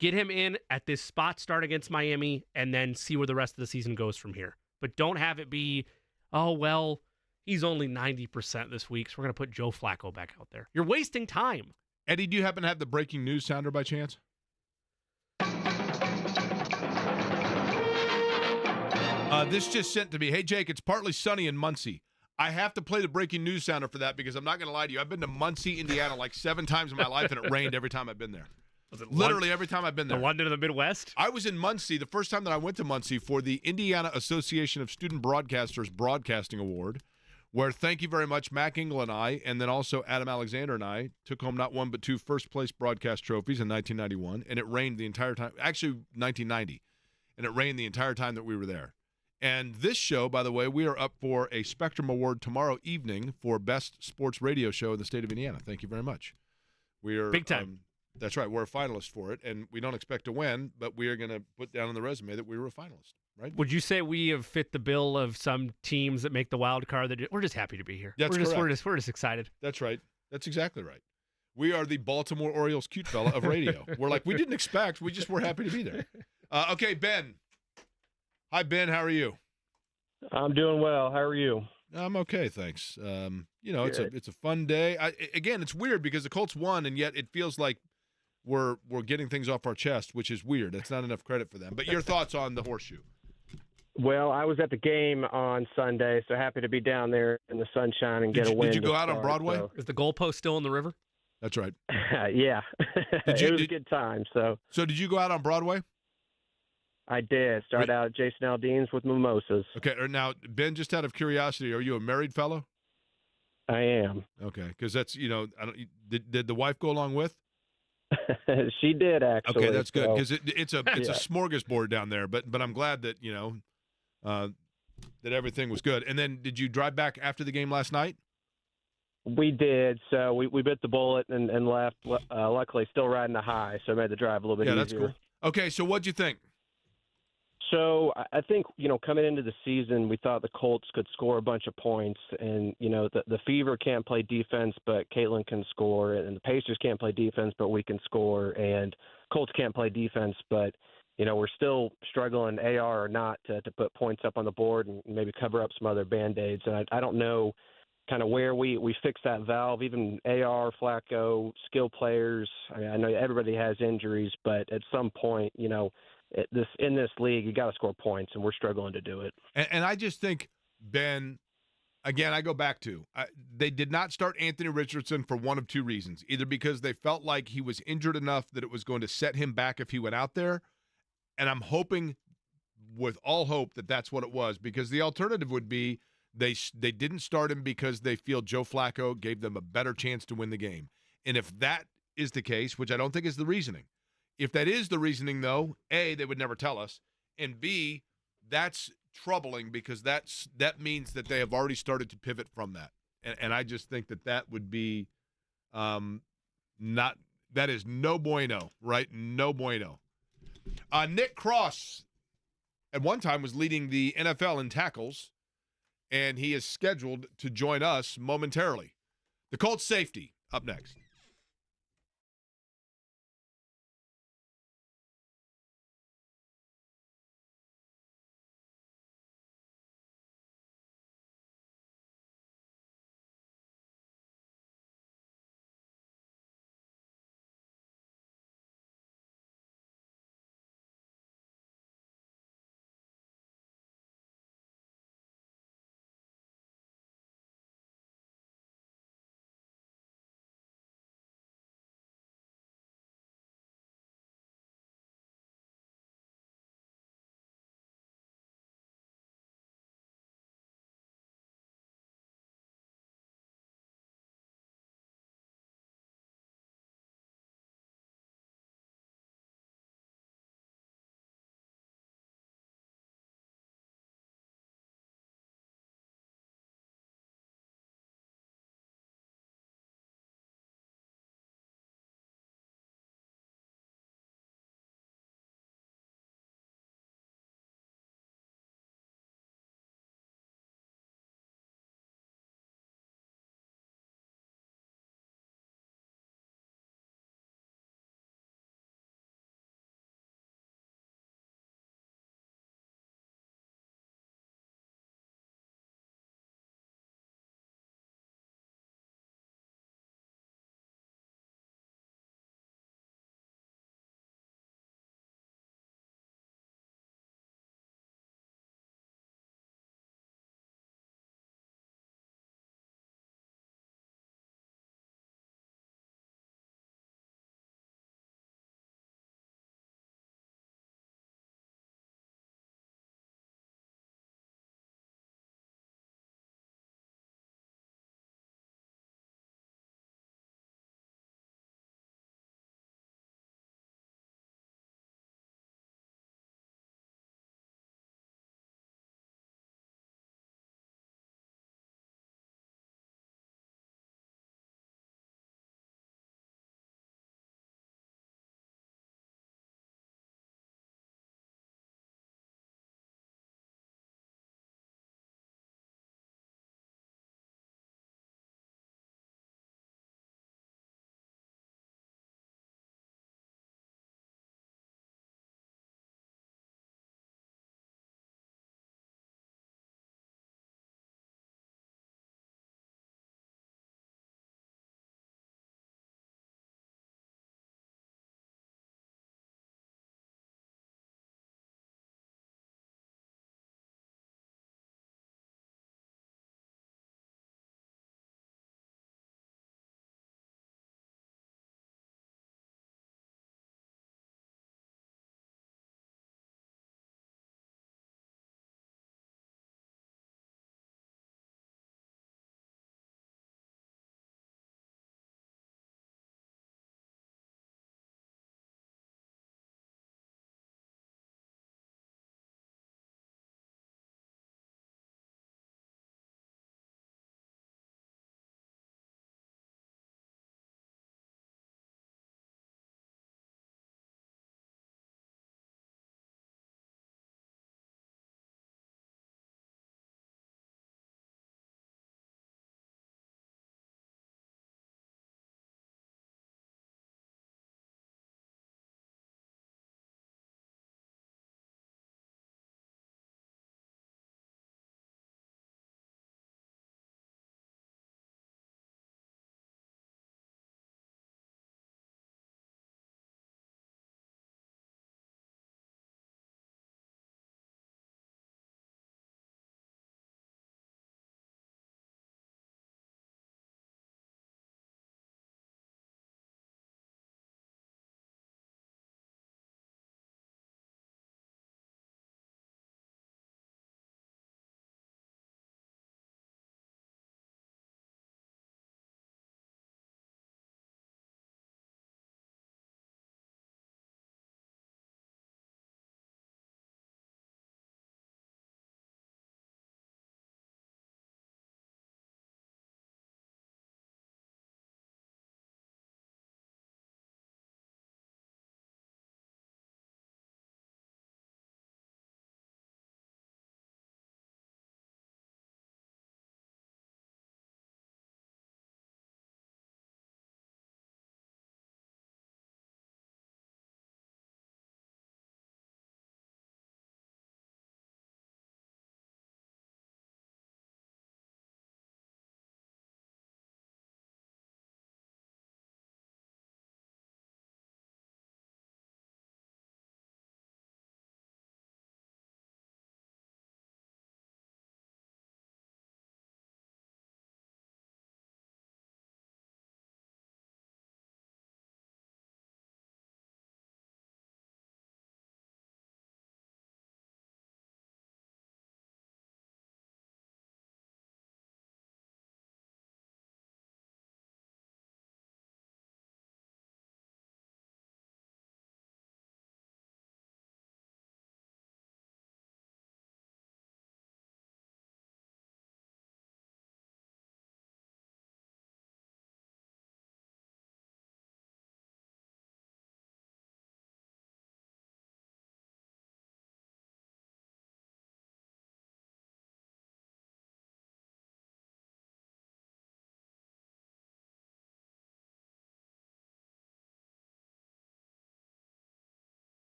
Get him in at this spot start against Miami and then see where the rest of the season goes from here. But don't have it be, oh, well, he's only 90% this week, so we're going to put Joe Flacco back out there. You're wasting time. Eddie, do you happen to have the breaking news sounder by chance? This just sent to me. Hey, Jake, it's partly sunny in Muncie. I have to play the breaking news sounder for that because I'm not going to lie to you. I've been to Muncie, Indiana like 7 times in my life, and it rained every time I've been there. Was it Literally every time I've been there. The London of the Midwest? I was in Muncie the first time that I went to Muncie for the Indiana Association of Student Broadcasters Broadcasting Award, where thank you very much, Mac Engel and I, and then also Adam Alexander and I, took home not one but 2 first-place broadcast trophies in 1991, and it rained the entire time. Actually, 1990, and it rained the entire time that we were there. And this show, by the way, we are up for a Spectrum Award tomorrow evening for Best Sports Radio Show in the state of Indiana. Thank you very much. We are big time. That's right. We're a finalist for it, and we don't expect to win, but we are going to put down on the resume that we were a finalist, right? Would you say we have fit the bill of some teams that make the wild card? We're just happy to be here. That's correct. correct. We're just excited. That's right. That's exactly right. We are the Baltimore Orioles cute fella of radio. We're like, we didn't expect. We just were happy to be there. Okay, Ben. Hi, Ben. How are you? I'm doing well. How are you? I'm okay, thanks. It's a fun day. Again, it's weird because the Colts won, and yet it feels like we're getting things off our chest, which is weird. That's not enough credit for them. But your thoughts on the horseshoe? Well, I was at the game on Sunday, so happy to be down there in the sunshine and get a win. Did you go out on Broadway? So. Is the goalpost still in the river? That's right. Yeah. It was a good time. So did you go out on Broadway? I did. Start out at Jason Aldean's with mimosas. Okay. Now, Ben, just out of curiosity, are you a married fellow? I am. Okay, because that's did the wife go along with? She did actually. Okay, that's good so. because it's a smorgasbord down there. But I'm glad that that everything was good. And then, did you drive back after the game last night? We did. So we bit the bullet and left. Luckily, still riding the high, so I made the drive a little bit easier. Yeah, that's cool. Okay, so what'd you think? So I think, coming into the season, we thought the Colts could score a bunch of points. And, the Fever can't play defense, but Caitlin can score. And the Pacers can't play defense, but we can score. And Colts can't play defense, but, we're still struggling, AR or not, to put points up on the board and maybe cover up some other Band-Aids. And I don't know kind of where we fix that valve. Even AR, Flacco, skill players. I know everybody has injuries, but at some point, in this league, you got to score points, and we're struggling to do it. And I just think, Ben, again, I go back to they did not start Anthony Richardson for one of 2 reasons. Either because they felt like he was injured enough that it was going to set him back if he went out there, and I'm hoping with all hope that that's what it was, because the alternative would be they didn't start him because they feel Joe Flacco gave them a better chance to win the game. And if that is the case, which I don't think is the reasoning, if that is the reasoning, though, A, they would never tell us, and B, that's troubling because that means that they have already started to pivot from that. And I just think that would be that is no bueno, right? No bueno. Nick Cross at one time was leading the NFL in tackles, and he is scheduled to join us momentarily. The Colts safety up next.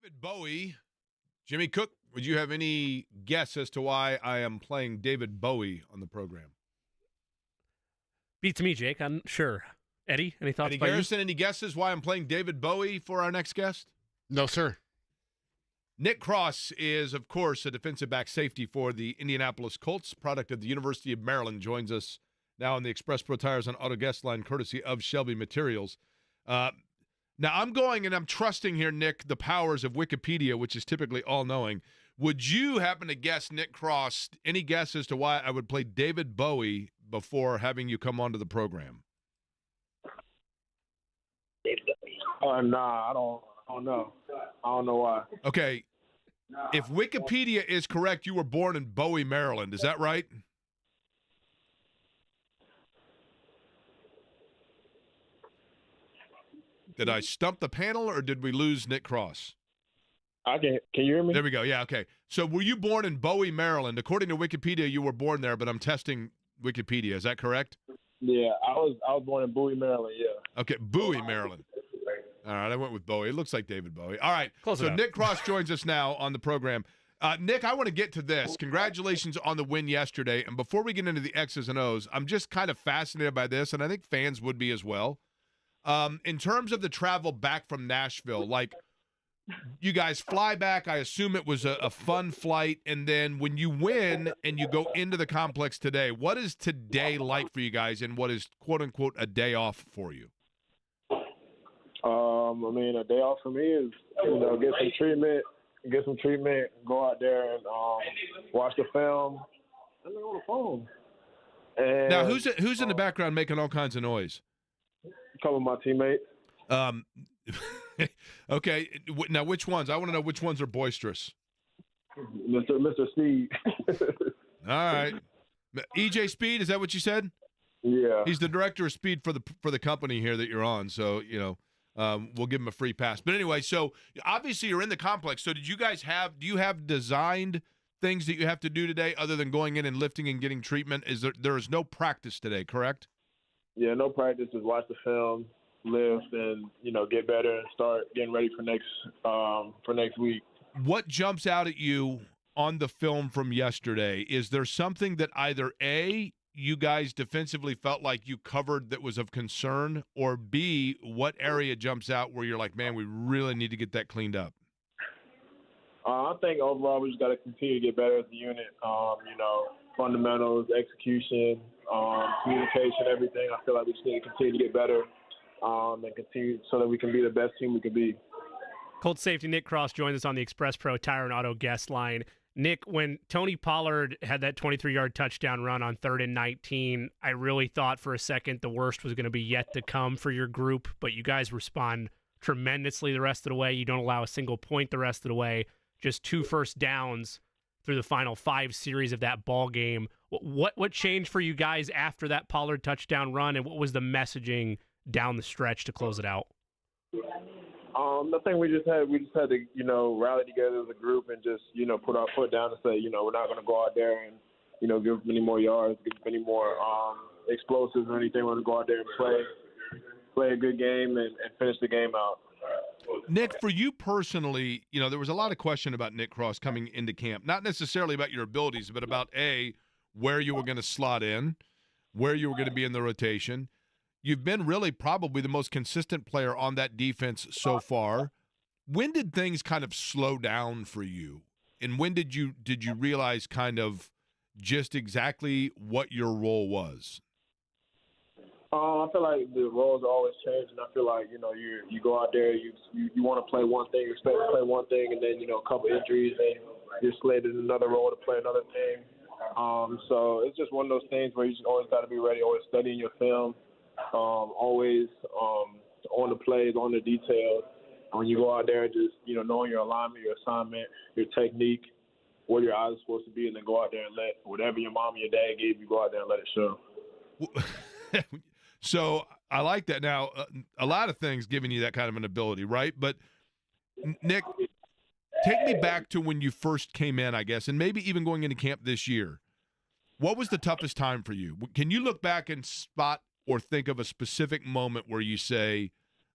David Bowie. Jimmy Cook, would you have any guess as to why I am playing David Bowie on the program? Beats me, Jake. I'm sure. Eddie, any thoughts? Eddie by Garrison, any guesses why I'm playing David Bowie for our next guest? No, sir. Nick Cross is, of course, a defensive back safety for the Indianapolis Colts, product of the University of Maryland, joins us now on the Express Pro Tires on Auto Guest Line, courtesy of Shelby Materials. Now, I'm going and I'm trusting here, Nick, the powers of Wikipedia, which is typically all-knowing. Would you happen to guess, Nick Cross, any guess as to why I would play David Bowie before having you come onto the program? Nah, I don't know. I don't know why. Okay. If Wikipedia is correct, you were born in Bowie, Maryland. Is that right? Did I stump the panel or did we lose Nick Cross? Can you hear me? There we go. Yeah, okay. So were you born in Bowie, Maryland? According to Wikipedia, you were born there, but I'm testing Wikipedia. Is that correct? Yeah, I was born in Bowie, Maryland, yeah. Okay, Bowie, Maryland. All right, I went with Bowie. It looks like David Bowie. All right, Close so enough. Nick Cross joins us now on the program. Nick, I want to get to this. Congratulations on the win yesterday. And before we get into the X's and O's, I'm just kind of fascinated by this, and I think fans would be as well. In terms of the travel back from Nashville, like you guys fly back, I assume it was a fun flight. And then when you win and you go into the complex today, what is today like for you guys and what is, quote unquote, a day off for you? I mean, a day off for me is, get some treatment, go out there and watch the film. And then on the phone. And Now, who's in the background making all kinds of noise? A couple of my teammates. Okay. Now, which ones? I want to know which ones are boisterous. Mr. Speed. All right. EJ Speed, is that what you said? Yeah. He's the director of speed for the company here that you're on. So, we'll give him a free pass. But anyway, so obviously you're in the complex. So do you have designed things that you have to do today other than going in and lifting and getting treatment? There is no practice today, correct? Yeah, no practice. Just watch the film, lift, and, get better and start getting ready for next week. What jumps out at you on the film from yesterday? Is there something that either A, you guys defensively felt like you covered that was of concern, or B, what area jumps out where you're like, man, we really need to get that cleaned up? I think overall we just got to continue to get better as a unit. Fundamentals, execution, communication, everything. I feel like we just need to continue to get better and continue so that we can be the best team we can be. Colts safety Nick Cross joins us on the Express Pro Tire and Auto guest line. Nick, when Tony Pollard had that 23-yard touchdown run on 3rd and 19, I really thought for a second the worst was going to be yet to come for your group, but you guys respond tremendously the rest of the way. You don't allow a single point the rest of the way, just 2 first downs through the final 5 series of that ball game. What changed for you guys after that Pollard touchdown run, and what was the messaging down the stretch to close it out? I think we just had to, rally together as a group and just, put our foot down and say, we're not going to go out there and, give them any more yards, give them any more explosives or anything. We're going to go out there and play a good game and finish the game out. Nick, for you personally, there was a lot of question about Nick Cross coming into camp, not necessarily about your abilities, but about where you were going to slot in, where you were going to be in the rotation. You've been really probably the most consistent player on that defense so far. When did things kind of slow down for you? And when did you realize kind of just exactly what your role was? I feel like the roles are always changing. I feel like, you go out there, you want to play one thing, you expect to play one thing, and then, a couple injuries, and you're slated in another role to play another thing. So it's just one of those things where you just always got to be ready, always studying your film. Always on the plays, on the details. When you go out there, just knowing your alignment, your assignment, your technique, where your eyes are supposed to be, and then go out there and let whatever your mom and your dad gave you, go out there and let it show. So I like that. Now, a lot of things giving you that kind of an ability, right? But Nick, take me back to when you first came in, I guess, and maybe even going into camp this year. What was the toughest time for you? Can you look back and spot or think of a specific moment where you say,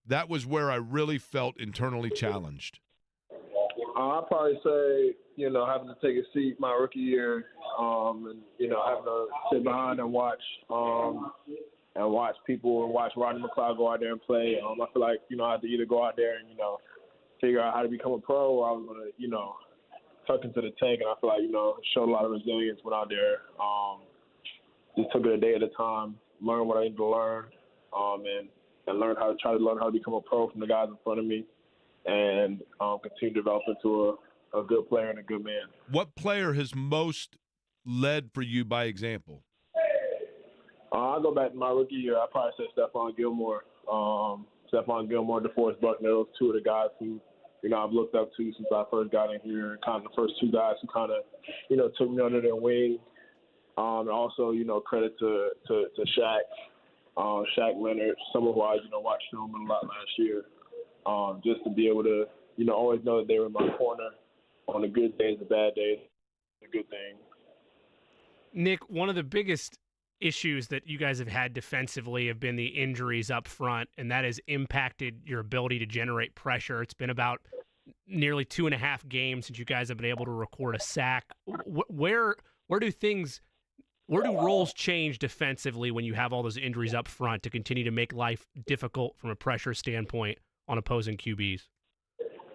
that was where I really felt internally challenged? I'd probably say, having to take a seat my rookie year, and having to sit behind and watch people and watch Rodney McLeod go out there and play. I feel like, I had to either go out there and, figure out how to become a pro, or I was going to, tuck into the tank. And I feel like, showed a lot of resilience, went out there, just took it a day at a time, learned what I needed to learn, and learn how to become a pro from the guys in front of me, and continue to develop into a good player and a good man. What player has most led for you by example? I'll go back to my rookie year. I'd probably say Stephon Gilmore. DeForest Buckner, those two of the guys who, I've looked up to since I first got in here. Kind of the first two guys who kind of, took me under their wing. And also, credit to Shaq, Shaq Leonard, some of who I, watched film a lot last year. Just to be able to, always know that they were in my corner on the good days, the bad days, the good thing. Nick, one of the biggest issues that you guys have had defensively have been the injuries up front, and that has impacted your ability to generate pressure. It's been about nearly 2.5 games since you guys have been able to record a sack. Where do roles change defensively when you have all those injuries up front to continue to make life difficult from a pressure standpoint on opposing QBs?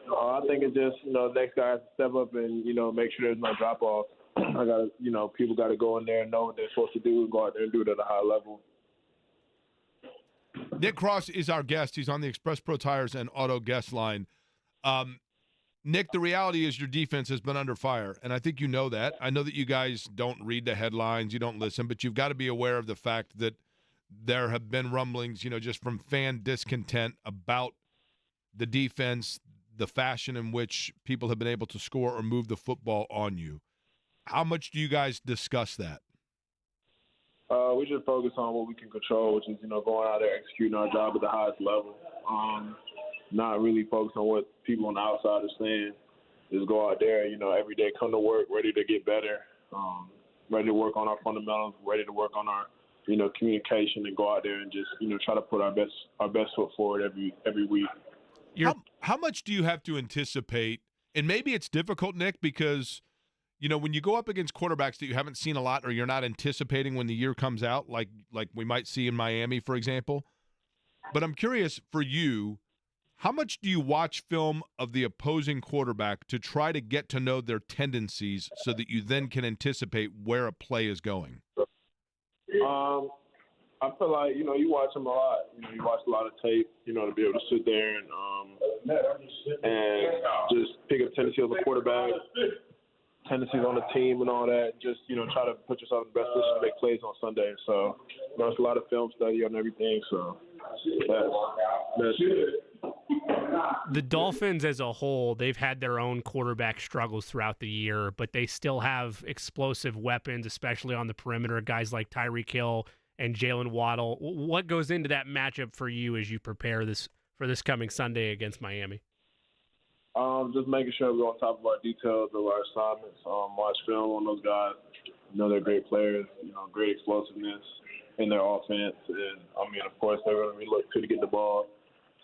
I think it's just, next guy has to step up and, make sure there's no drop-off. People got to go in there and know what they're supposed to do and go out there and do it at a high level. Nick Cross is our guest. He's on the Express Pro Tires and Auto guest line. Nick, the reality is your defense has been under fire, and I think you know that. I know that you guys don't read the headlines, you don't listen, but you've got to be aware of the fact that there have been rumblings, just from fan discontent about the defense, the fashion in which people have been able to score or move the football on you. How much do you guys discuss that? We just focus on what we can control, which is, going out there executing our job at the highest level. Not really focus on what people on the outside are saying. Just go out there, every day, come to work, ready to get better, ready to work on our fundamentals, ready to work on our, communication, and go out there and just, try to put our best foot forward every week. How much do you have to anticipate? And maybe it's difficult, Nick, because when you go up against quarterbacks that you haven't seen a lot or you're not anticipating when the year comes out, like we might see in Miami, for example. But I'm curious for you, how much do you watch film of the opposing quarterback to try to get to know their tendencies so that you then can anticipate where a play is going? I feel like, you watch them a lot. You watch a lot of tape, to be able to sit there and just pick up tendencies of the quarterback, tendencies on the team and all that. Just, try to put yourself in the best position to make plays on Sunday. So, it's a lot of film study on everything. So, that's it. The Dolphins as a whole, they've had their own quarterback struggles throughout the year, but they still have explosive weapons, especially on the perimeter, guys like Tyreek Hill and Jalen Waddle. What goes into that matchup for you as you prepare for this coming Sunday against Miami? Just making sure we're on top of our details of our assignments, watch film on those guys. They're great players, great explosiveness in their offense. And, of course, they're going to be looking to get the ball.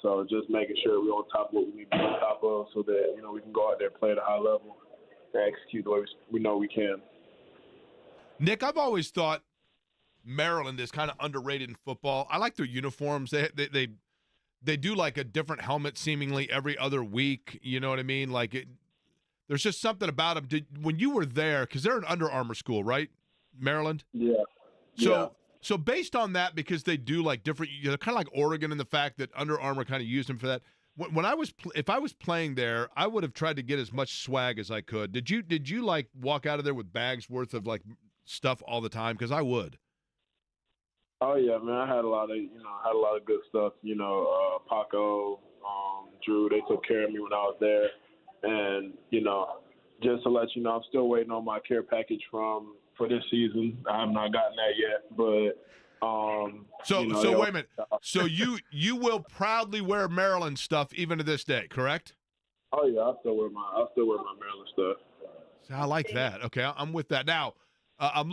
So just making sure we're on top of what we need to be on top of so that, we can go out there, play at a high level, and execute the way we know we can. Nick, I've always thought Maryland is kind of underrated in football. I like their uniforms. They do like a different helmet seemingly every other week. You know what I mean? There's just something about them. When you were there, because they're an Under Armour school, right, Maryland? Yeah. So based on that, because they do like different, they're kind of like Oregon in the fact that Under Armour kind of used them for that. If I was playing there, I would have tried to get as much swag as I could. Did you like walk out of there with bags worth of like stuff all the time? Because I would. Oh yeah, man. I had a lot of good stuff. Paco, Drew, they took care of me when I was there, and just to let you know, I'm still waiting on my care package for this season. I have not gotten that yet, but so wait a minute. So you will proudly wear Maryland stuff even to this day, correct? Oh yeah, I still wear my Maryland stuff. So I like that. Okay, I'm with that. Now, I'm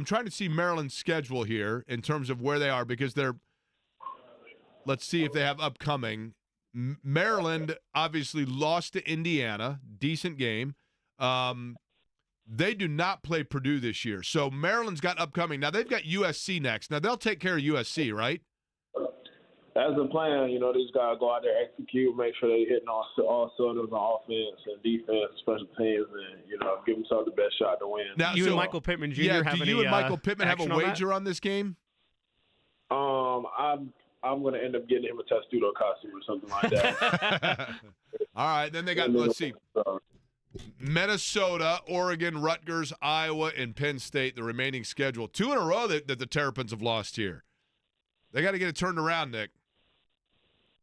trying to see Maryland's schedule here in terms of where they are because let's see if they have upcoming. Maryland obviously lost to Indiana. Decent game. They do not play Purdue this year. So Maryland's got upcoming. Now, they've got USC next. Now, they'll take care of USC, right? That's the plan. You know, they just gotta go out there, execute, make sure they're hitting all cylinders on offense and defense, special teams, and give themselves the best shot to win. Now, you and Michael Pittman Jr. have do you and Michael Pittman have a wager on this game? I'm gonna end up getting him a Testudo costume or something like that. All right, then they got. Let's see. Minnesota, Oregon, Rutgers, Iowa, and Penn State, the remaining schedule. 2 in a row that the Terrapins have lost here. They got to get it turned around, Nick.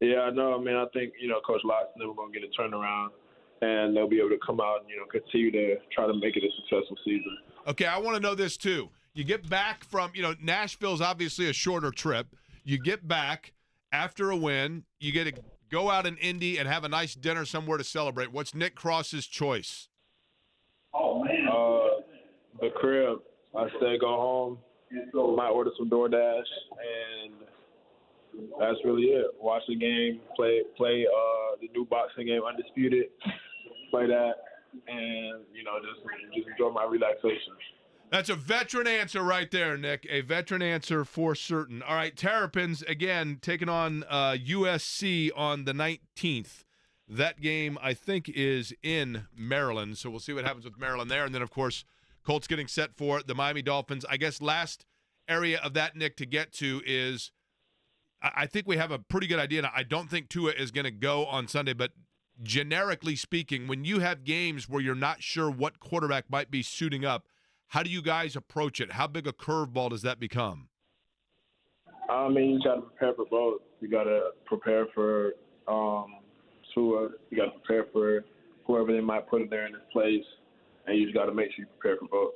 Yeah, I know. I mean, I think, Coach Lott's never going to get it turned around, and they'll be able to come out and, continue to try to make it a successful season. Okay, I want to know this, too. You get back from, Nashville's obviously a shorter trip. You get back after a win. You get to go out in Indy and have a nice dinner somewhere to celebrate. What's Nick Cross's choice? Oh, man. The crib. I say go home. Might order some DoorDash, and that's really it. Watch the game, play the new boxing game, Undisputed, play that, and, just enjoy my relaxation. That's a veteran answer right there, Nick. A veteran answer for certain. All right, Terrapins, again, taking on USC on the 19th. That game, I think, is in Maryland, so we'll see what happens with Maryland there. And then, of course, Colts getting set for the Miami Dolphins. I guess last area of that, Nick, to get to is I think we have a pretty good idea. Now, I don't think Tua is going to go on Sunday, but generically speaking, when you have games where you're not sure what quarterback might be suiting up, how do you guys approach it? How big a curveball does that become? I mean, you got to prepare for both. You got to prepare for Tua. You got to prepare for whoever they might put in there in his place, and you just got to make sure you prepare for both.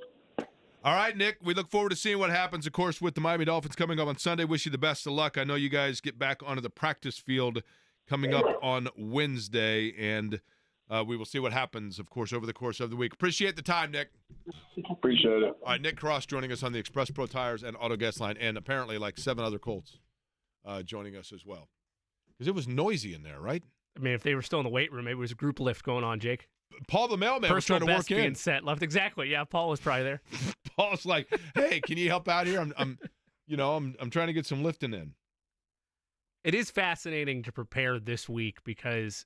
All right, Nick, we look forward to seeing what happens, of course, with the Miami Dolphins coming up on Sunday. Wish you the best of luck. I know you guys get back onto the practice field coming up on Wednesday, and we will see what happens, of course, over the course of the week. Appreciate the time, Nick. Appreciate it. All right, Nick Cross joining us on the Express Pro Tires and Auto Guest Line, and apparently like 7 other Colts joining us as well. Because it was noisy in there, right? I mean, if they were still in the weight room, maybe it was a group lift going on, Jake. Paul the mailman was trying to work in. Being set left. Exactly. Yeah, Paul was probably there. Paul's like, "Hey, can you help out here? I'm trying to get some lifting in." It is fascinating to prepare this week because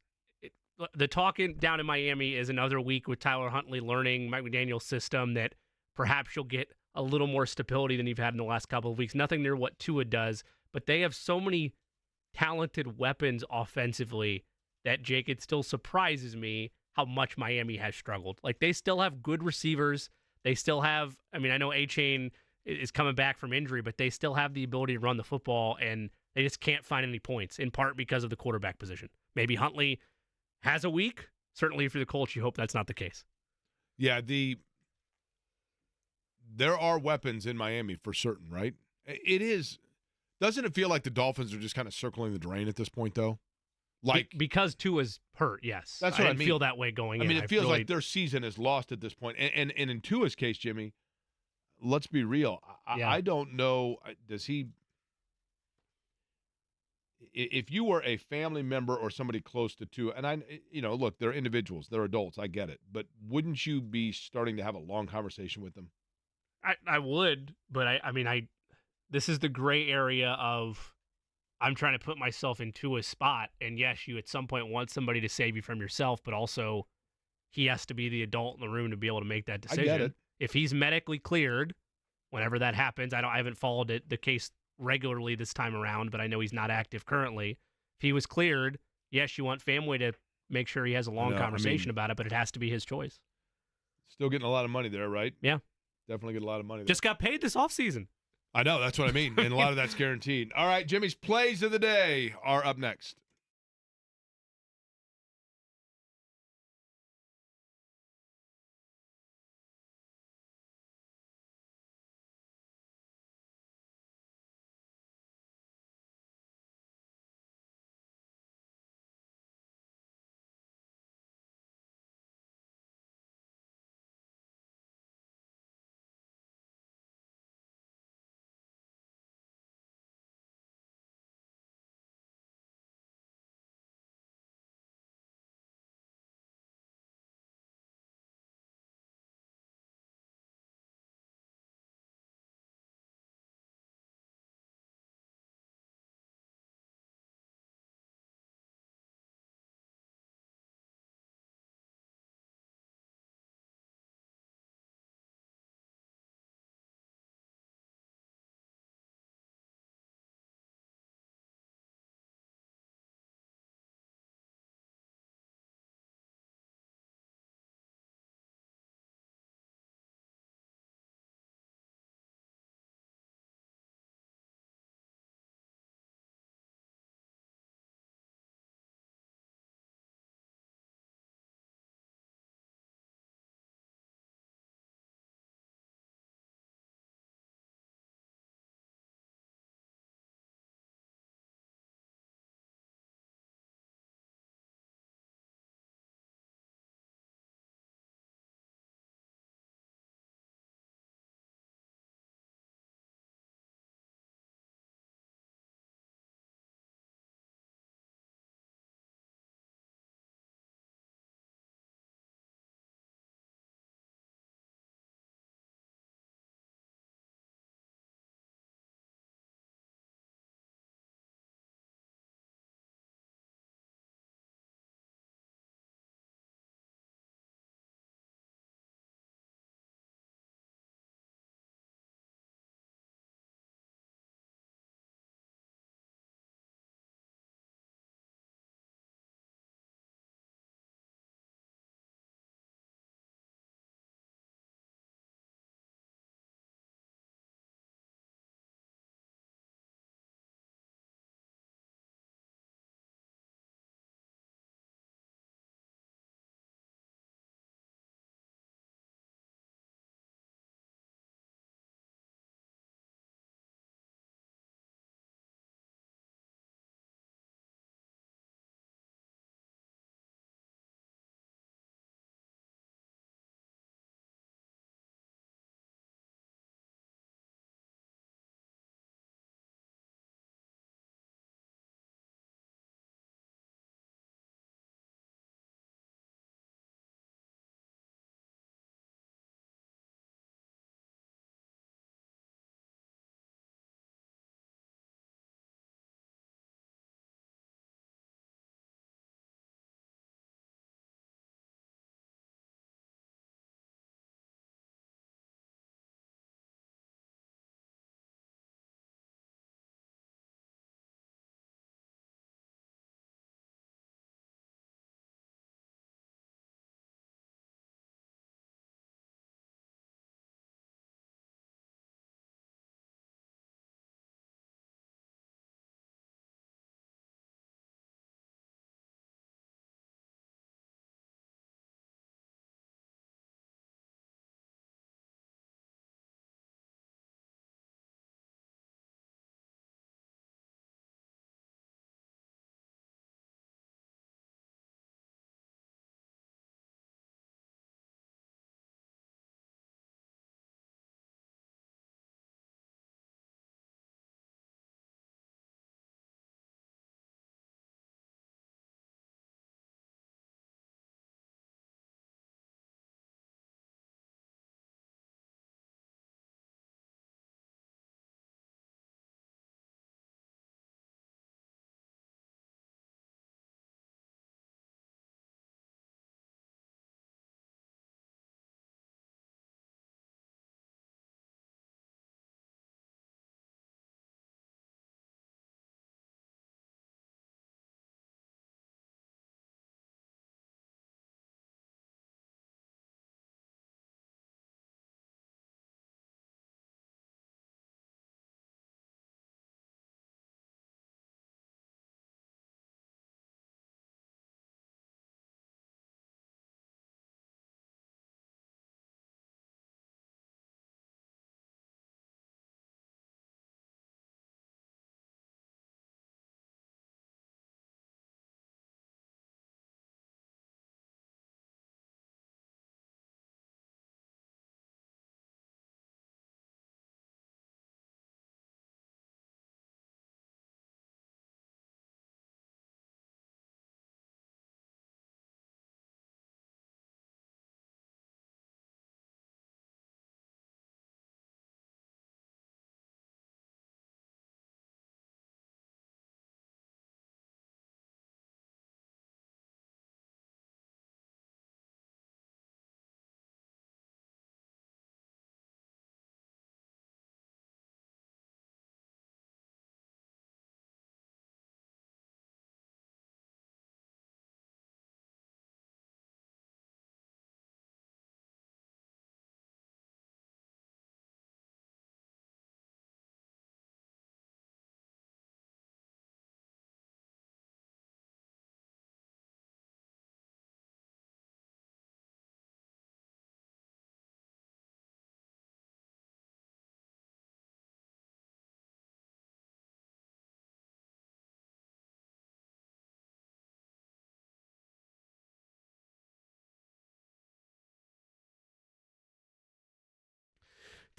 the talking down in Miami is another week with Tyler Huntley learning Mike McDaniel's system that perhaps you'll get a little more stability than you've had in the last couple of weeks. Nothing near what Tua does, but they have so many talented weapons offensively that, Jake, it still surprises me how much Miami has struggled. Like, they still have good receivers. They still have, I mean, I know A-Chain is coming back from injury, but they still have the ability to run the football, and they just can't find any points, in part because of the quarterback position. Maybe Huntley has a week. Certainly for the Colts, you hope that's not the case. Yeah, there are weapons in Miami for certain, right? It is. Doesn't it feel like the Dolphins are just kind of circling the drain at this point, though? Like, because Tua's hurt, yes. That's what I mean. Feel that way going in. I mean, it feels like their season is lost at this point. And in Tua's case, Jimmy, let's be real. I don't know. Does he? If you were a family member or somebody close to Tua, and look, they're individuals, they're adults, I get it, but wouldn't you be starting to have a long conversation with them? I would, but this is the gray area of I'm trying to put myself into a spot, and yes, you at some point want somebody to save you from yourself, but also he has to be the adult in the room to be able to make that decision. I get it. If he's medically cleared, whenever that happens, I haven't followed the case regularly this time around, but I know he's not active currently. If he was cleared, yes, you want family to make sure he has a long conversation about it, but it has to be his choice. Still getting a lot of money there, right? Yeah. Definitely get a lot of money there. Just got paid this offseason. I know, that's what I mean, and a lot of that's guaranteed. All right, Jimmy's plays of the day are up next.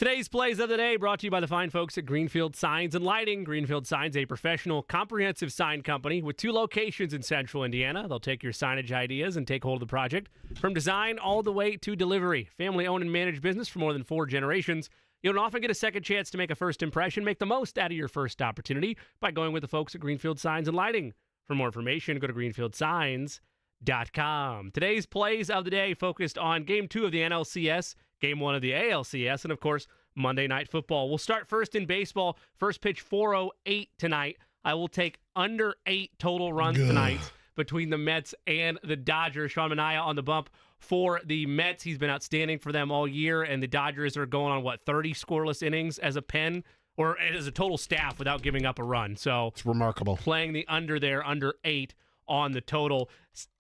Today's plays of the day brought to you by the fine folks at Greenfield Signs and Lighting. Greenfield Signs, a professional, comprehensive sign company with 2 locations in central Indiana. They'll take your signage ideas and take hold of the project from design all the way to delivery. Family-owned and managed business for more than 4 generations. You don't often get a second chance to make a first impression. Make the most out of your first opportunity by going with the folks at Greenfield Signs and Lighting. For more information, go to greenfieldsigns.com. Today's plays of the day focused on Game 2 of the NLCS, Game 1 of the ALCS, and, of course, Monday Night Football. We'll start first in baseball. First pitch 4:08 tonight. I will take under 8 total runs tonight between the Mets and the Dodgers. Sean Manaea on the bump for the Mets. He's been outstanding for them all year, and the Dodgers are going on, 30 scoreless innings as a pen or as a total staff without giving up a run. So it's remarkable. Playing the under there, under 8 on the total.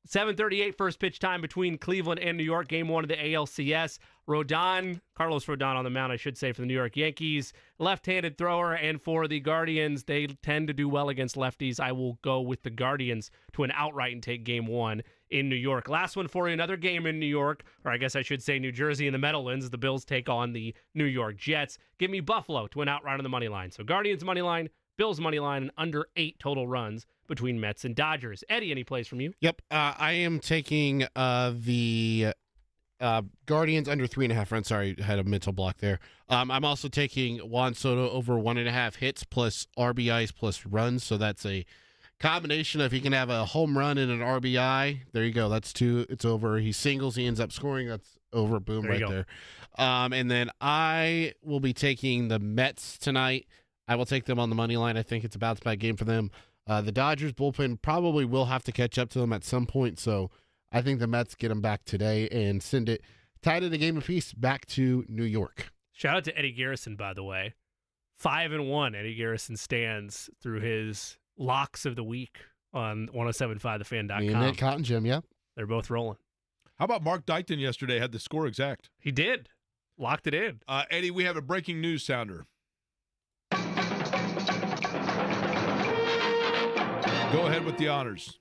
7:38 first pitch time between Cleveland and New York, Game 1 of the ALCS. Carlos Rodon on the mound, I should say, for the New York Yankees. Left-handed thrower, and for the Guardians, they tend to do well against lefties. I will go with the Guardians to an outright and take Game 1 in New York. Last one for you, another game in New York, or I guess I should say New Jersey and the Meadowlands. The Bills take on the New York Jets. Give me Buffalo to an outright on the money line. So Guardians money line, Bills money line, and under 8 total runs between Mets and Dodgers. Eddie, any plays from you? Yep. I am taking the Guardians under 3.5 runs. Sorry, I had a mental block there. I'm also taking Juan Soto over 1.5 hits plus RBIs plus runs. So that's a combination of he can have a home run and an RBI. There you go. That's 2. It's over. He singles. He ends up scoring. That's over. Boom, right there. And then I will be taking the Mets tonight. I will take them on the money line. I think it's a bounce-back game for them. The Dodgers bullpen probably will have to catch up to them at some point, so I think the Mets get them back today and send it tied in a game apiece back to New York. Shout out to Eddie Garrison, by the way. 5-1 Eddie Garrison stands through his locks of the week on 1075thefan.com. Me and Nick Cotton Gym, yeah. They're both rolling. How about Mark Dykton yesterday had the score exact? He did. Locked it in. Eddie, we have a breaking news sounder. Go ahead with the honors.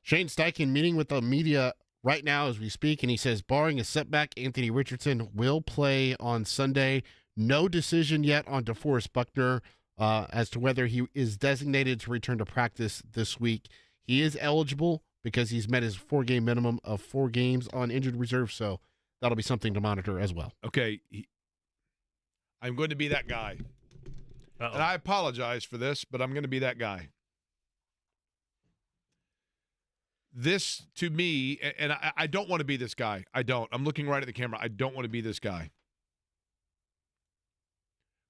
Shane Steichen meeting with the media right now as we speak, and he says, barring a setback, Anthony Richardson will play on Sunday. No decision yet on DeForest Buckner as to whether he is designated to return to practice this week. He is eligible because he's met his 4-game minimum of 4 games on injured reserve, so that'll be something to monitor as well. Okay. I'm going to be that guy. And I apologize for this, but I'm going to be that guy. This, to me, and I don't want to be this guy. I don't. I'm looking right at the camera. I don't want to be this guy.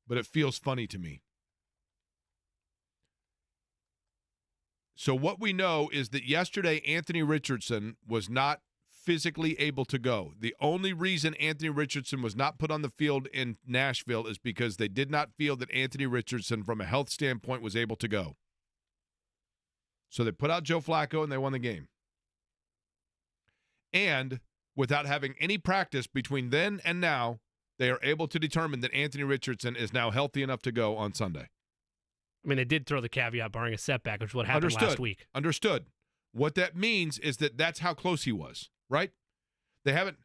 But it feels funny to me. So what we know is that yesterday Anthony Richardson was not physically able to go. The only reason Anthony Richardson was not put on the field in Nashville is because they did not feel that Anthony Richardson, from a health standpoint, was able to go. So they put out Joe Flacco and they won the game. And without having any practice between then and now, they are able to determine that Anthony Richardson is now healthy enough to go on Sunday. I mean, they did throw the caveat barring a setback, which is what happened last week. Understood. What that means is that that's how close he was, right? They haven't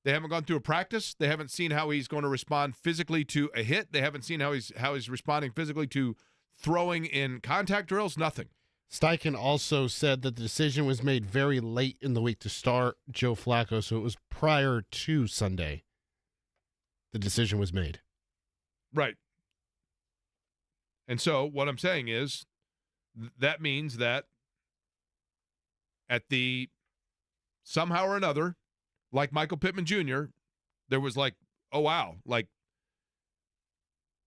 gone through a practice. They haven't seen how he's going to respond physically to a hit. They haven't seen how he's responding physically to throwing in contact drills. Nothing. Steichen also said that the decision was made very late in the week to start Joe Flacco, so it was prior to Sunday the decision was made. Right. And so what I'm saying is that means that at the somehow or another, like Michael Pittman Jr., there was like, oh, wow, like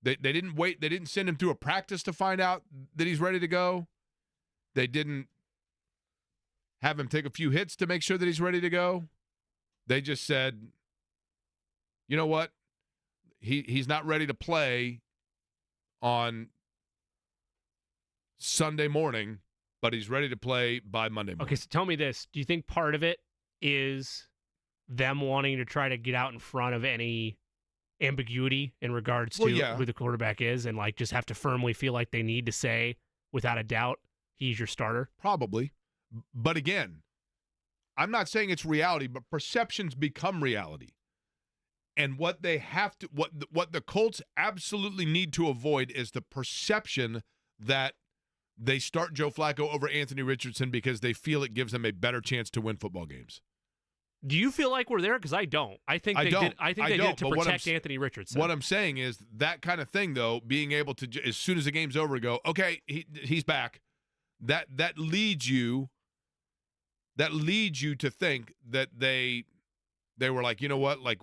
they didn't wait. They didn't send him through a practice to find out that he's ready to go. They didn't have him take a few hits to make sure that he's ready to go. They just said, you know what? He's not ready to play on Sunday morning, but he's ready to play by Monday morning. Okay, so tell me this. Do you think part of it is them wanting to try to get out in front of any ambiguity in regards to who the quarterback is and like just have to firmly feel like they need to say, without a doubt, he's your starter? Probably. But again, I'm not saying it's reality, but perceptions become reality. And what they have to, what the Colts absolutely need to avoid is the perception that they start Joe Flacco over Anthony Richardson because they feel it gives them a better chance to win football games. Do you feel like we're there? Because I don't. I think they did it to protect Anthony Richardson. What I'm saying is that kind of thing, though, being able to, as soon as the game's over, go, okay, he's back. That leads you to think that they were like, you know what, like,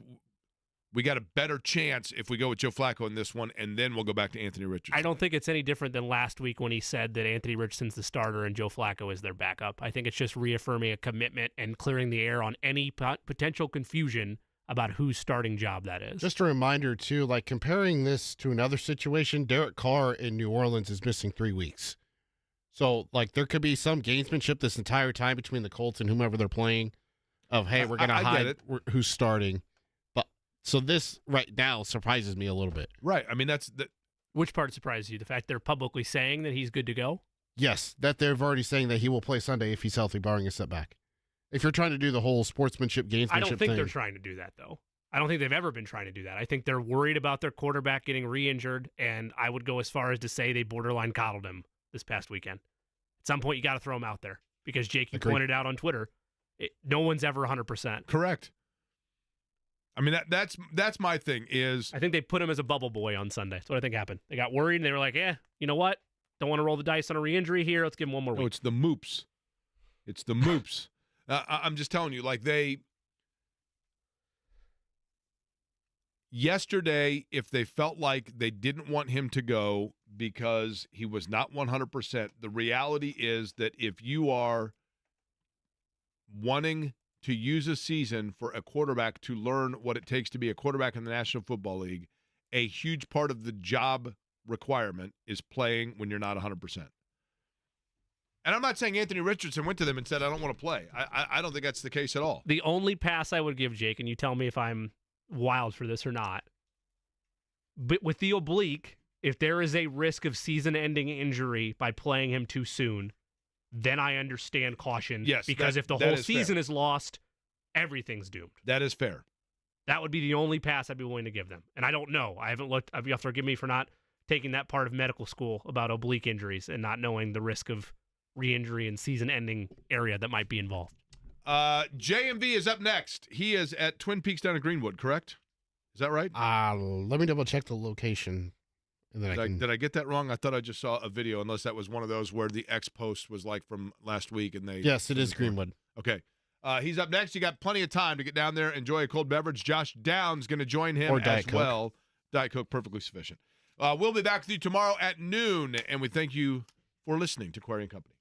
we got a better chance if we go with Joe Flacco in this one, and then we'll go back to Anthony Richardson. I don't think it's any different than last week when he said that Anthony Richardson's the starter and Joe Flacco is their backup. I think it's just reaffirming a commitment and clearing the air on any potential confusion about whose starting job that is. Just a reminder, too, like comparing this to another situation, Derek Carr in New Orleans is missing 3 weeks. So, like, there could be some gamesmanship this entire time between the Colts and whomever they're playing of, hey, we're going to hide who's starting. So this right now surprises me a little bit. Right. I mean, Which part surprises you? The fact they're publicly saying that he's good to go? Yes, that they're already saying that he will play Sunday if he's healthy, barring a setback. If you're trying to do the whole sportsmanship, gamesmanship I don't think thing. they're trying to do that, though. I don't think they've ever been trying to do that. I think they're worried about their quarterback getting re-injured, and I would go as far as to say they borderline coddled him this past weekend. At some point, you got to throw him out there because Jake, you pointed out on Twitter, no one's ever 100%. Correct. I mean, that's my thing is... I think they put him as a bubble boy on Sunday. That's what I think happened. They got worried, and they were like, you know what? Don't want to roll the dice on a re-injury here. Let's give him one more week. No, it's the moops. It's the moops. I'm just telling you, like yesterday, if they felt like they didn't want him to go because he was not 100%, the reality is that if you are wanting to use a season for a quarterback to learn what it takes to be a quarterback in the National Football League, a huge part of the job requirement is playing when you're not 100%. And I'm not saying Anthony Richardson went to them and said, I don't want to play. I don't think that's the case at all. The only pass I would give, Jake, and you tell me if I'm wild for this or not, but with the oblique, if there is a risk of season-ending injury by playing him too soon, then I understand caution. Yes, because if the whole season is lost, everything's doomed. That is fair. That would be the only pass I'd be willing to give them. And I don't know. I haven't looked. You have to forgive me for not taking that part of medical school about oblique injuries and not knowing the risk of re-injury and season-ending area that might be involved. JMV is up next. He is at Twin Peaks down in Greenwood, correct? Is that right? Let me double-check the location. And then Did I get that wrong? I thought I just saw a video, unless that was one of those where the X post was like from last week. And Yes, it is Greenwood. Okay. He's up next. You got plenty of time to get down there, enjoy a cold beverage. Josh Downs going to join him as well. Diet Coke, perfectly sufficient. We'll be back with you tomorrow at noon, and we thank you for listening to Query & Company.